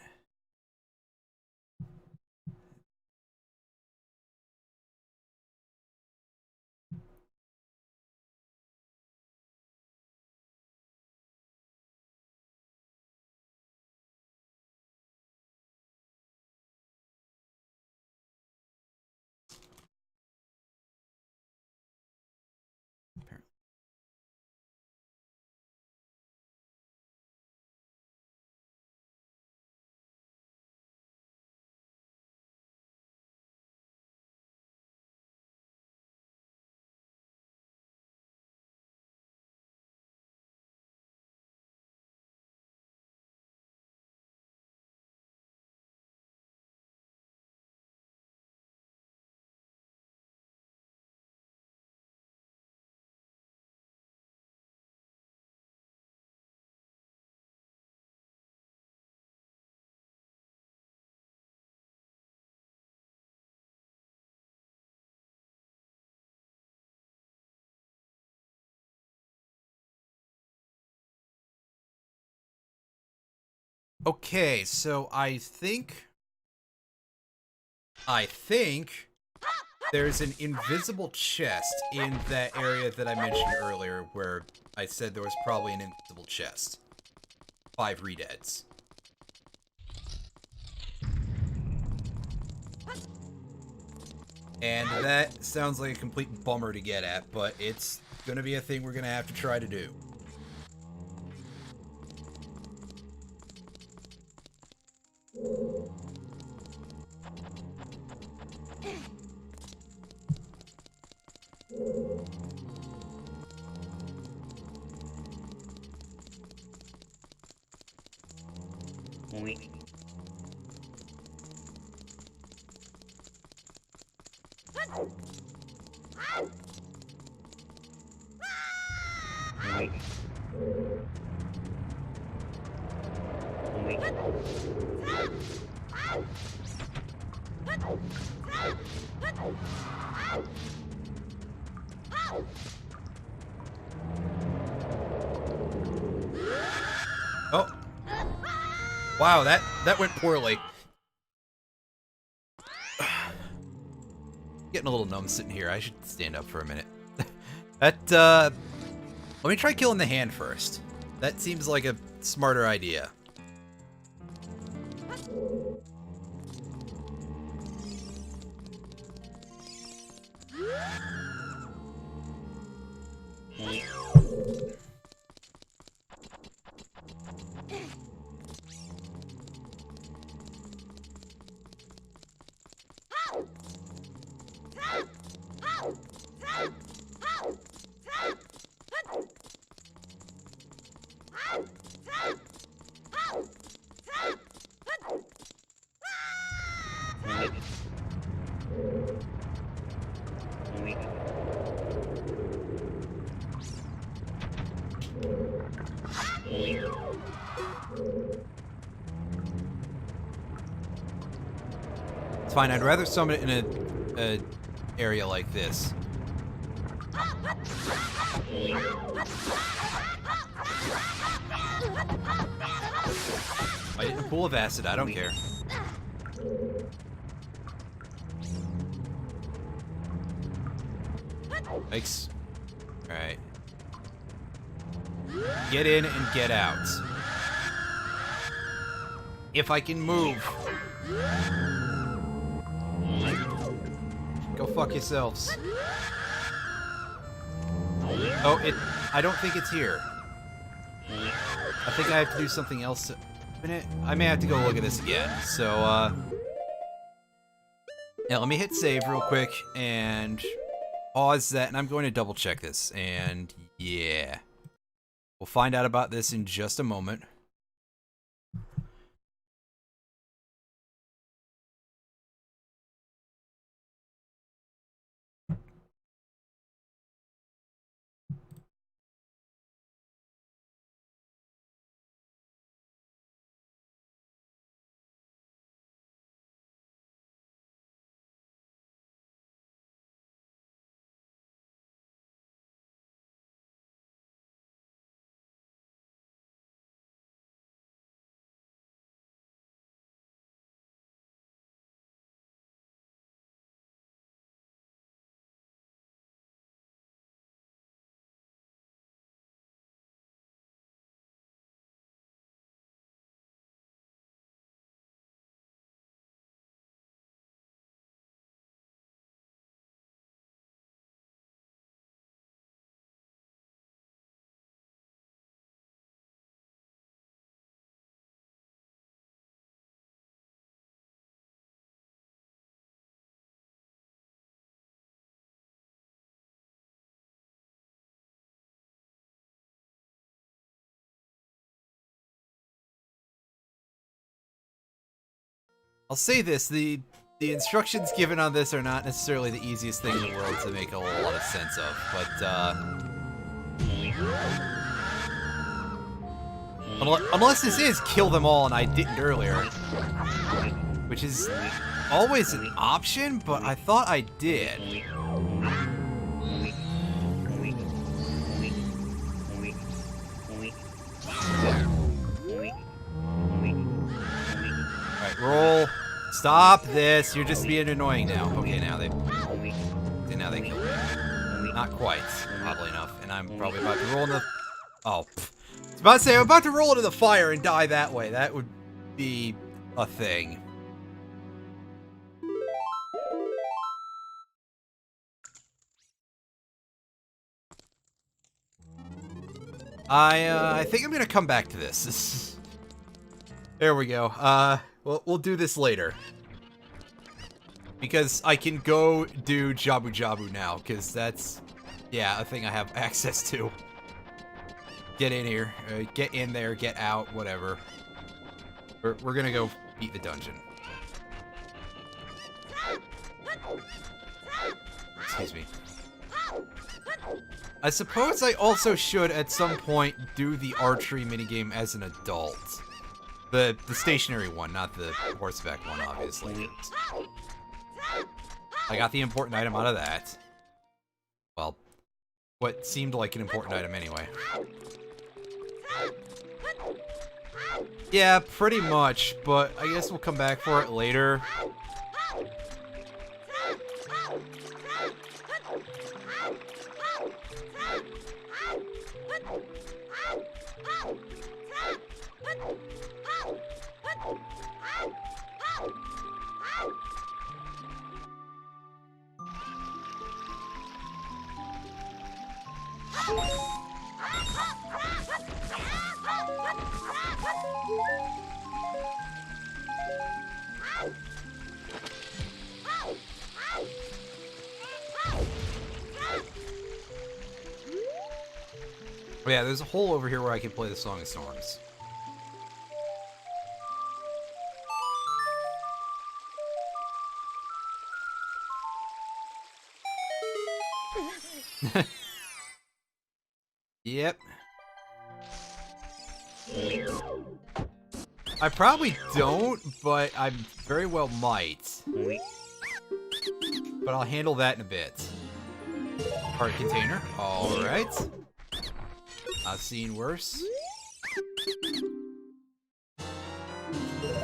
Okay, so I think there's an invisible chest in that area that I mentioned earlier where I said there was probably an invisible chest. 5 redeads. And that sounds like a complete bummer to get at, but it's gonna be a thing we're gonna have to try to do. Oh. Wow, that went poorly. Getting a little numb sitting here. I should stand up for a minute. Let me try killing the hand first. That seems like a smarter idea. It's fine, I'd rather summon it in a area like this. I hit a pool of acid, I don't care. Thanks. Alright. Get in and get out. If I can move. Go fuck yourselves. Oh, I don't think it's here. I think I have to do something else to open it. I may have to go look at this again. So, yeah, let me hit save real quick and pause that, and I'm going to double check this. And yeah, we'll find out about this in just a moment. I'll say this, the instructions given on this are not necessarily the easiest thing in the world to make a whole lot of sense of, but, unless this is kill them all and I didn't earlier, which is always an option, but I thought I did. Roll. Stop this. You're just being annoying now. Okay, now they killed me. Not quite, oddly enough. And I'm probably about to roll in the... Oh, pff. I was about to say, I'm about to roll into the fire and die that way. That would be a thing. I think I'm gonna come back to this. There we go. We'll do this later. Because I can go do Jabu Jabu now, because that's, yeah, a thing I have access to. Get in here. Get in there, get out, whatever. We're gonna go beat the dungeon. Excuse me. I suppose I also should, at some point, do the archery minigame as an adult. The stationary one, not the horseback one, obviously. I got the important item out of that. Well, what seemed like an important item anyway. Yeah, pretty much, but I guess we'll come back for it later. Oh yeah, there's a hole over here where I can play the Song of Storms. Yep. I probably don't, but I very well might. But I'll handle that in a bit. Heart container. Alright. I've seen worse.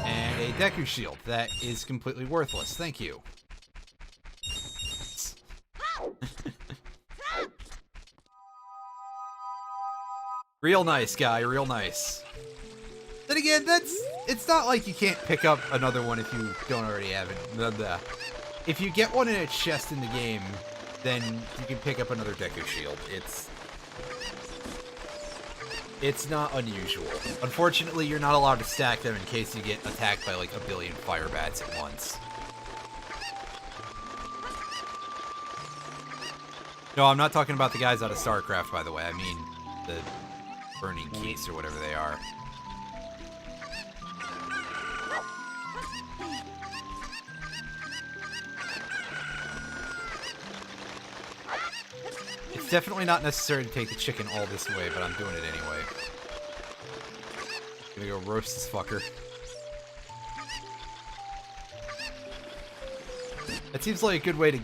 And a Deku Shield. That is completely worthless. Thank you. Real nice, guy. Real nice. Then again, it's not like you can't pick up another one if you don't already have it. If you get one in a chest in the game, then you can pick up another Deku Shield. It's not unusual. Unfortunately, you're not allowed to stack them in case you get attacked by like a billion fire bats at once. No, I'm not talking about the guys out of StarCraft, by the way. I mean the burning keys or whatever they are. It's definitely not necessary to take the chicken all this way, but I'm doing it anyway. Gonna go roast this fucker. That seems like a good way to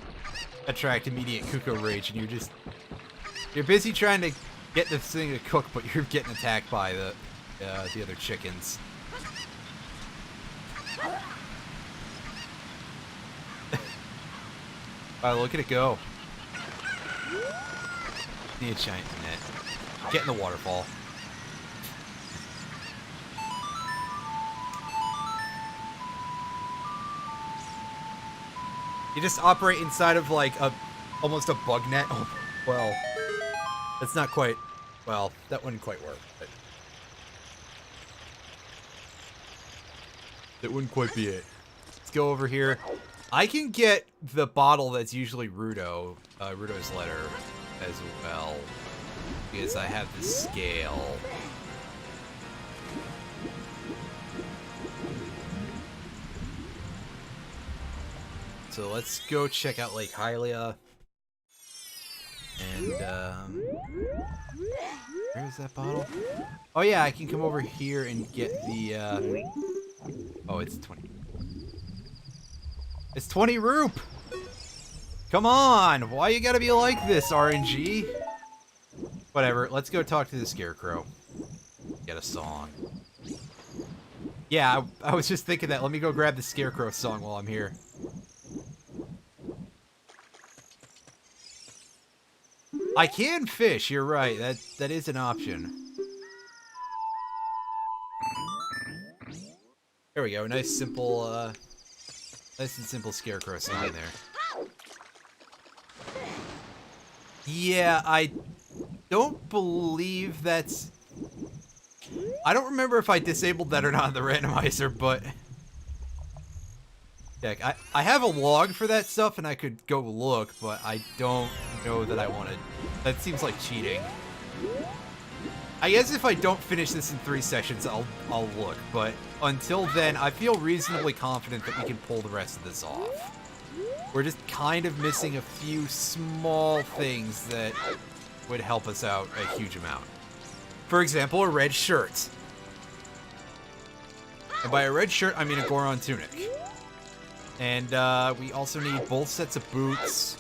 attract immediate Kuko rage, and you're busy trying to get this thing to cook, but you're getting attacked by the other chickens. Wow, look at it go. Need a giant net. Get in the waterfall. You just operate inside of like almost a bug net. Oh, well, that's not quite. Well, that wouldn't quite work. But that wouldn't quite be it. Let's go over here. I can get the bottle that's usually Rudo's letter as well, because I have the scale. So let's go check out Lake Hylia. And, where's that bottle? Oh yeah, I can come over here and get the, oh, it's 20. It's 20 Roop! Come on! Why you gotta be like this, RNG? Whatever, let's go talk to the Scarecrow. Get a song. Yeah, I was just thinking that. Let me go grab the Scarecrow song while I'm here. I can fish, you're right. That is an option. There we go. Nice simple nice and simple Scarecrow song there. Yeah, I don't believe that's... I don't remember if I disabled that or not in the randomizer, but... Heck, I have a log for that stuff and I could go look, but I don't know that I want to... That seems like cheating. I guess if I don't finish this in 3 sessions, I'll look, but until then, I feel reasonably confident that we can pull the rest of this off. We're just kind of missing a few small things that would help us out a huge amount. For example, a red shirt. And by a red shirt, I mean a Goron tunic. And we also need both sets of boots.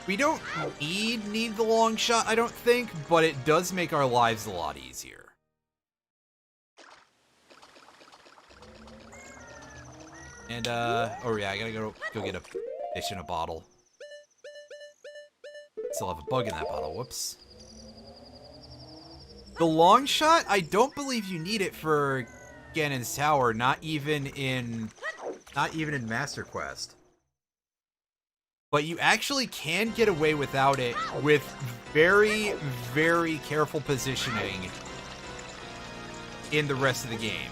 We don't need the long shot, I don't think, but it does make our lives a lot easier. And, oh yeah, I gotta go get a fish in a bottle. Still have a bug in that bottle, whoops. The long shot, I don't believe you need it for Ganon's Tower, not even in Master Quest. But you actually can get away without it with very, very careful positioning in the rest of the game.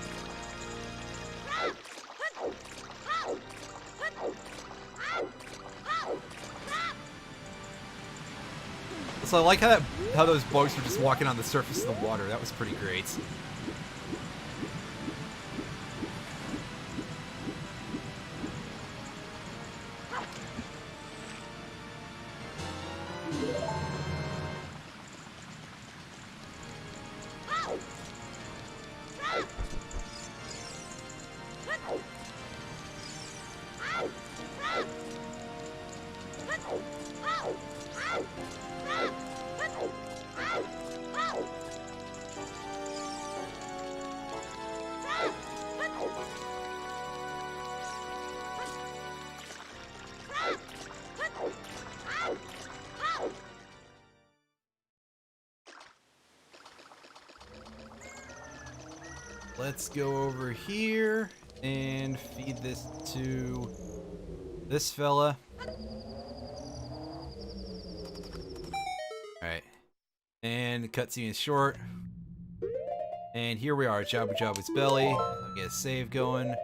So I like how those bugs were just walking on the surface of the water. That was pretty great. Let's go over here and feed this to this fella. Alright. And the cutscene is short. And here we are, Jabu Jabu's belly. I'll get a save going.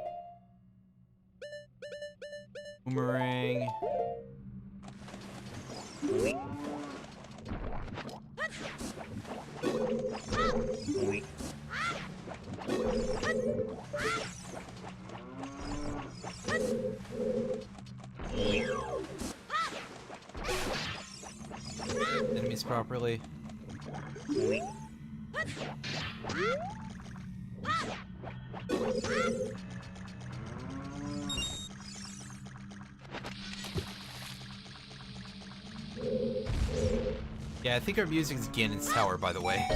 Boomerang. Enemies properly. Yeah, I think our music is Ganon's Tower, by the way.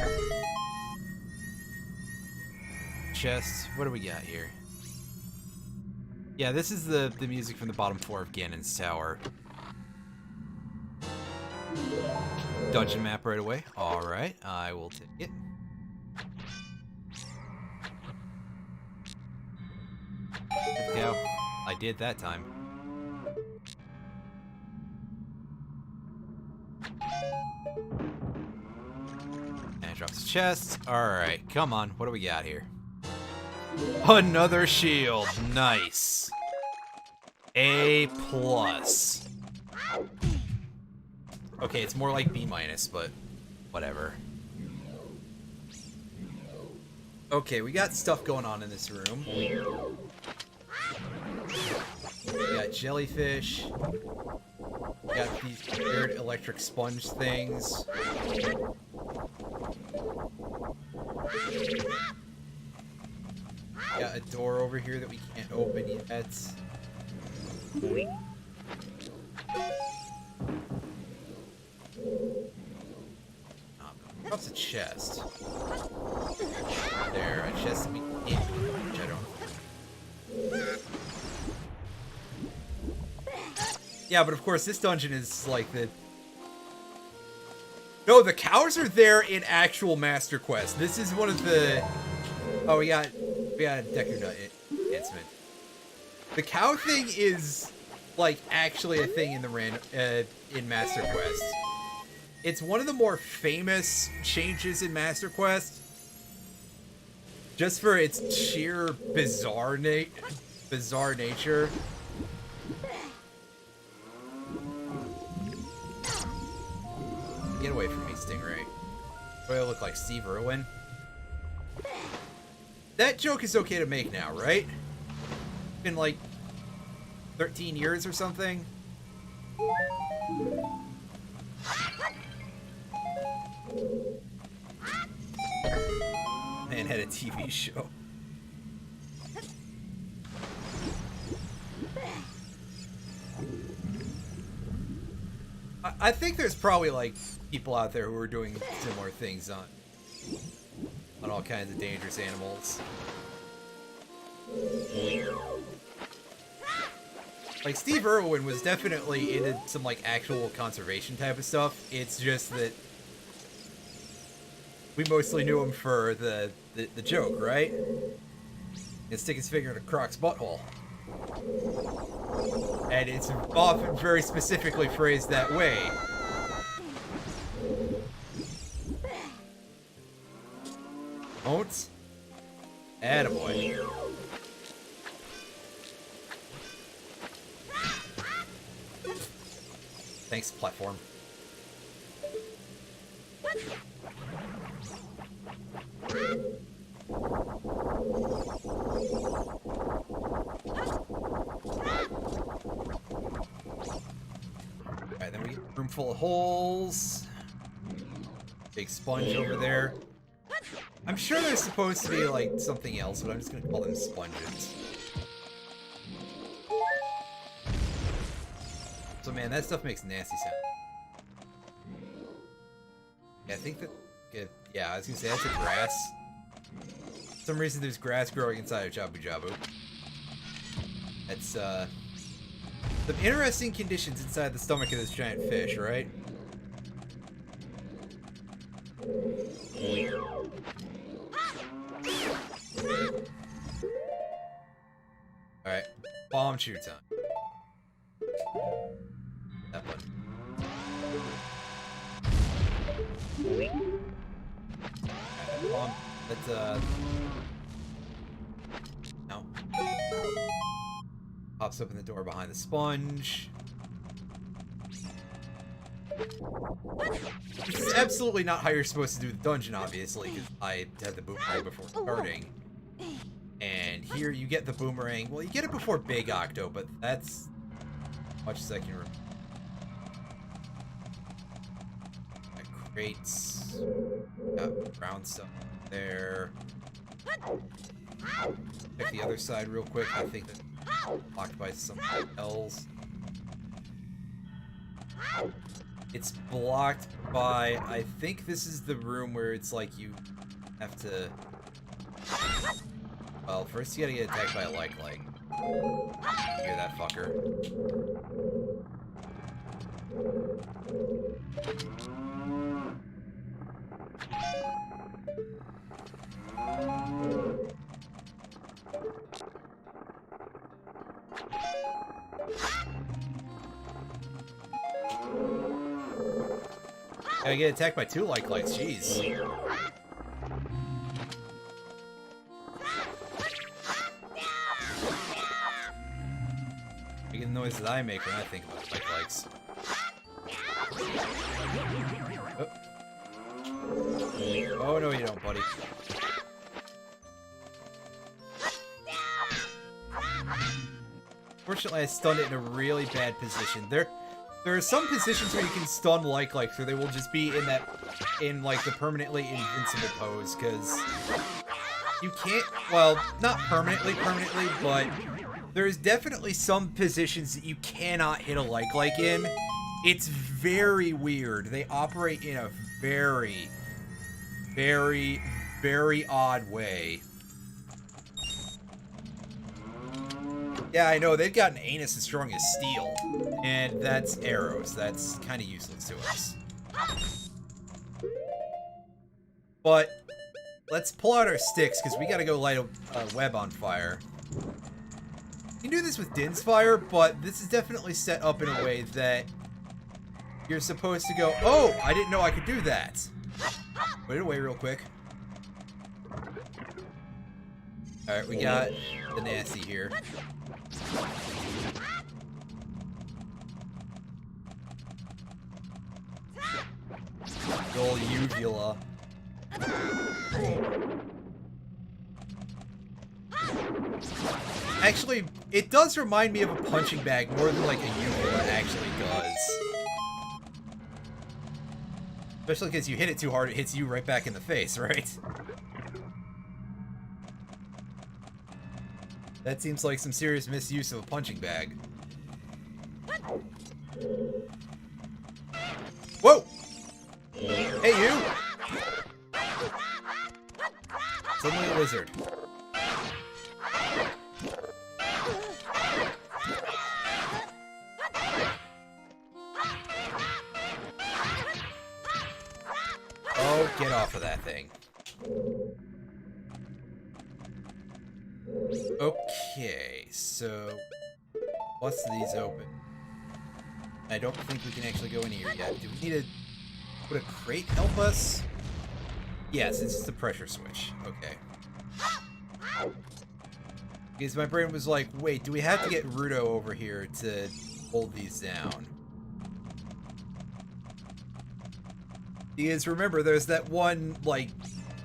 Chest. What do we got here? Yeah, this is the music from the bottom floor of Ganon's Tower. Dungeon map right away. Alright, I will take it. There we go. I did that time. And it drops the chest. Alright, come on. What do we got here? Another shield. Nice. A+. Okay, it's more like B-, but whatever. Okay, we got stuff going on in this room. We got jellyfish. We got these weird electric sponge things. We got a door over here that we can't open yet. Drops a chest. there? A chest to be in, which I don't. Yeah, but of course this dungeon is like the. No, the cows are there in actual Master Quest. This is one of the. Oh, we got a Deku Nut enhancement. The cow thing is like actually a thing in the in Master Quest. It's one of the more famous changes in Master Quest, just for its sheer bizarre nature. Get away from me, Stingray. Do I look like Steve Irwin? That joke is okay to make now, right? Been like 13 years or something. Man had a TV show. I think there's probably like people out there who are doing similar things on all kinds of dangerous animals. Like Steve Irwin was definitely into some like actual conservation type of stuff. It's just that we mostly knew him for the joke, right? And stick his finger in a croc's butthole. And it's often very specifically phrased that way. Don't. Attaboy. Thanks, platform. Alright, then we get a room full of holes. Big sponge over there. I'm sure there's supposed to be like something else, but I'm just gonna call them sponges. So man, that stuff makes nasty sound. Yeah, I think that. Yeah, I was gonna say that's a grass. For some reason, there's grass growing inside of Jabu Jabu. That's some interesting conditions inside the stomach of this giant fish, right? Alright, bomb shoot time. That button. Bomb. That's no. Pops open the door behind the sponge. This is absolutely not how you're supposed to do the dungeon, obviously, because I had the boomerang before starting. And here you get the boomerang. Well, you get it before Big Octo, but that's much as I can remember. Crates. Got brown stuff there. Check the other side real quick. I think that's blocked by something else. It's blocked by, I think this is the room where it's like you have to... Well, first you gotta get attacked by a like. Hear that fucker. Gotta get attacked by two likes, jeez. Making the noise that I make when I think about likes. Oh no, you don't, buddy. Fortunately, I stunned it in a really bad position. There are some positions where you can stun like where they will just be in like the permanently invincible pose, because you can't, well, not permanently, but there's definitely some positions that you cannot hit a like in. It's very weird. They operate in a very very odd way. Yeah, I know, they've got an anus as strong as steel. And that's arrows. That's kind of useless to us. But let's pull out our sticks, because we gotta go light a web on fire. You can do this with Din's fire, but this is definitely set up in a way that you're supposed to go, oh, I didn't know I could do that. Put it away real quick. Alright, we got the nasty here. The old uvula. Actually, it does remind me of a punching bag more than like a uvula actually does. Especially because you hit it too hard, it hits you right back in the face, right? That seems like some serious misuse of a punching bag. Whoa! Hey, you! Suddenly a lizard. Oh, get off of that thing. Okay, so what's these open? I don't think we can actually go in here yet. Do we need to... Would a crate help us? Yes, it's just a pressure switch. Okay. Because my brain was like, wait, do we have to get Rando over here to hold these down? Because remember, there's that one, like,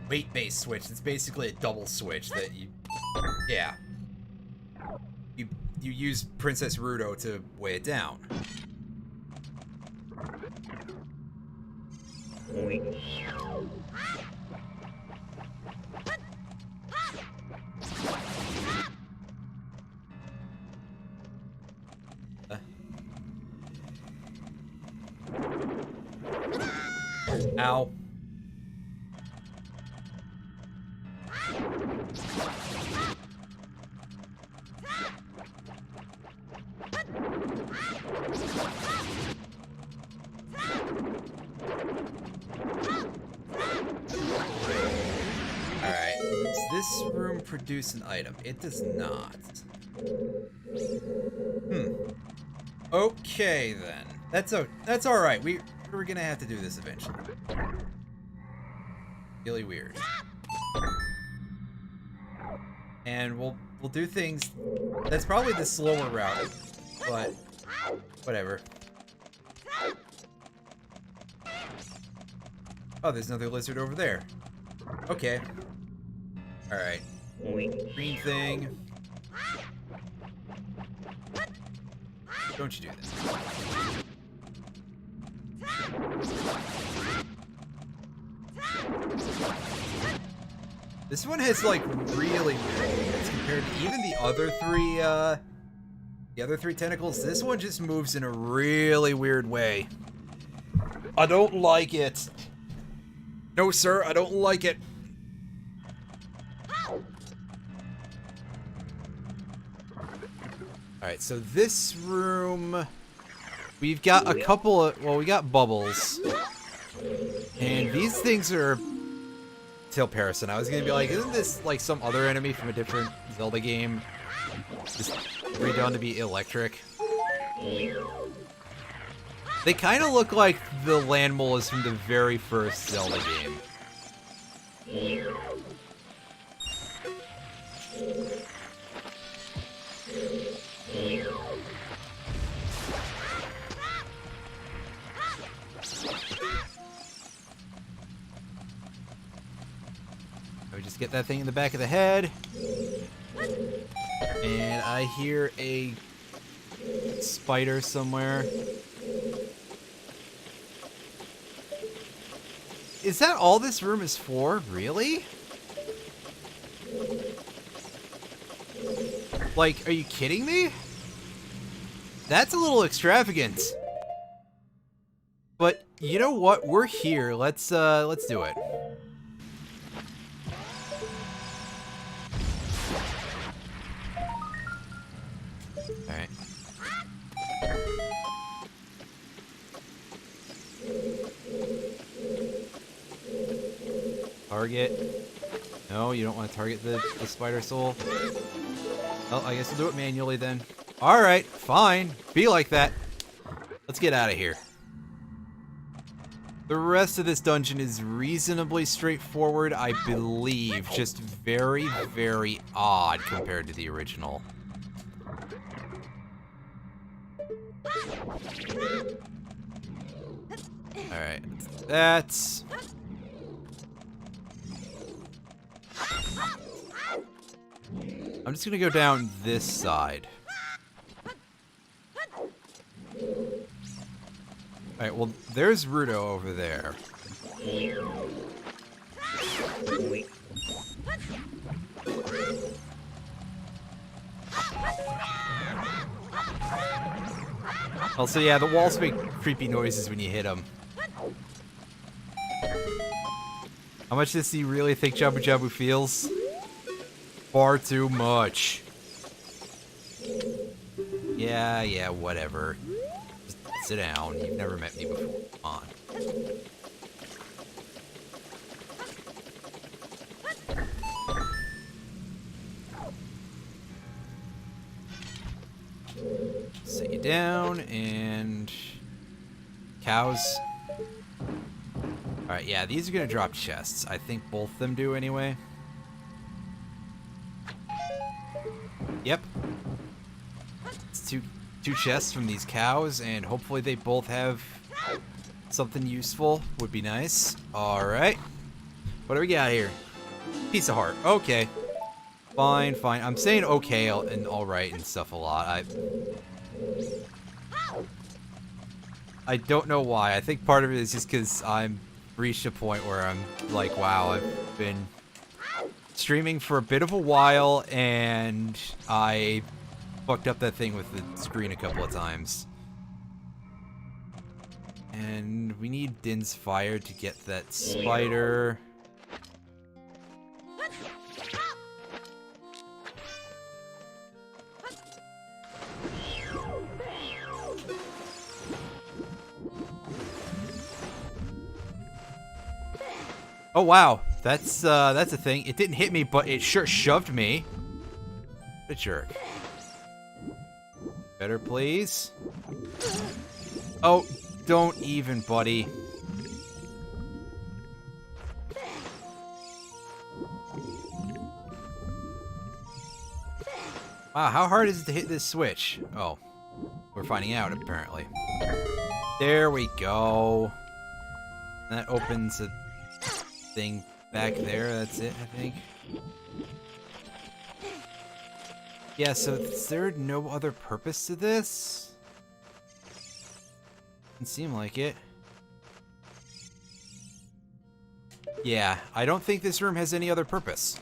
weight-based switch. It's basically a double switch that you... Yeah. You use Princess Rando to weigh it down. Ow. Alright, does this room produce an item? It does not. Okay then. That's alright. We're gonna have to do this eventually. Really weird. And we'll do things. That's probably the slower route, but whatever. Oh, there's another lizard over there. Okay. Alright. Green thing. Don't you do this. This one has like really weird movements compared to even the other three tentacles. This one just moves in a really weird way. I don't like it. No, sir, I don't like it. Alright, so this room... We've got a couple of... Well, we got bubbles. And these things are... Tail Parasite. I was gonna be like, isn't this like some other enemy from a different Zelda game? Just redone to be electric. They kind of look like the land molas from the very first Zelda game. We just get that thing in the back of the head. And I hear a spider somewhere. Is that all this room is for? Really? Like, are you kidding me? That's a little extravagant. But you know what? We're here. Let's do it. target. No, you don't want to target the spider soul. Well, I guess we'll do it manually then. Alright, fine. Be like that. Let's get out of here. The rest of this dungeon is reasonably straightforward, I believe. Just very, very odd compared to the original. Alright, that's... I'm just gonna go down this side. Alright, well, there's Rando over there. Also, yeah, the walls make creepy noises when you hit them. How much does he really think Jabu Jabu feels? Far too much. Yeah, whatever. Just sit down. You've never met me before. Come on. Sit you down and... cows. Alright, yeah, these are gonna drop chests. I think both of them do anyway. Yep. It's two chests from these cows, and hopefully they both have something useful. Would be nice. Alright. What do we got here? Piece of heart. Okay. Fine. I'm saying okay and alright and stuff a lot. I don't know why. I think part of it is just because I'm reached a point where I'm like, wow, I've been streaming for a bit of a while, and I fucked up that thing with the screen a couple of times. And we need Din's fire to get that spider. Oh wow, that's a thing. It didn't hit me, but it sure shoved me. What a jerk. Better, please. Oh, don't even, buddy. Wow, how hard is it to hit this switch? Oh, we're finding out, apparently. There we go. That opens a thing back there. That's it, I think. Yeah, so is there no other purpose to this? Doesn't seem like it. Yeah, I don't think this room has any other purpose.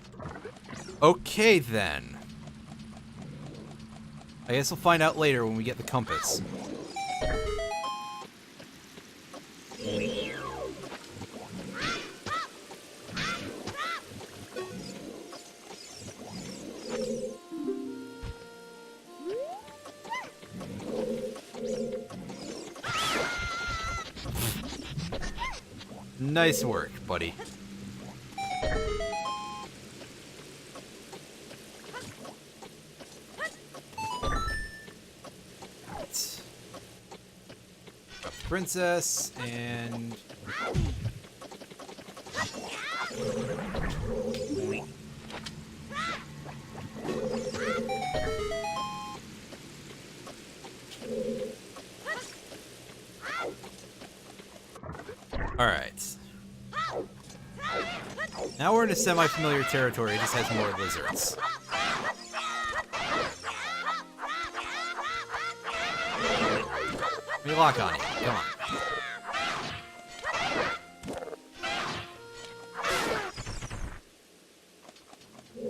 Okay, then. I guess we'll find out later when we get the compass. Nice work, buddy. Right. Princess and... Alright. Now we're in a semi-familiar territory, it just has more lizards. Let me lock on you, come on.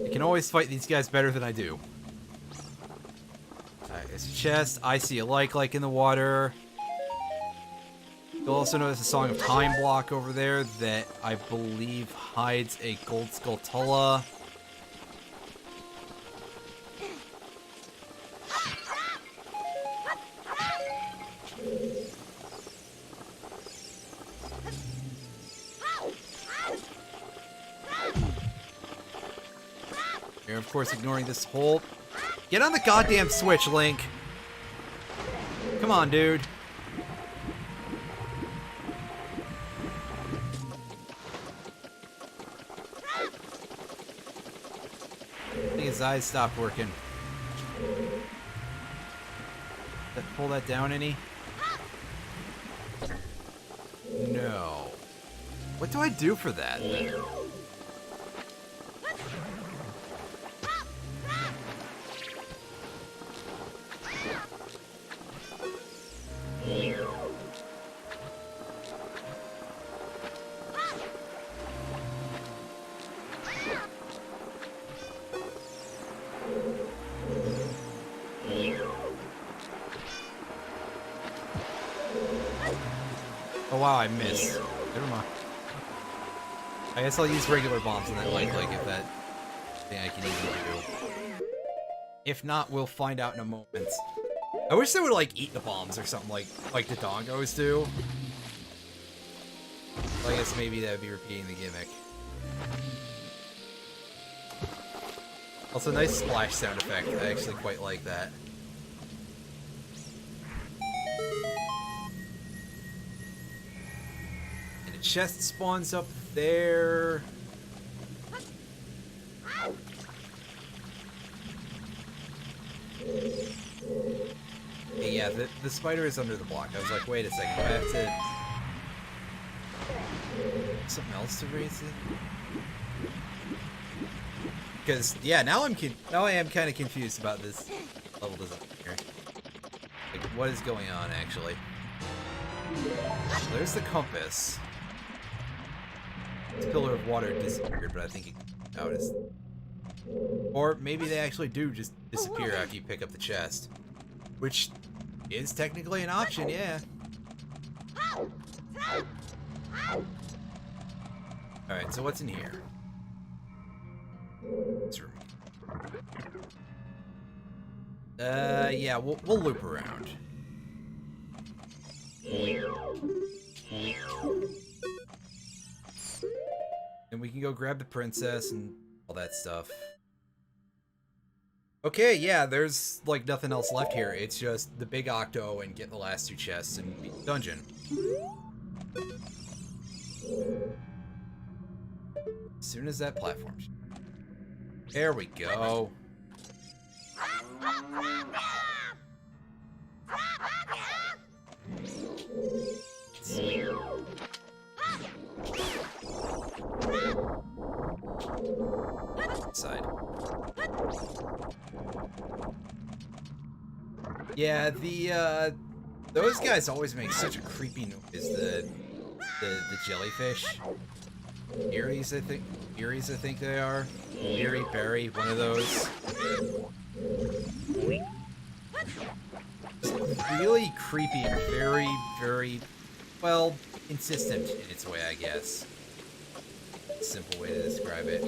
I can always fight these guys better than I do. Alright, there's a chest, I see a like in the water. You'll also notice a Song of Time block over there that I believe hides a Gold Skulltula. You're, of course, ignoring this whole... Get on the goddamn switch, Link! Come on, dude. I think his eyes stopped working. Pull that down any? No. What do I do for that? Oh wow, I missed. Never mind. I guess I'll use regular bombs in that like if that thing I can easily do. If not, we'll find out in a moment. I wish they would like eat the bombs or something like the dongos do. Well, I guess maybe that would be repeating the gimmick. Also, nice splash sound effect. I actually quite like that. And a chest spawns up there. Yeah, the spider is under the block. I was like, wait a second, do I have to... something else to raise it? Because, yeah, now I am kind of confused about this level design here. Like, what is going on, actually? There's the compass. This pillar of water disappeared, but I think it noticed. Or maybe they actually do just disappear after you pick up the chest. Which is technically an option, yeah. Alright, so what's in here? This room. Yeah, we'll loop around. And we can go grab the princess and all that stuff. Okay, yeah, there's like nothing else left here. It's just the big octo and get the last two chests and beat the dungeon. As soon as that platform. There we go. Side. Yeah, those guys always make such a creepy noise. The jellyfish. Eries, I think they are. Eerie, Berry, one of those. Really creepy and very, very, well, insistent in its way, I guess. Simple way to describe it.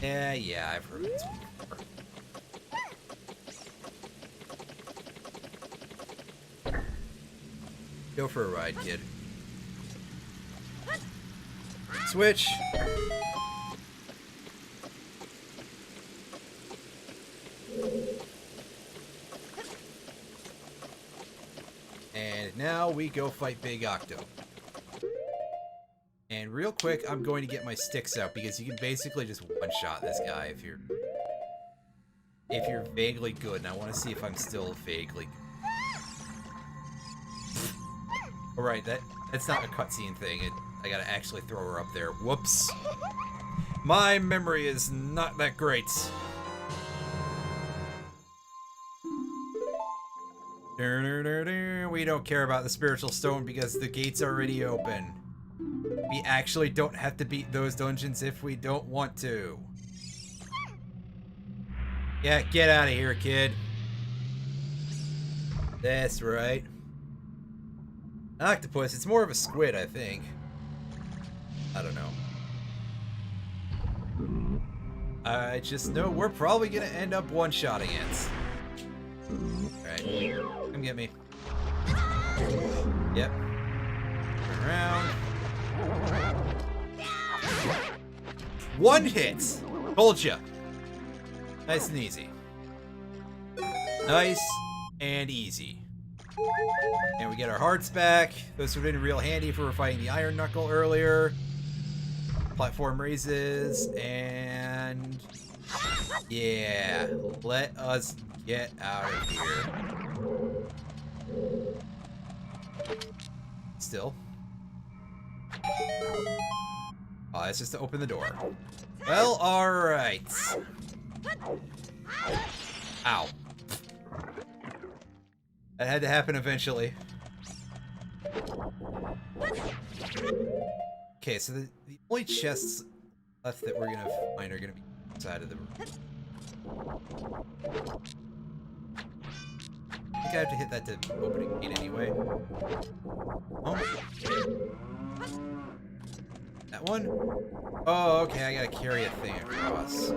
Yeah, I've heard this one before. Go for a ride, kid. Switch! And now we go fight Big Octo. And real quick, I'm going to get my sticks out because you can basically just one-shot this guy if you're vaguely good. And I want to see if I'm still vaguely good. Alright, that's not a cutscene thing. I gotta actually throw her up there. Whoops. My memory is not that great. We don't care about the spiritual stone because the gate's already open. We actually don't have to beat those dungeons if we don't want to. Yeah, get out of here, kid. That's right. Octopus, it's more of a squid, I think. I don't know. I just know we're probably gonna end up one-shotting it. Alright, come get me. Yep. Turn around. One hit! Told ya. Nice and easy. Nice and easy. And we get our hearts back. Those would have been real handy if we were fighting the Iron Knuckle earlier. Platform raises, and... yeah, let us get out of here. Still. Oh, that's just to open the door. Well, alright. Ow. That had to happen eventually. Okay, so the only chests left that we're gonna find are gonna be inside of the room. I think I have to hit that to open a gate anyway. Oh. That one? Oh, okay, I gotta carry a thing across.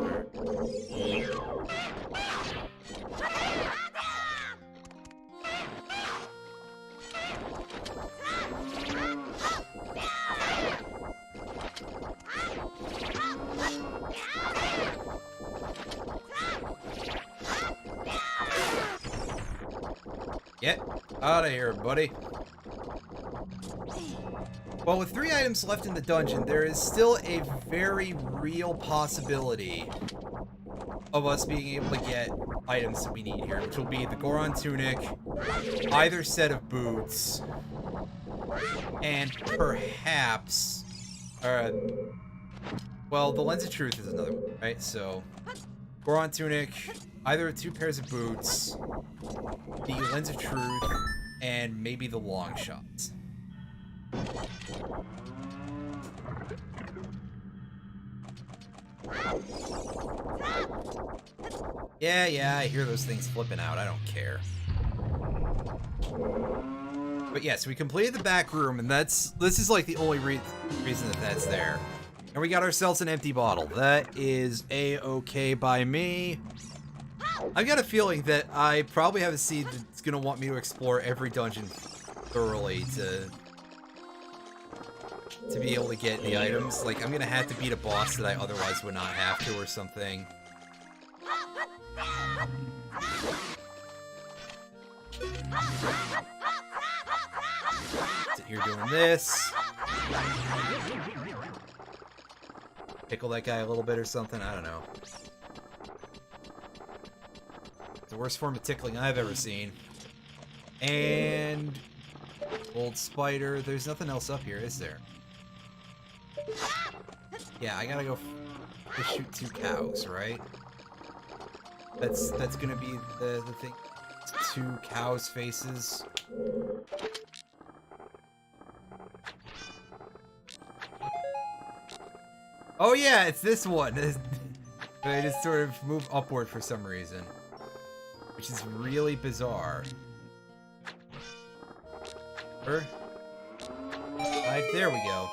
Get out of here, buddy. Well, with 3 items left in the dungeon, there is still a very real possibility of us being able to get items that we need here, which will be the Goron tunic, either set of boots, and perhaps, well, the Lens of Truth is another one, right? So, Goron tunic, either 2 pairs of boots, the Lens of Truth, and maybe the long shots. Yeah, I hear those things flipping out. I don't care. But yes, we completed the back room, and this is like the only reason that that's there. And we got ourselves an empty bottle. That is A-okay by me. I've got a feeling that I probably have a seed that's gonna want me to explore every dungeon thoroughly to be able to get the items. Like, I'm gonna have to beat a boss that I otherwise would not have to or something. Sit here doing this. Tickle that guy a little bit or something, I don't know. The worst form of tickling I've ever seen. And... old spider. There's nothing else up here, is there? Yeah, I gotta go shoot 2 cows, right? That's gonna be the thing. 2 cows' faces. Oh yeah, it's this one. I just sort of move upward for some reason, which is really bizarre. Right, there we go.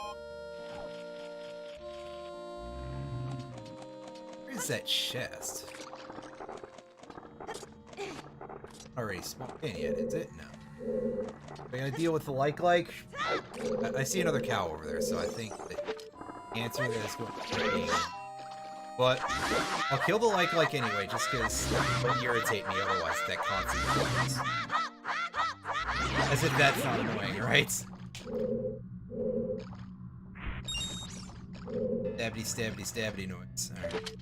Where's that chest? Already smoked in yet, is it? No. We gotta deal with the like. I see another cow over there, so I think the answer to that is going to be. But I'll kill the like anyway, just because it will irritate me otherwise, that constant noise. As if that's not annoying, right? Stabby noise. Alright.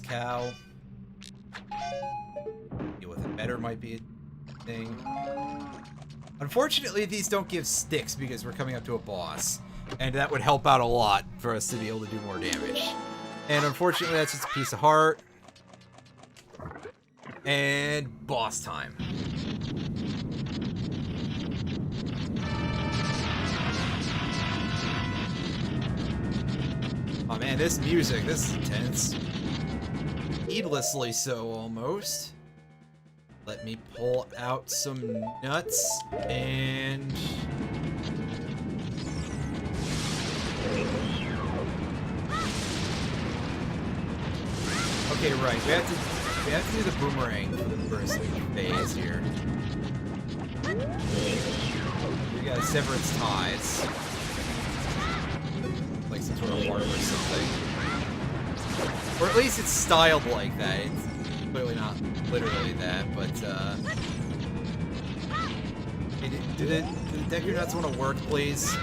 Cow. Deal with it better might be a thing. Unfortunately, these don't give sticks because we're coming up to a boss. And that would help out a lot for us to be able to do more damage. And unfortunately, that's just a piece of heart. And boss time. Oh man, this music, this is intense. Needlessly so, almost. Let me pull out some nuts and... okay, right. We have to do the boomerang for the first phase here. We gotta sever its ties. platform or something. Or at least it's styled like that. It's clearly not literally that, but, do the Deku Nuts want to work, please?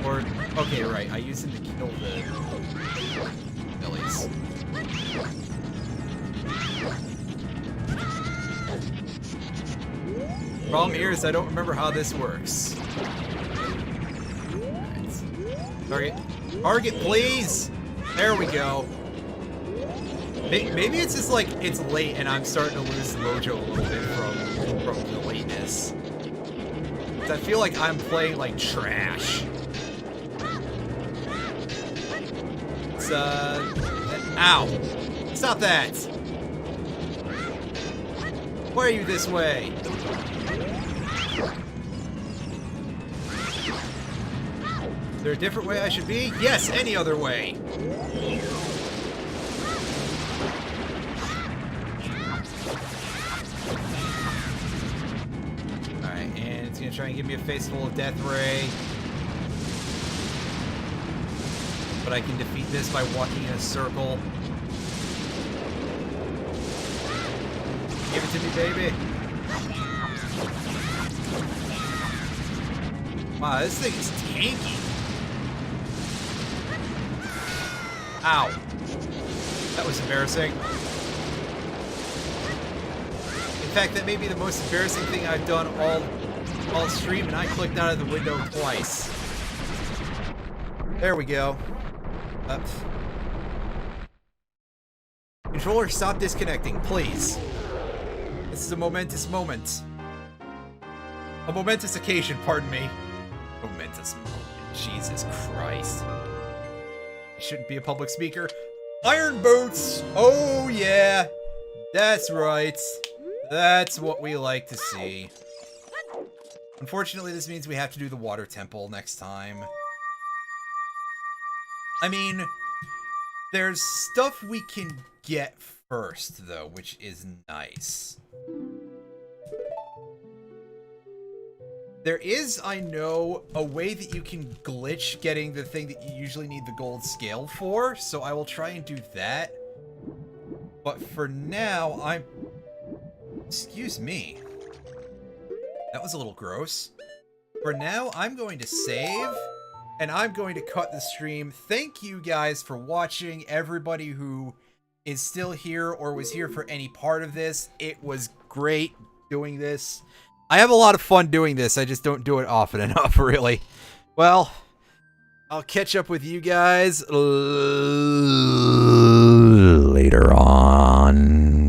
Or, okay, right, I use him to kill the Billies. Problem here is I don't remember how this works. Right. Target, please! There we go. Maybe it's just like, it's late and I'm starting to lose mojo a little bit from the lateness. I feel like I'm playing like trash. It's, ow! Stop that! Why are you this way? Is there a different way I should be? Yes, any other way! Alright, and it's gonna try and give me a face full of Death Ray. But I can defeat this by walking in a circle. Give it to me, baby! Wow, this thing is tanky! Ow. That was embarrassing. In fact, that may be the most embarrassing thing I've done all stream, and I clicked out of the window twice. There we go. Controller, stop disconnecting, please. This is a momentous moment. A momentous occasion, pardon me. Momentous moment. Jesus Christ. Shouldn't be a public speaker. Iron boots! Oh yeah! That's right. That's what we like to see. Unfortunately, this means we have to do the water temple next time. I mean, there's stuff we can get first, though, which is nice. There is, I know, a way that you can glitch getting the thing that you usually need the gold scale for, so I will try and do that. But for now, excuse me. That was a little gross. For now, I'm going to save, and I'm going to cut the stream. Thank you guys for watching, everybody who is still here or was here for any part of this. It was great doing this. I have a lot of fun doing this, I just don't do it often enough, really. Well, I'll catch up with you guys later on.